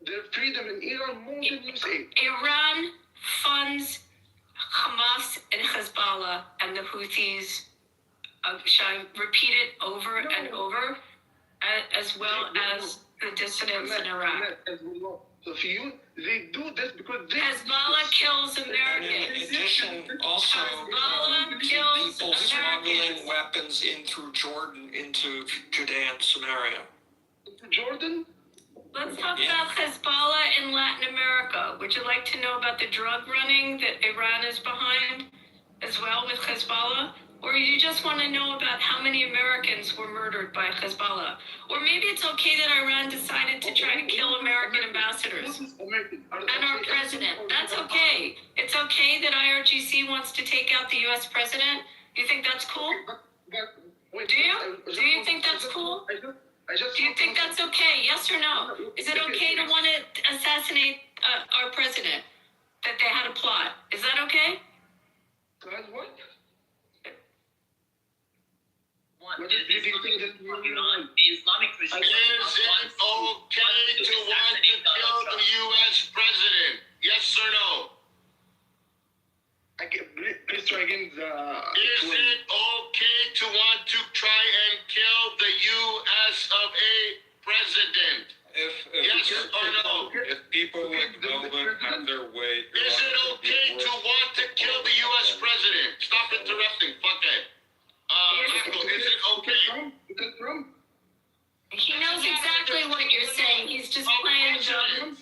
their freedom in Iran more than USA. Iran funds Hamas and Hezbollah and the Houthis. Shall I repeat it over and over? As well as the dissidents in Iraq. So for you, they do this because Hezbollah kills Americans. In addition, also, Hezbollah kills people smuggling weapons in through Jordan into Judea and Samaria. Jordan? Let's talk about Hezbollah in Latin America. Would you like to know about the drug running that Iran is behind as well with Hezbollah? Or you just want to know about how many Americans were murdered by Hezbollah? Or maybe it's okay that Iran decided to try to kill American ambassadors and our president. That's okay. It's okay that IRGC wants to take out the U.S. president. You think that's cool? Do you? Do you think that's cool? Do you think that's okay? Yes or no? Is it okay to want to assassinate our president? That they had a plot. Is that okay? What? The Islamic regime. Is it okay to want to kill the U.S. president? Yes or no? Please try again. Is it okay to want to try and kill the U.S. of A president? Yes or no? If people like Melvin have their way, Is it okay to want to kill the U.S. president? Stop interrupting, fuckhead. Michael, is it okay? He knows exactly what you're saying. He's just playing dumb,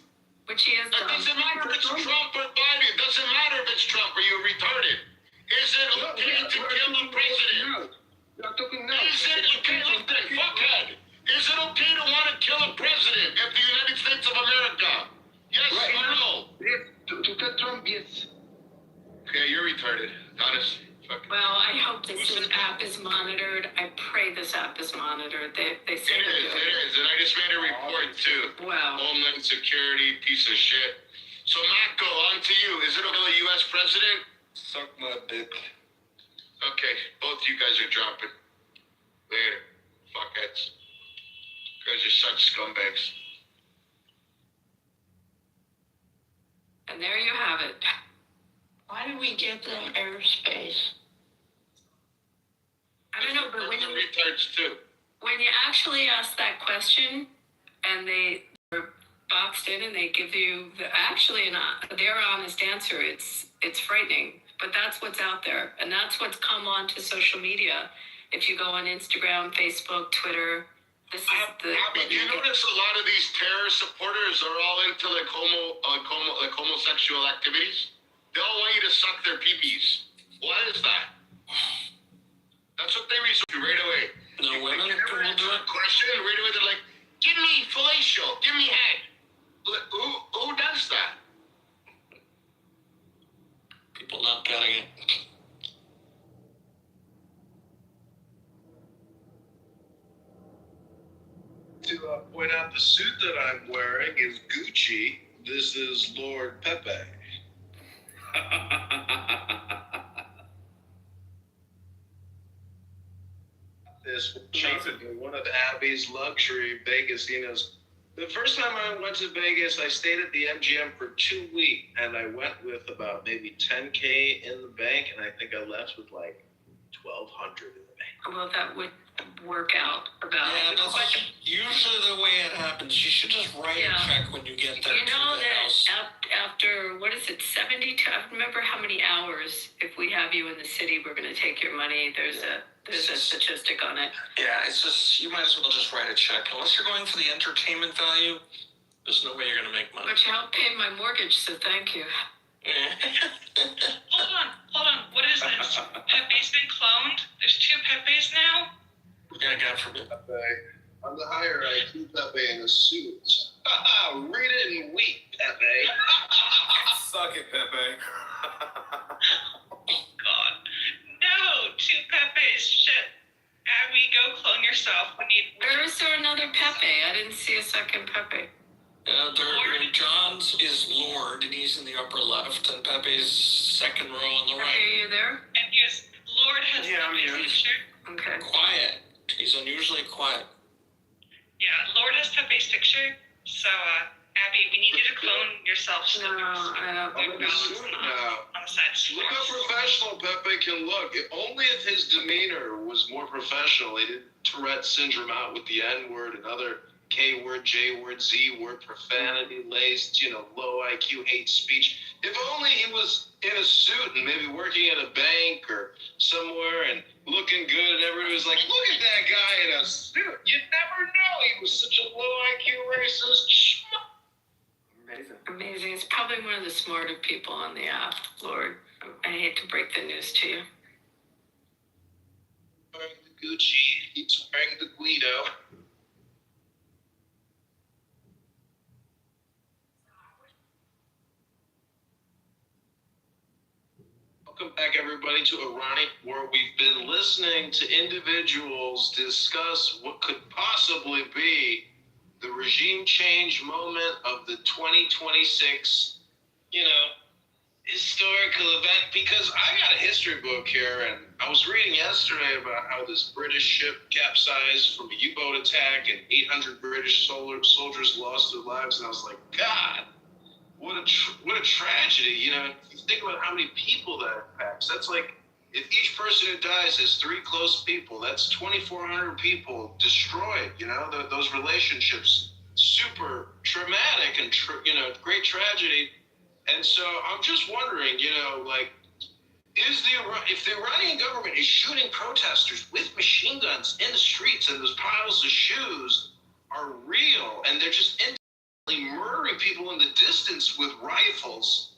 which he is It dumb. doesn't matter if it's Trump or Biden. It doesn't matter if it's Trump. Are you retarded? Is it okay to kill the president? Is it okay? Listen, fuckhead. Is it okay to want to kill a president of the United States of America? Yes or no? Yes. To kill Trump, yes. Okay, you're retarded. Honest. Well, I hope this app is monitored. I pray this app is monitored. They say It is. And I just made a report too. Wow. Homeland Security, piece of shit. So, Mako, on to you. Is it okay to U.S. president? Suck my dick. Okay, both you guys are dropping. Later, fuckheads. You guys are such scumbags. And there you have it. Why did we give them airspace? I don't know, but when retards too. When you actually ask that question, and they're boxed in, and they give you their honest answer, it's frightening. But that's what's out there, and that's what's come onto social media. If you go on Instagram, Facebook, Twitter, this is you notice a lot of these terrorist supporters are all into like homosexual activities? They all want you to suck their peepees. Why is that? That's what they resort to right away. No women will do it. Question right away. They're like, "Give me fellatio. Give me head." Who does that? People not getting it. To point out, the suit that I'm wearing is Gucci. This is Lord Pepe. This one of Abby's luxury Vegas. The first time I went to Vegas, I stayed at the MGM for 2 weeks, and I went with about maybe $10K in the bank, and I think I left with like $1,200 in the bank. Well, that would work out about. Yeah, that's usually the way it happens. You should just write a check when you get there. You know that after, what is it, 72? I don't remember how many hours, if we have you in the city, we're going to take your money. There's a statistic on it. Yeah, it's just, you might as well just write a check. Unless you're going for the entertainment value, there's no way you're going to make money. But you helped pay my mortgage, so thank you. Hold on. What is this? Pepe's been cloned? There's 2 Pepes now? Yeah, God forbid. Pepe. On the higher IQ, Pepe in a suit. Read it and weep, Pepe. Suck it, Pepe. God. No, 2 Pepes. Shit. Abby, go clone yourself. Where is there another Pepe? I didn't see a second Pepe. John's is Lord, and he's in the upper left, and Pepe's second row on the right. Are you there? And yes, Lord has Pepe's picture. Okay. Quiet. He's unusually quiet. Yeah, Lord has Pepe's picture. So, Abby, we need you to clone yourself. No, I don't I'm in a suit now. Look how professional Pepe can look. Only if his demeanor was more professional, he didn't Tourette syndrome out with the N-word and other K-word, J-word, Z-word, profanity-laced, low IQ hate speech. If only he was in a suit and maybe working at a bank or somewhere and looking good, and everybody was like, "Look at that guy in a suit." You'd never know he was such a low IQ racist. Amazing. It's probably one of the smarter people on the app, Lord. I hate to break the news to you. Wearing the Gucci, he's wearing the Guido. Welcome back, everybody, to Ironic, where we've been listening to individuals discuss what could possibly be the regime change moment of the 2026, historical event. Because I got a history book here, and I was reading yesterday about how this British ship capsized from a U-boat attack, and 800 British soldiers lost their lives, and I was like, God, what a tragedy. You think about how many people that impacts. That's like, if each person who dies is 3 close people, that's 2,400 people destroyed. Those relationships, super traumatic and great tragedy. And so I'm just wondering, if the Iranian government is shooting protesters with machine guns in the streets, and those piles of shoes are real, and they're just murdering people in the distance with rifles,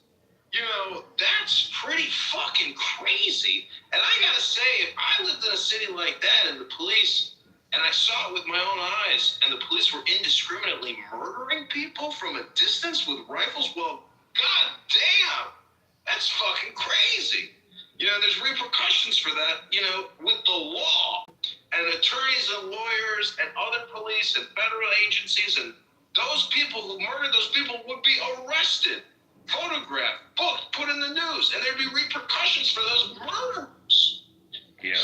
that's pretty fucking crazy. And I gotta say, if I lived in a city like that, and the police, and I saw it with my own eyes, and the police were indiscriminately murdering people from a distance with rifles, well, god damn, that's fucking crazy. There's repercussions for that, with the law, and attorneys and lawyers and other police and federal agencies, and those people who murdered those people would be arrested, photographed, booked, put in the news, and there'd be repercussions for those murders. Yeah,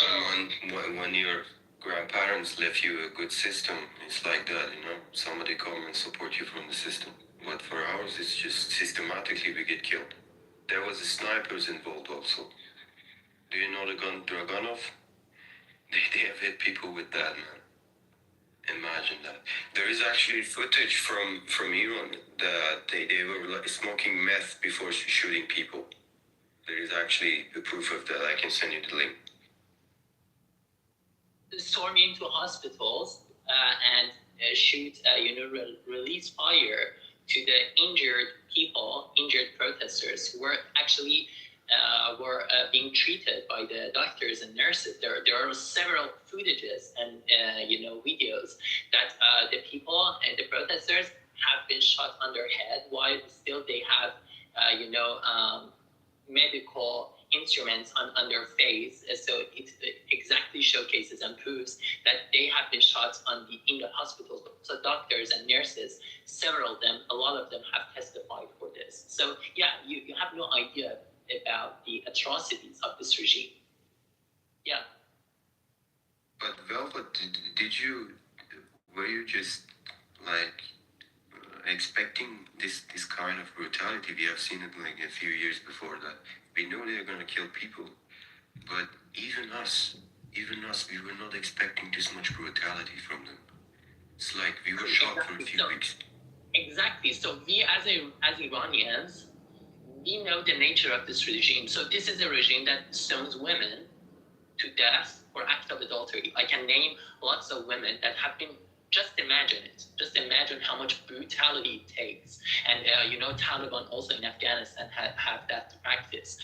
when your grandparents left you a good system, it's like that, somebody come and support you from the system. But for ours, it's just systematically we get killed. There was snipers involved also. Do you know the gun Dragunov? They have hit people with that, man. Imagine that. There is actually footage from Iran that they were like smoking meth before shooting people. There is actually the proof of that. I can send you the link. Storm into hospitals and shoot, release fire to the injured protesters who were actually being treated by the doctors and nurses. There are several footages and videos that the people and the protesters have been shot on their head while still they have medical instruments on their face. So it exactly showcases and proves that they have been shot in the hospitals. So doctors and nurses, several of them, a lot of them have testified for this. So yeah, you have no idea about the atrocities of this regime. Yeah. But Velvet, were you just like expecting this kind of brutality? We have seen it like a few years before that. We know they're gonna kill people, but even us, we were not expecting this much brutality from them. It's like we were shocked for a few weeks. Exactly. So we as Iranians, we know the nature of this regime. So this is a regime that stones women to death for acts of adultery. I can name lots of women that have been, just imagine it. Just imagine how much brutality it takes. And, Taliban also in Afghanistan have that practice.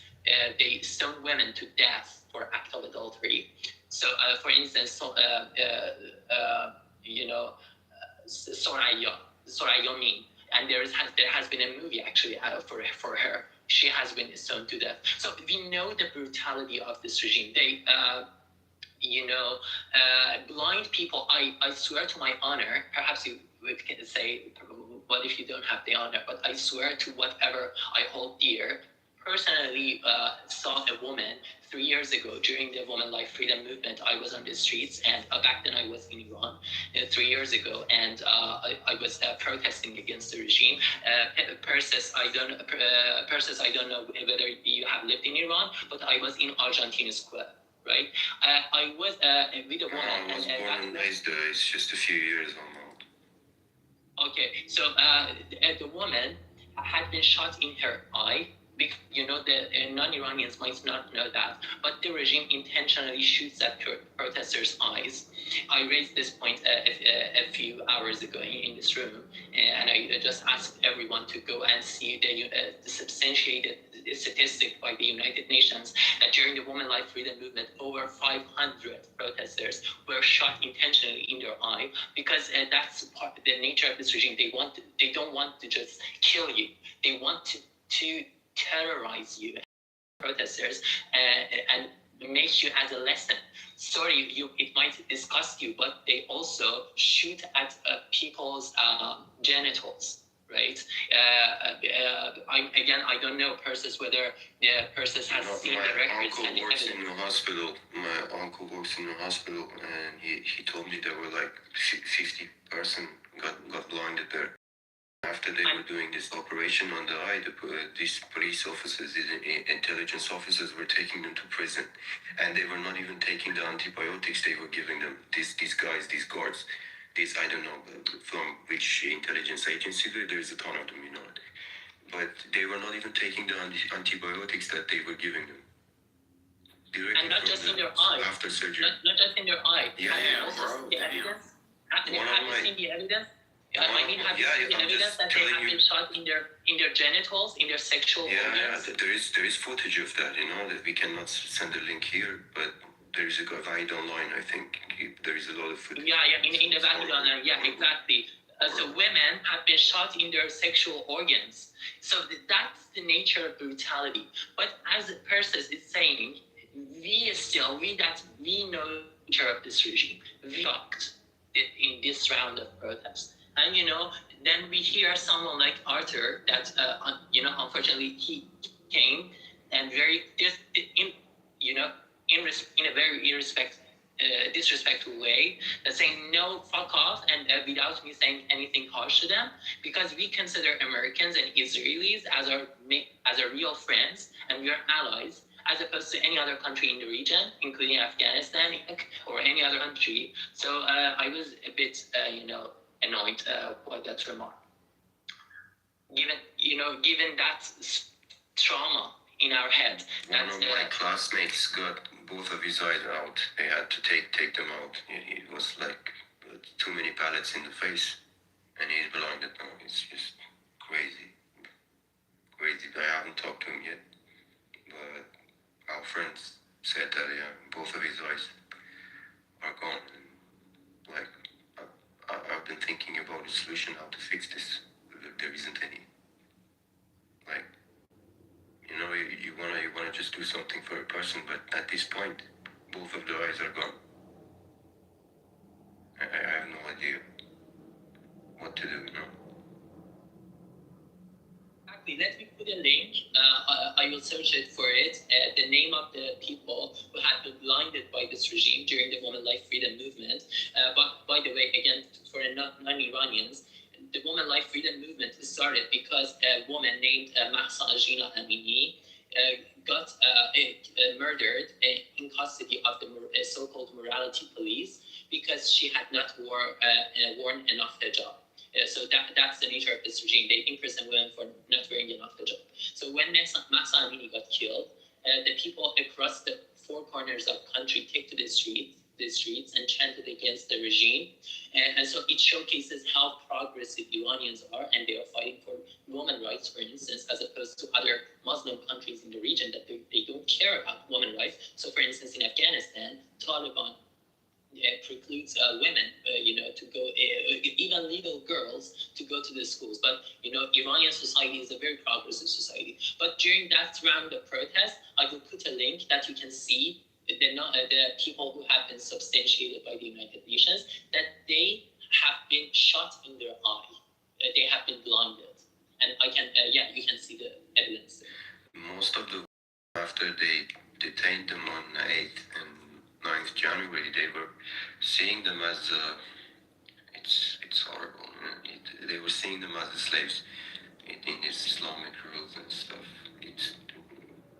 They stone women to death for acts of adultery. So, for instance, Soraya Min, and there has been a movie actually for her. She has been stoned to death. So we know the brutality of this regime. They, blind people. I swear to my honor. Perhaps you can say, what if you don't have the honor? But I swear to whatever I hold dear. Personally, saw a woman 3 years ago during the Women Life Freedom Movement. I was on the streets, and back then I was in Iran 3 years ago, and I was protesting against the regime. Persis, I don't know whether you have lived in Iran, but I was in Argentina Square, right? I was with a woman. I was born and raised there. It's just a few years on. Okay, so the woman had been shot in her eye. The non-Iranians might not know that, but the regime intentionally shoots at protesters' eyes. I raised this point a few hours ago in this room, and I just asked everyone to go and see the substantiated statistic by the United Nations that during the Women Life Freedom Movement, over 500 protesters were shot intentionally in their eye, because that's part of the nature of this regime. They don't want to just kill you. They want to terrorize you. protesters and make you as a lesson. Sorry, it might disgust you, but they also shoot at people's genitals. Right. I don't know Persis whether Persis has seen the records and the works evidence. in the hospital. My uncle works in the hospital, and he told me there were like 50 person got blinded there. After they were doing this operation on the eye, these police officers, these intelligence officers were taking them to prison. And they were not even taking the antibiotics they were giving them. These guys, these guards, I don't know from which intelligence agency, there's a ton of them, you know. But they were not even taking the antibiotics that they were giving them. And not just in their eye. After surgery. Not just in their eye. Yeah, have you bro. seen the evidence? Have you my- seen the evidence? One I mean, of- have you yeah, seen the I'm evidence just that they telling have you. been shot in their genitals, in their sexual organs? There is footage of that, you know, that we cannot send a link here, but there is a guide online, I think. There is a lot of footage. Yeah, in the Babylon, yeah, exactly. So women have been shot in their sexual organs. So that's the nature of brutality. But as Persis is saying, we know the nature of this regime. We shocked in this round of protests. And, you know, then we hear someone like Arthur that, unfortunately he came and in a very disrespectful way, saying no, fuck off, and without me saying anything harsh to them, because we consider Americans and Israelis as our real friends, and we are allies, as opposed to any other country in the region, including Afghanistan or any other country. So I was a bit, annoyed by that remark. Given that trauma in our head. One of my classmates got both of his eyes out. They had to take them out. It was like too many pallets in the face, and he's blinded now. It's just crazy. I haven't talked to him yet, but our friends said that both of his eyes are gone. And, like, I've been thinking about a solution how to fix this. There isn't any. Like, you know, you wanna just do something for a person, but at this point, both of the eyes are gone. I have no idea what to do, you know. Exactly. Let me put a link. I will search it for it. The name of the people who had been blinded by this regime during the Women Life Freedom Movement. But by the way, again, for non-Iranians, the Women Life Freedom Movement started because a woman named Mahsa Ajina Amini got murdered in custody of the so-called morality police because she had not worn enough hijab. So that's the nature of this regime. They imprison women for not wearing enough hijab. So when Mahsa Amini got killed, the people across the four corners of the country took to the streets and chanted against the regime. And so it showcases how progressive Iranians are, and they are fighting for women's rights, for instance, as opposed to other Muslim countries in the region that they don't care about women's rights. So, for instance, in Afghanistan, Taliban precludes women, to go, even legal girls, to go to the schools. But, Iranian society is a very progressive society. But during that round of protest, I will put a link that you can see the people who have been substantiated by the United Nations, that they have been shot in their eye. They have been blinded. And you can see the evidence there. Most of the, after they detained them on 8th and 9th January, they were seeing them as, it's horrible. They were seeing them as the slaves in this Islamic rules and stuff. It's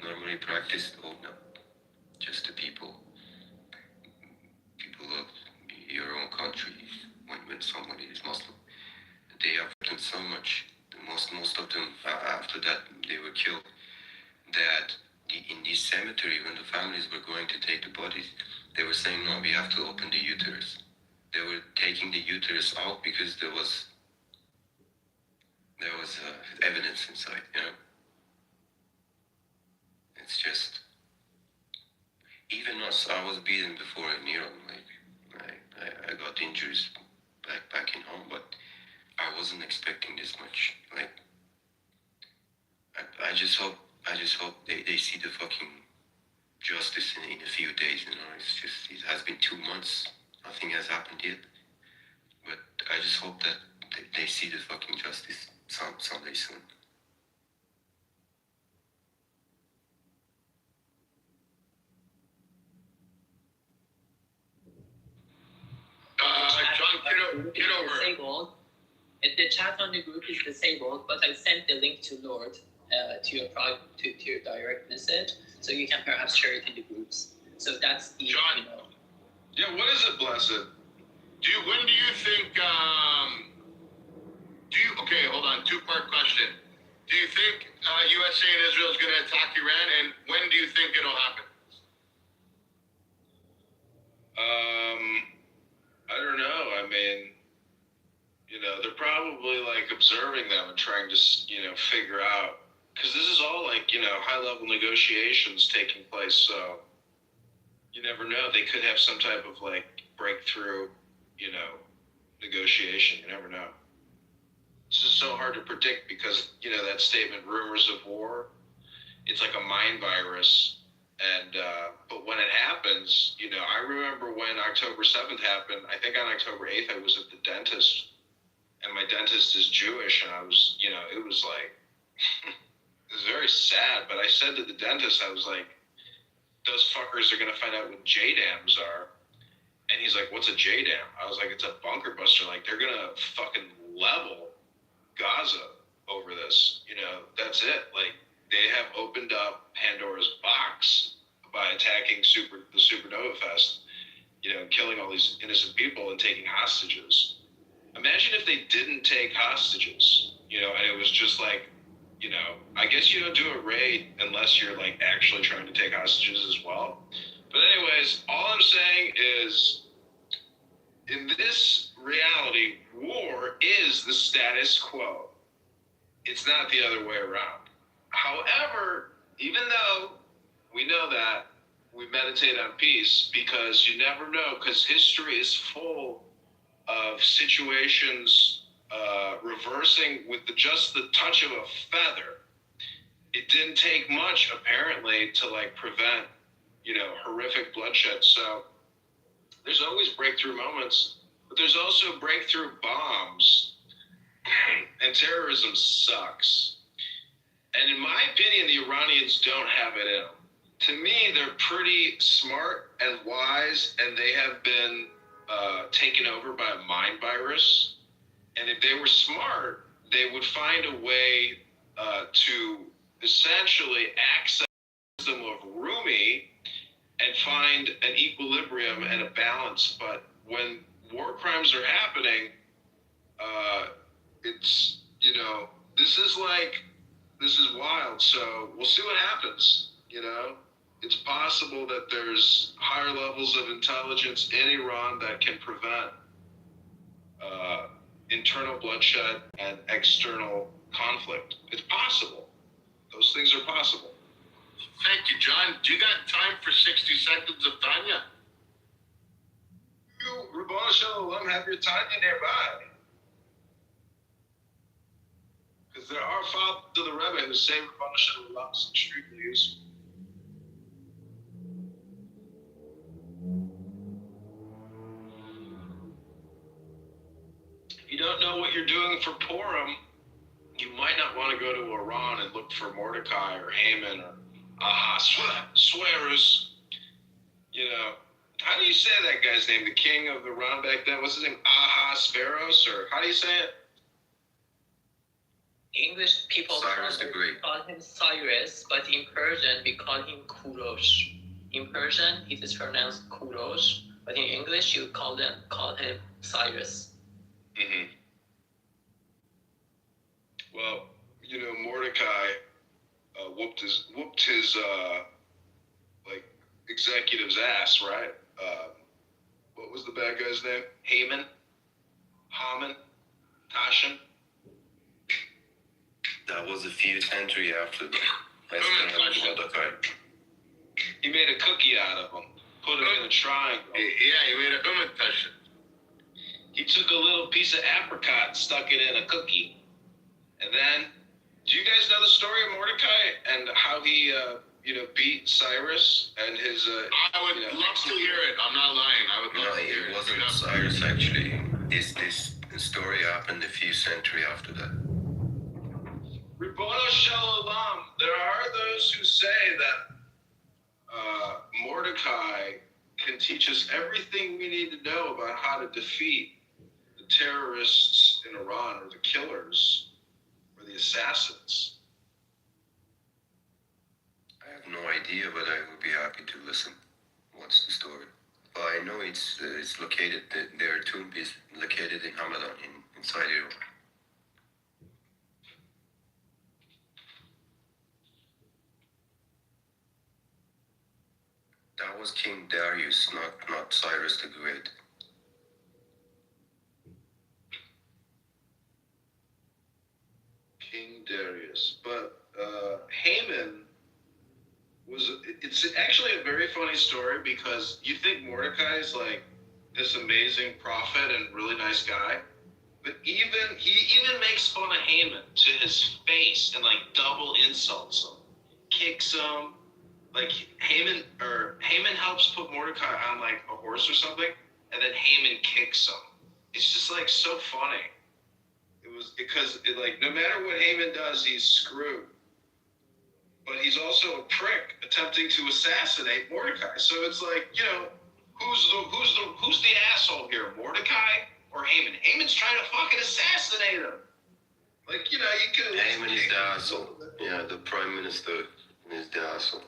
normally practiced, just the people of your own country, when somebody is Muslim. They have done so much. Most of them, after that, they were killed. That in this cemetery, when the families were going to take the bodies, they were saying, no, we have to open the uterus. They were taking the uterus out because there was evidence inside, It's just, even us, I was beaten before in Iran. I got injuries back in home, but I wasn't expecting this much. I just hope I just hope they see the fucking justice in a few days, you know. It's just, it has been 2 months. Nothing has happened yet. But I just hope that they see the fucking justice someday soon. John, Kitover. Disabled. The chat on the group is disabled, but I sent the link to Lord to your to your direct message, so you can perhaps share it in the groups. So that's the John. You know. Yeah, what is it, Blessed? When do you think? Okay, hold on. 2-part question. Do you think USA and Israel is going to attack Iran, and when do you think it'll happen? I don't know. I mean, you know, they're probably like observing them and trying to, you know, figure out, because this is all like, you know, high-level negotiations taking place. So you never know. They could have some type of like breakthrough, you know, negotiation. You never know. It's just so hard to predict because, you know, that statement, rumors of war, it's like a mind virus. And, but when it happens, you know, I remember when October 7th happened, I think on October 8th, I was at the dentist, and my dentist is Jewish, and I was, you know, it was like, it was very sad, but I said to the dentist, I was like, those fuckers are going to find out what JDAMs are. And he's like, what's a JDAM? I was like, it's a bunker buster. Like, they're going to fucking level Gaza over this. You know, that's it. Like, they have opened up Pandora's box by attacking the Supernova Fest, you know, killing all these innocent people and taking hostages. Imagine if they didn't take hostages, you know, and it was just like, you know, I guess you don't do a raid unless you're like actually trying to take hostages as well. But anyways, all I'm saying is, in this reality, war is the status quo. It's not the other way around. However, even though we know that, we meditate on peace because you never know, because history is full of situations reversing with just the touch of a feather. It didn't take much, apparently, to like prevent, you know, horrific bloodshed. So there's always breakthrough moments, but there's also breakthrough bombs, and terrorism sucks. And in my opinion, the Iranians don't have it in them. To me, they're pretty smart and wise, and they have been taken over by a mind virus. And if they were smart, they would find a way to essentially access the wisdom of Rumi and find an equilibrium and a balance. But when war crimes are happening, it's, you know, this is wild. So we'll see what happens, you know. It's possible that there's higher levels of intelligence in Iran that can prevent internal bloodshed and external conflict. It's possible. Those things are possible. Thank you, John. Do you got time for 60 seconds of Tanya? You, Rabbana Shalom, have your Tanya nearby. Because there are fathers of the Rebbe who say Rabbana Shalom is extremely useful. If you don't know what you're doing for Purim, you might not want to go to Iran and look for Mordecai or Haman or Ahasuerus. You know, how do you say that guy's name? The king of Iran back then? What's his name? Ahasuerus, or how do you say it? English people call him Cyrus, but in Persian we call him Kurosh. In Persian it is pronounced Kurosh, but in English you call him Cyrus. Mm-hmm. Well, you know, Mordecai whooped his like executive's ass, right? What was the bad guy's name? Haman, Tashin. That was a few centuries after the Mordecai. He made a cookie out of him, put him in a triangle. Yeah, he made a imitation. He took a little piece of apricot, stuck it in a cookie, and then Do you guys know the story of Mordecai and how he, beat Cyrus and his? I would love to hear it. I'm not lying. I would love to hear it. It wasn't Cyrus actually. This story happened a few centuries after that. Ribono Shalom. There are those who say that Mordecai can teach us everything we need to know about how to defeat the terrorists in Iran, or the killers, or the assassins. I have no idea, but I would be happy to listen. What's the story? Well, I know it's located. Their tomb is located in Hamadan, inside Iran. That was King Darius, not Cyrus the Great. King Darius. But Haman it's actually a very funny story, because you think Mordecai is like this amazing prophet and really nice guy, but he even makes fun of Haman to his face and like double insults him, kicks him. Like Haman helps put Mordecai on like a horse or something, and then Haman kicks him. It's just like so funny. It was because no matter what Haman does, he's screwed. But he's also a prick attempting to assassinate Mordecai. So it's like, who's the asshole here, Mordecai or Haman? Haman's trying to fucking assassinate him. Like, you could. Haman is the asshole. Yeah, the prime minister is the asshole.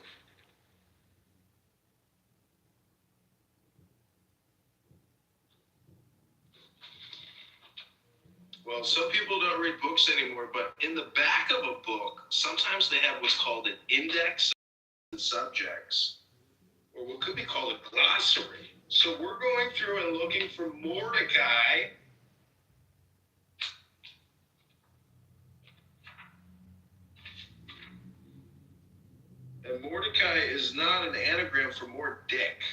Well, some people don't read books anymore, but in the back of a book, sometimes they have what's called an index of subjects, or what could be called a glossary. So we're going through and looking for Mordecai. And Mordecai is not an anagram for more dick.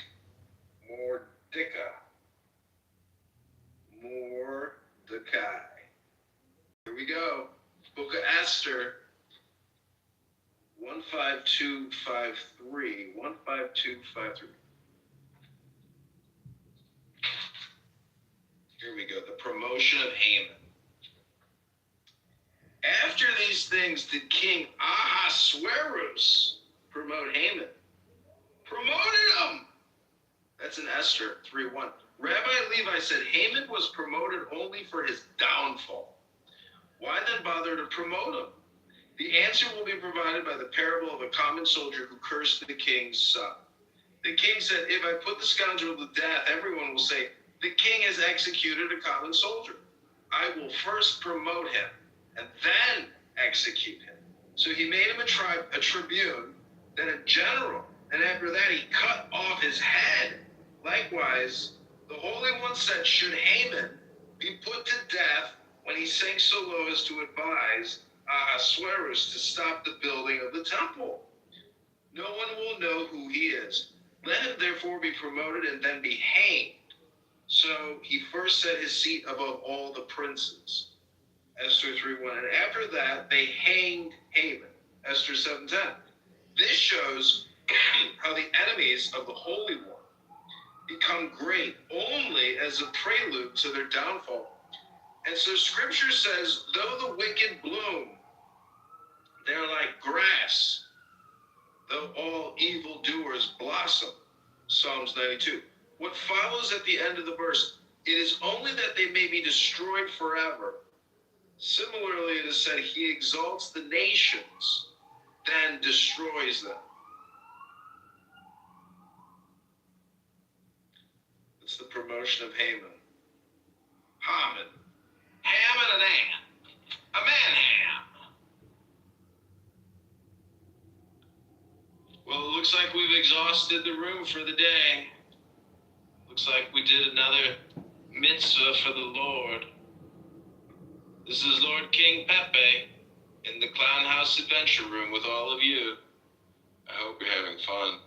Mordecai. Here we go. Book of Esther, 15253. 15253. Here we go. The promotion of Haman. After these things did King Ahasuerus promote Haman. Promoted him. That's in Esther 3:1. Rabbi Levi said Haman was promoted only for his downfall. Why then bother to promote him? The answer will be provided by the parable of a common soldier who cursed the king's son. The king said, if I put the scoundrel to death, everyone will say, the king has executed a common soldier. I will first promote him and then execute him. So he made him a tribune, then a general, and after that he cut off his head. Likewise, the Holy One said, should Haman be put to death when he sank so low as to advise Ahasuerus to stop the building of the temple? No one will know who he is. Let him therefore be promoted and then be hanged. So he first set his seat above all the princes. Esther 3:1. And after that, they hanged Haman. Esther 7:10. This shows how the enemies of the Holy One become great only as a prelude to their downfall. And so Scripture says, though the wicked bloom, they're like grass. Though all evildoers blossom. Psalms 92. What follows at the end of the verse, it is only that they may be destroyed forever. Similarly, it is said, he exalts the nations, then destroys them. It's the promotion of Haman. Haman. Ham and an Am. A man ham. Well, it looks like we've exhausted the room for the day. Looks like we did another mitzvah for the Lord. This is Lord King Pepe in the Clown House Adventure Room with all of you. I hope you're having fun.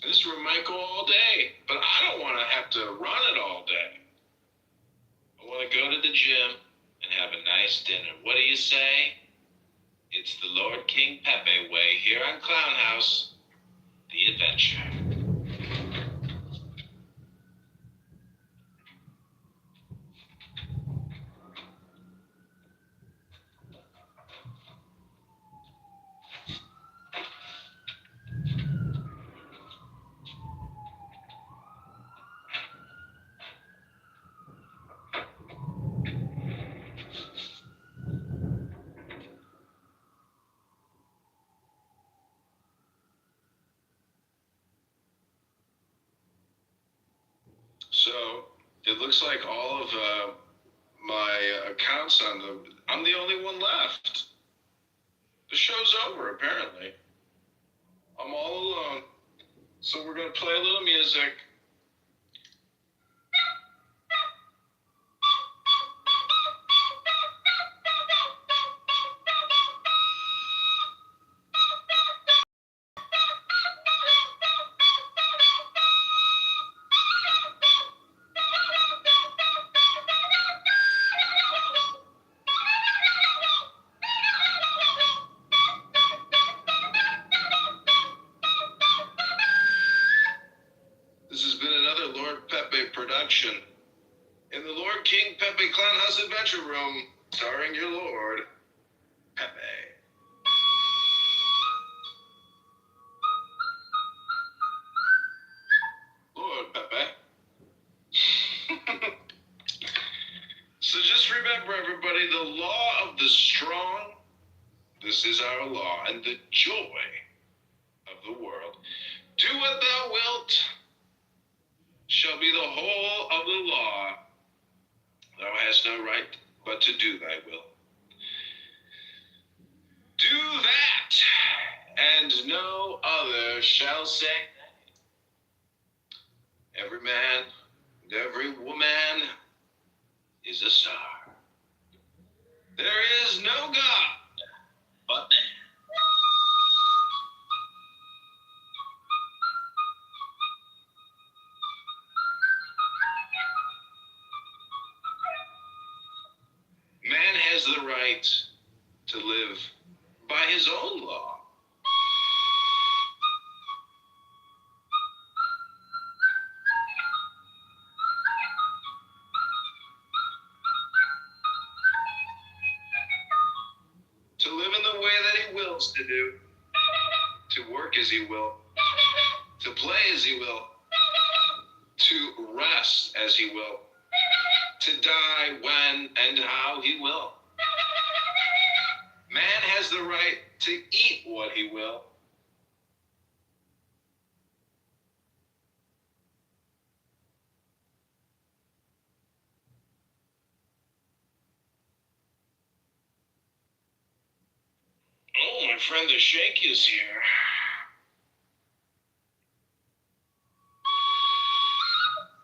This room might go all day, but I don't want to have to run it all day. I want to go to the gym and have a nice dinner. What do you say? It's the Lord King Pepe way here on Clown House, The Adventure. So it looks like all of my accounts on I'm the only one left. The show's over, apparently. I'm all alone. So we're going to play a little music. This has been another Lord Pepe production in the Lord King Pepe Clown House Adventure Room, starring your Lord, Pepe. Lord Pepe. So just remember, everybody, the law of the strong, this is our law, and the joy of the world. Do what thou wilt, shall be the whole of the law. Thou hast no right but to do thy will. Do that, and no other shall say. Every man and every woman is a star. There is no God but man. Man has the right to live by his own law. To live in the way that he wills to do, to work as he will, to play as he will, to rest as he will, to die when and how he will. Man has the right to eat what he will. Oh, my friend the Shake is here.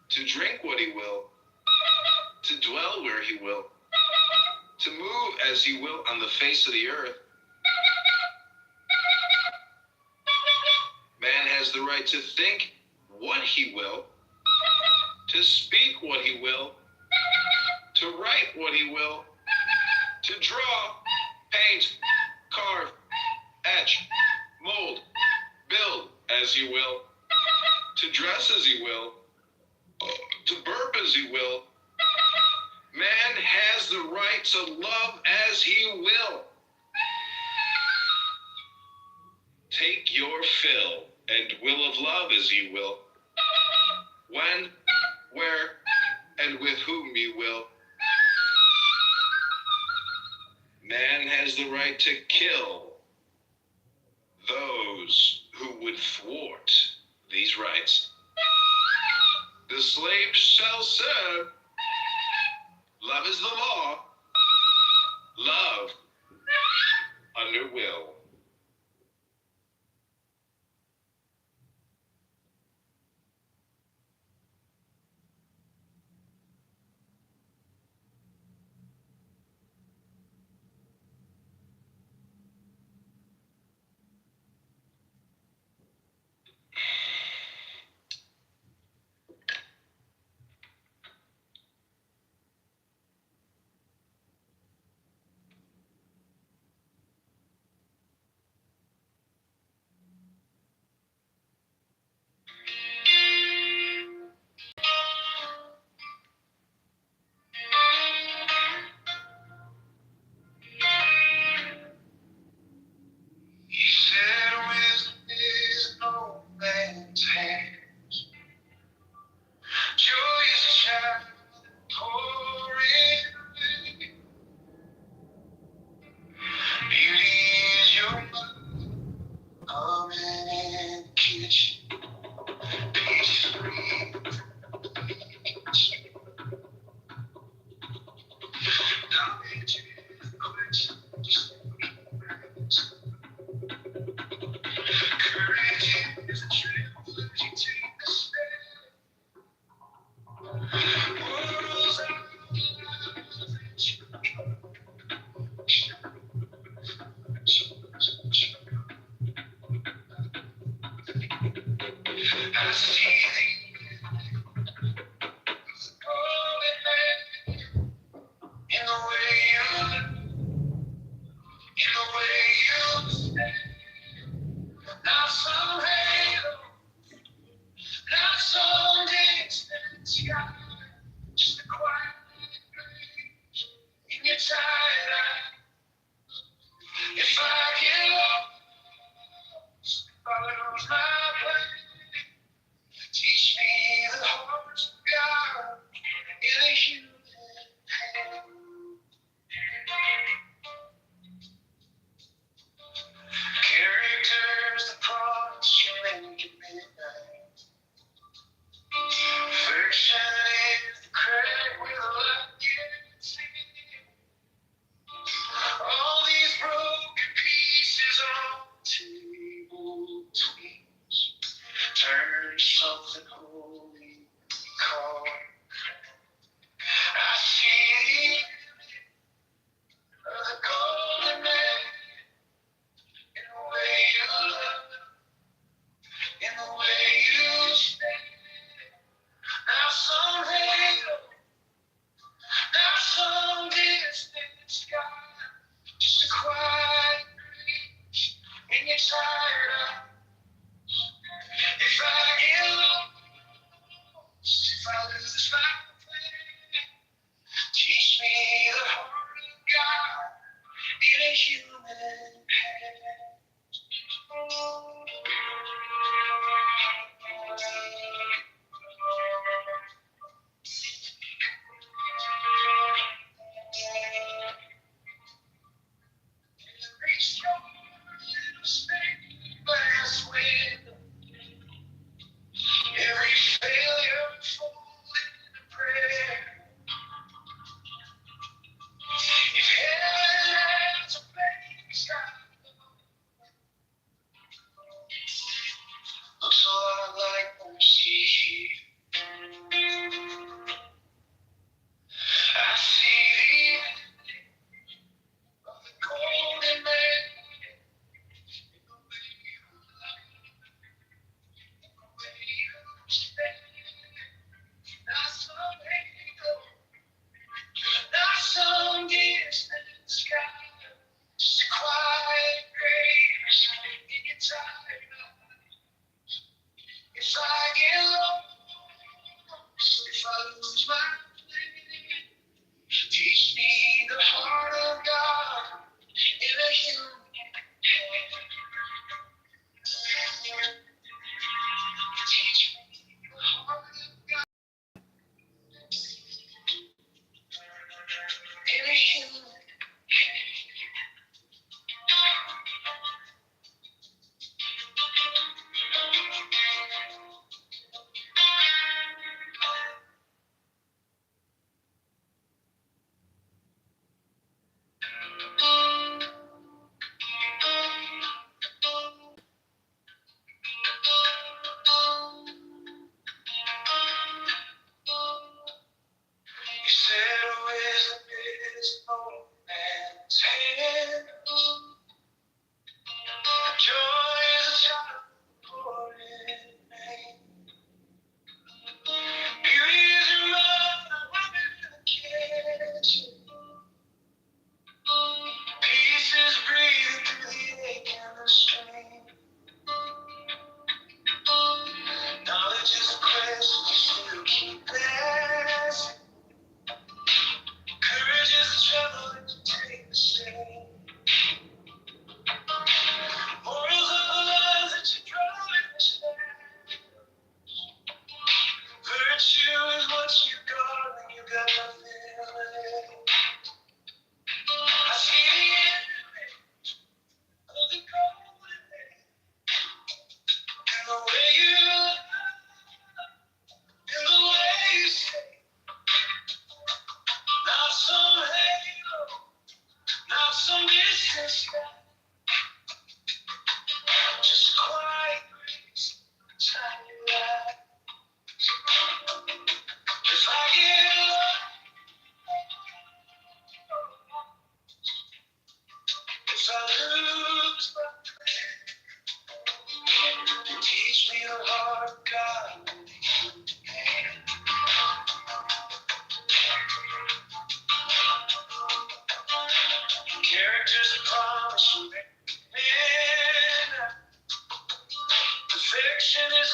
To drink what he will, to dwell where he will, to move as he will on the face of the earth. Man has the right to think what he will, to speak what he will, to write what he will, to draw, paint, carve, etch, mold, build as he will, to dress as he will, to burp as he will. Man has the right to love as he will. Take your fill and will of love as ye will. When, where, and with whom ye will. Man has the right to kill those who would thwart these rights. The slave shall serve. Love is the law. Love under will. I see the golden man in the way you look, in the way you stand. Not some halo, not some distant sky, just a quiet grace in your tired eye. If I get lost, if I lose my way, teach me the heart of God in a human hand. Characters that promise you make it midnight. Friction is the crack with a light can't see. All these broken pieces on the table between us turn something holy called. I see the golden man in the way you look, in the way you stand. Now some halo, now some distant sky, just a quiet breeze in your tired eyes. If I get lost,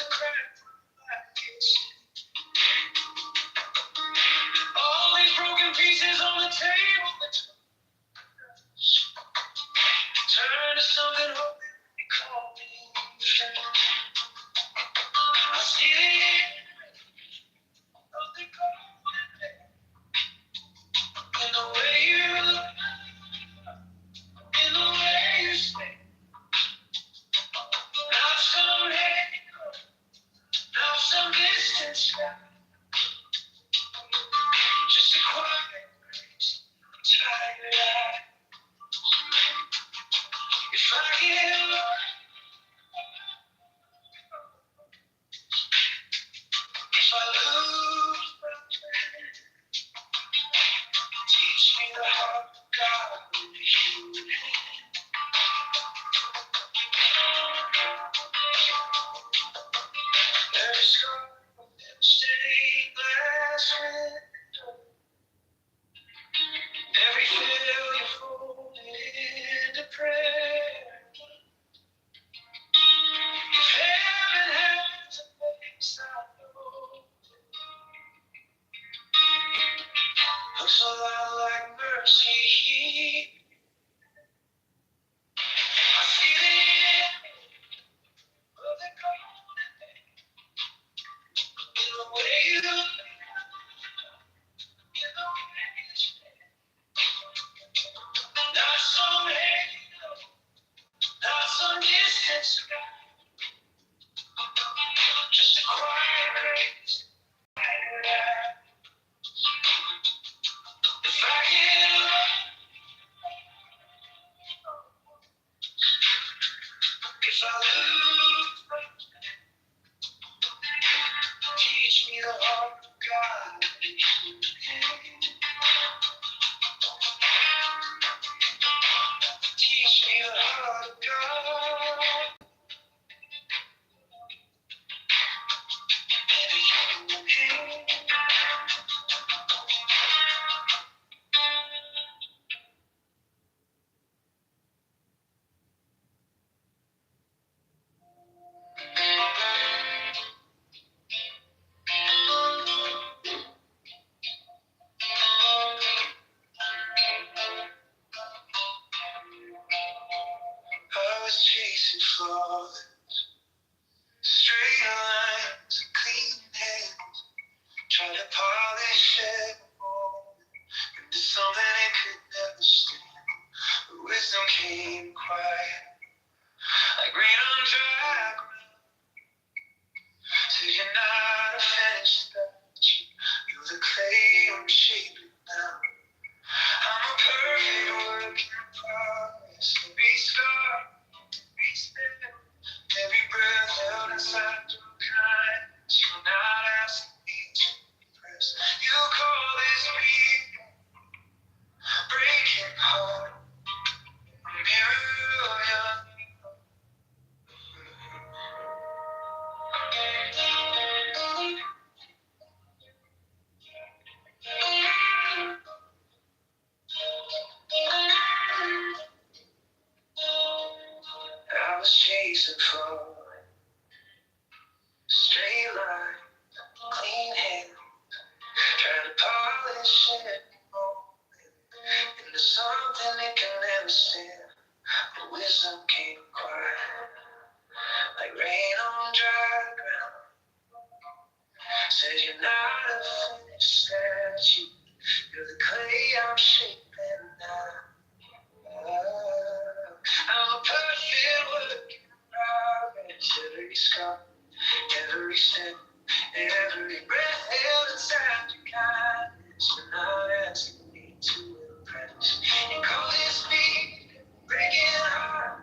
a crack like it's all these broken pieces on the table. Turn to something holy. Call me friend. I see the end of the golden day in the way you look, in the way you speak. Not some hate, not some distance, just a quiet grace. I'm tired of. If I get lost, if I lose my way, teach me the heart of God in you. Every scar, every stained glass window, every failure folded into prayer. If heaven has a place I know, looks a lot like mercy. I see the end of the golden day in the way you look, in the way you speak. Not some hate, not some distance, just a quiet grace. If I get lost, if I lose my way, teach me the heart of God. Teach me the heart of God. I was chasing flawless, straight lines, clean hands, trying to polish it all into something it could never stand. But wisdom came quiet, like rain on dry ground. Said you're not a finished statue, you're the clay I'm shaping now. I'm a perfect work in progress, every scar, every step, every breath held inside your kindness. You're not asking me to impress. You call this people breaking heart, a mirror of your I was chasing for straight line, clean hand, trying to polish it into something it can never stand. But wisdom came quiet, like rain on dry ground. Said you're not a finished statue, you're the clay I'm shaping now. I'm a perfect work in progress, every scar, every step, every breath held inside your kindness. You're not asking me to impress. You call this me breaking heart.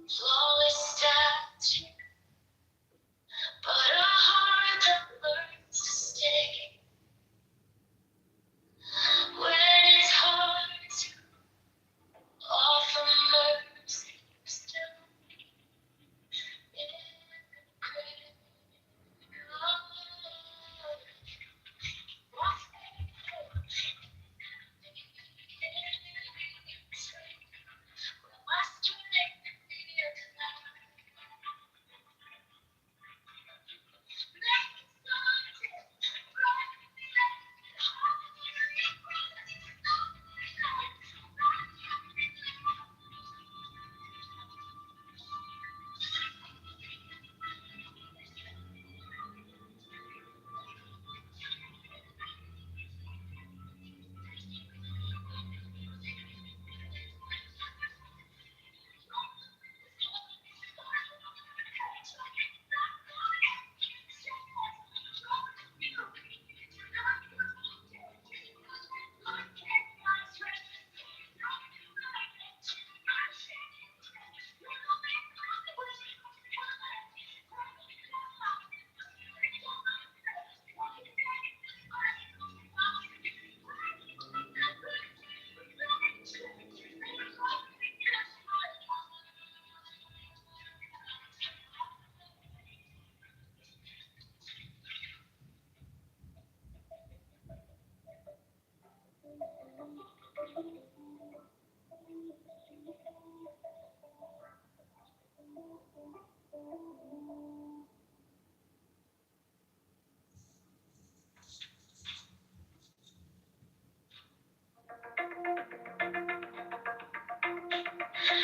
Flawless statue, but a heart that learns to stay. When it's hard to offer mercy, still in the grave.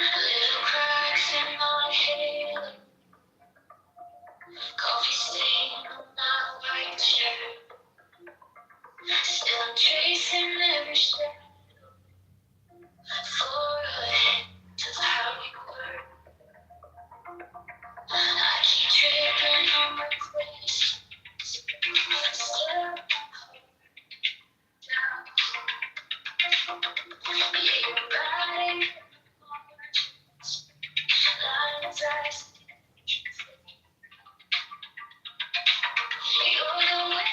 Little cracks in my hair, coffee stain on my white shirt. Still I'm tracing every step for a hint of how we were. I keep tripping on my quest, still down. Yeah, your body, lines I see. You're the wind.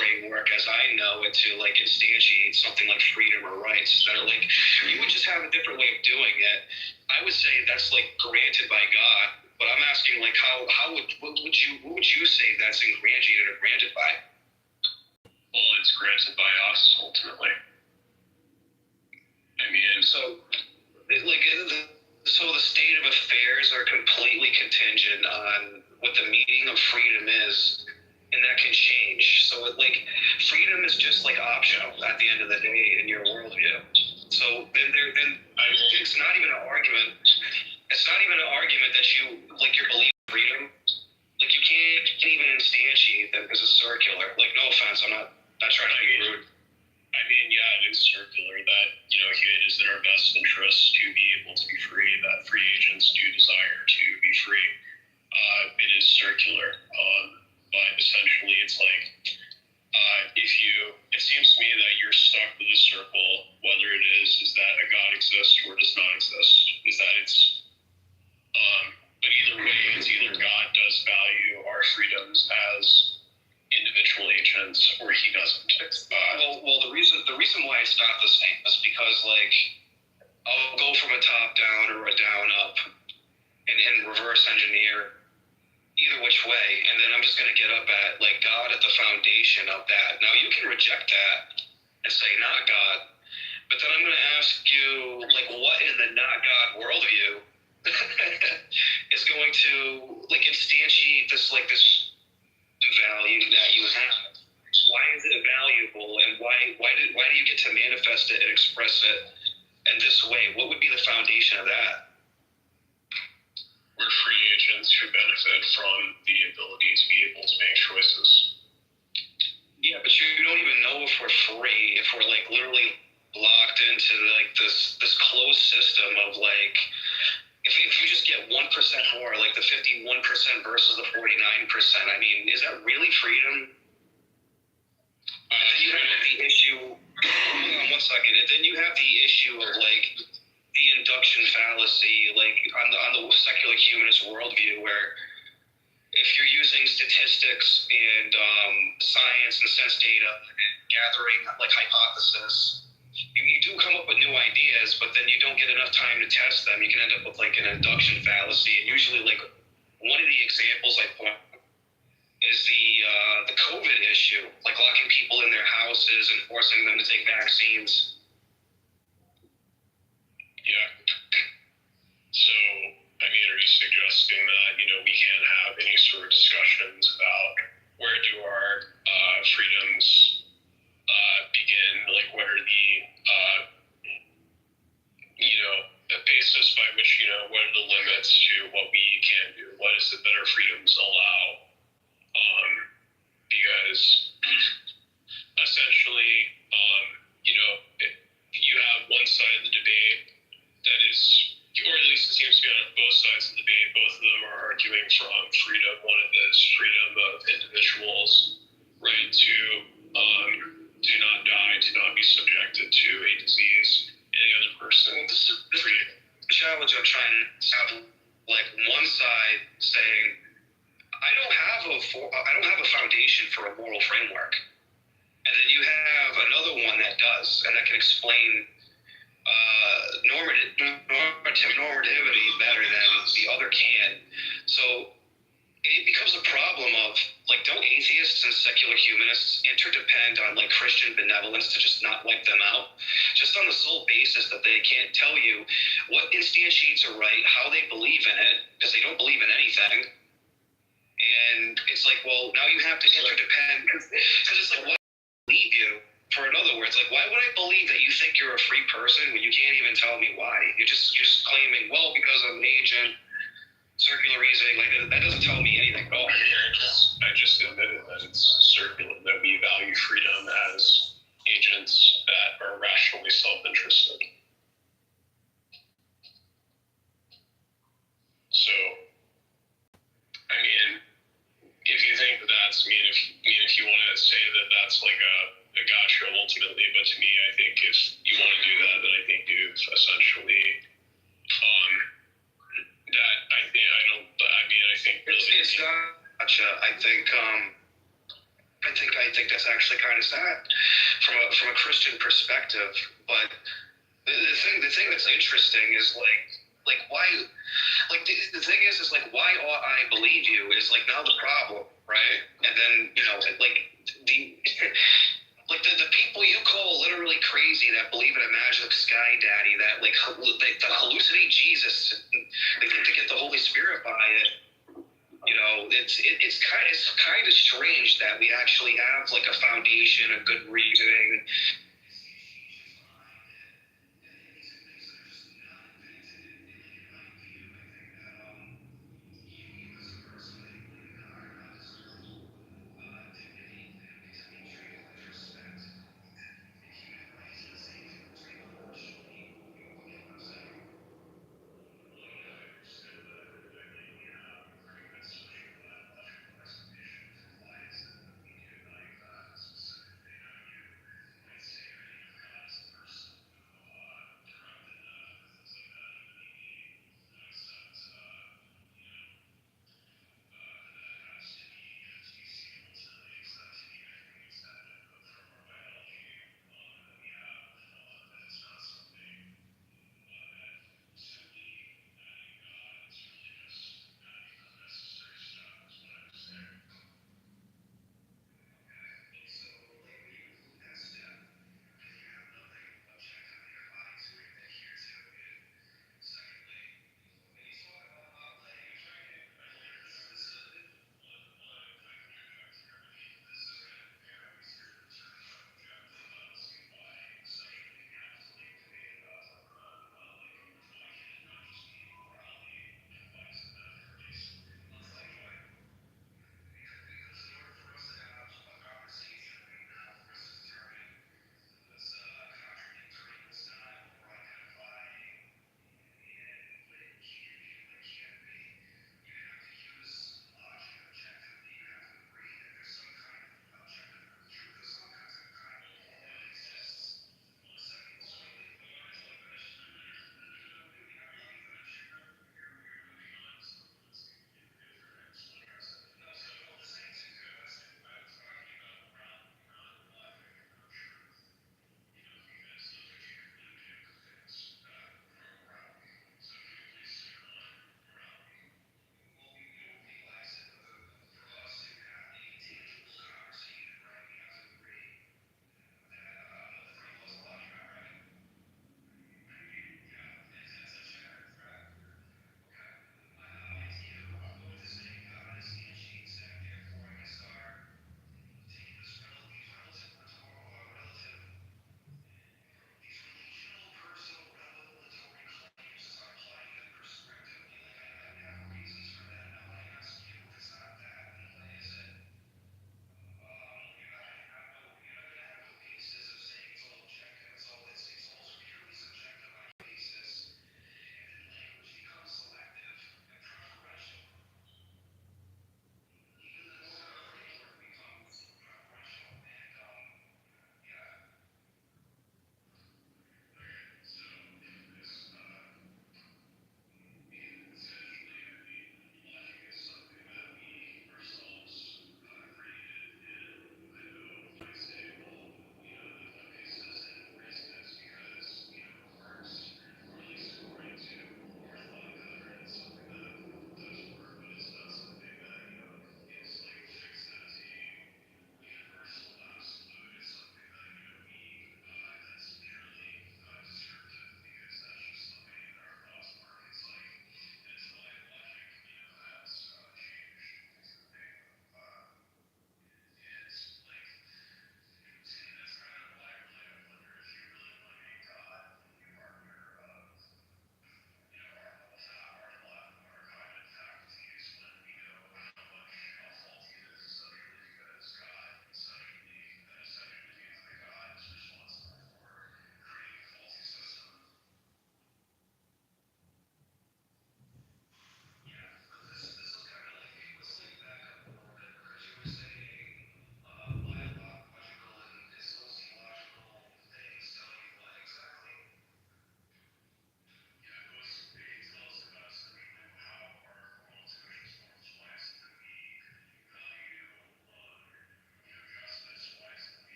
framework as I know it to like instantiate something like freedom or rights that are like, you would just have a different way of doing it. I would say that's like granted by God, but I'm asking like what would you say that's ingratiated or granted by? Well, it's granted by us ultimately. I mean, so the state of affairs are completely contingent on what the meaning of freedom is, and that can change. So freedom is just like optional at the end of the day in your worldview. So then it's not even an argument. It's not even an argument that you your belief in freedom. Like you can't even instantiate them because it's circular. Like no offense, I'm not trying to be rude. I mean, yeah, it is circular that, it is in our best interest to be able to be free, that free agents do desire to be free. It is circular. But essentially it's like, it seems to me that you're stuck with a circle, whether it is that a God exists or does not exist, is that but either way, it's either God does value our freedoms as individual agents or he doesn't. Well, the reason why it's not the same is because I'll go from a top down or a down up and reverse engineer either which way, and then I'm just going to get up at God at the foundation of that. Now you can reject that and say not God, but then I'm going to ask you what in the not God worldview is going to instantiate this value that you have. Why is it valuable, and why do you get to manifest it and express it in this way? What would be the foundation of that? We're free agents who benefit from the ability to be able to make choices. Yeah, but you don't even know if we're free, if we're literally locked into this closed system of if you just get 1% more, the 51% versus the 49%. I mean, is that really freedom? And then you have the issue. Hold on 1 second. And then you have the issue of the induction fallacy, on the secular humanist worldview, where if you're using statistics and science and sense data and gathering hypothesis, you do come up with new ideas, but then you don't get enough time to test them. You can end up with an induction fallacy. And usually one of the examples I point is the COVID issue, locking people in their houses and forcing them to take vaccines. Yeah. So, I mean, are you suggesting that, we can't have any sort of discussions about where do our freedoms begin? What are the, the basis by which, what are the limits to what we can do? What is it that our freedoms allow? Because essentially, you have one side of the debate that is, or at least it seems to be on both sides of the debate. Both of them are arguing from freedom. One of them is freedom of individuals, right, to not die, to not be subjected to a disease, and the other person is freedom. The challenge I'm trying to have one side saying, I don't have a foundation for a moral framework, and then you have another one that does, and that can explain normativity better than the other can. So it becomes a problem of don't atheists and secular humanists interdepend on Christian benevolence to just not wipe them out, just on the sole basis that they can't tell you what instantiates a right, how they believe in it, because they don't believe in anything. And it's well, now you have to interdepend, because it's what believe you? For in other words, why would I believe that you think you're a free person when you can't even tell me why? You're just claiming, well, because I'm an agent, circular reasoning, that doesn't tell me anything at all. I mean, I just admitted that it's circular, that we value freedom as agents that are rationally self-interested. So, I mean, if you think that that's if you want to say that that's a gotcha ultimately, but to me, I think if you want to do that, then I think you've essentially that I think really it's not gotcha. I think I think that's actually kind of sad from a Christian perspective. But the thing that's interesting is like why, like the thing is like why ought I believe you is like now the problem, right? And then like the people you call literally crazy that believe in a magic sky daddy that that hallucinate Jesus and to get the Holy Spirit by it. It's kind of strange that we actually have like a foundation, a good reasoning,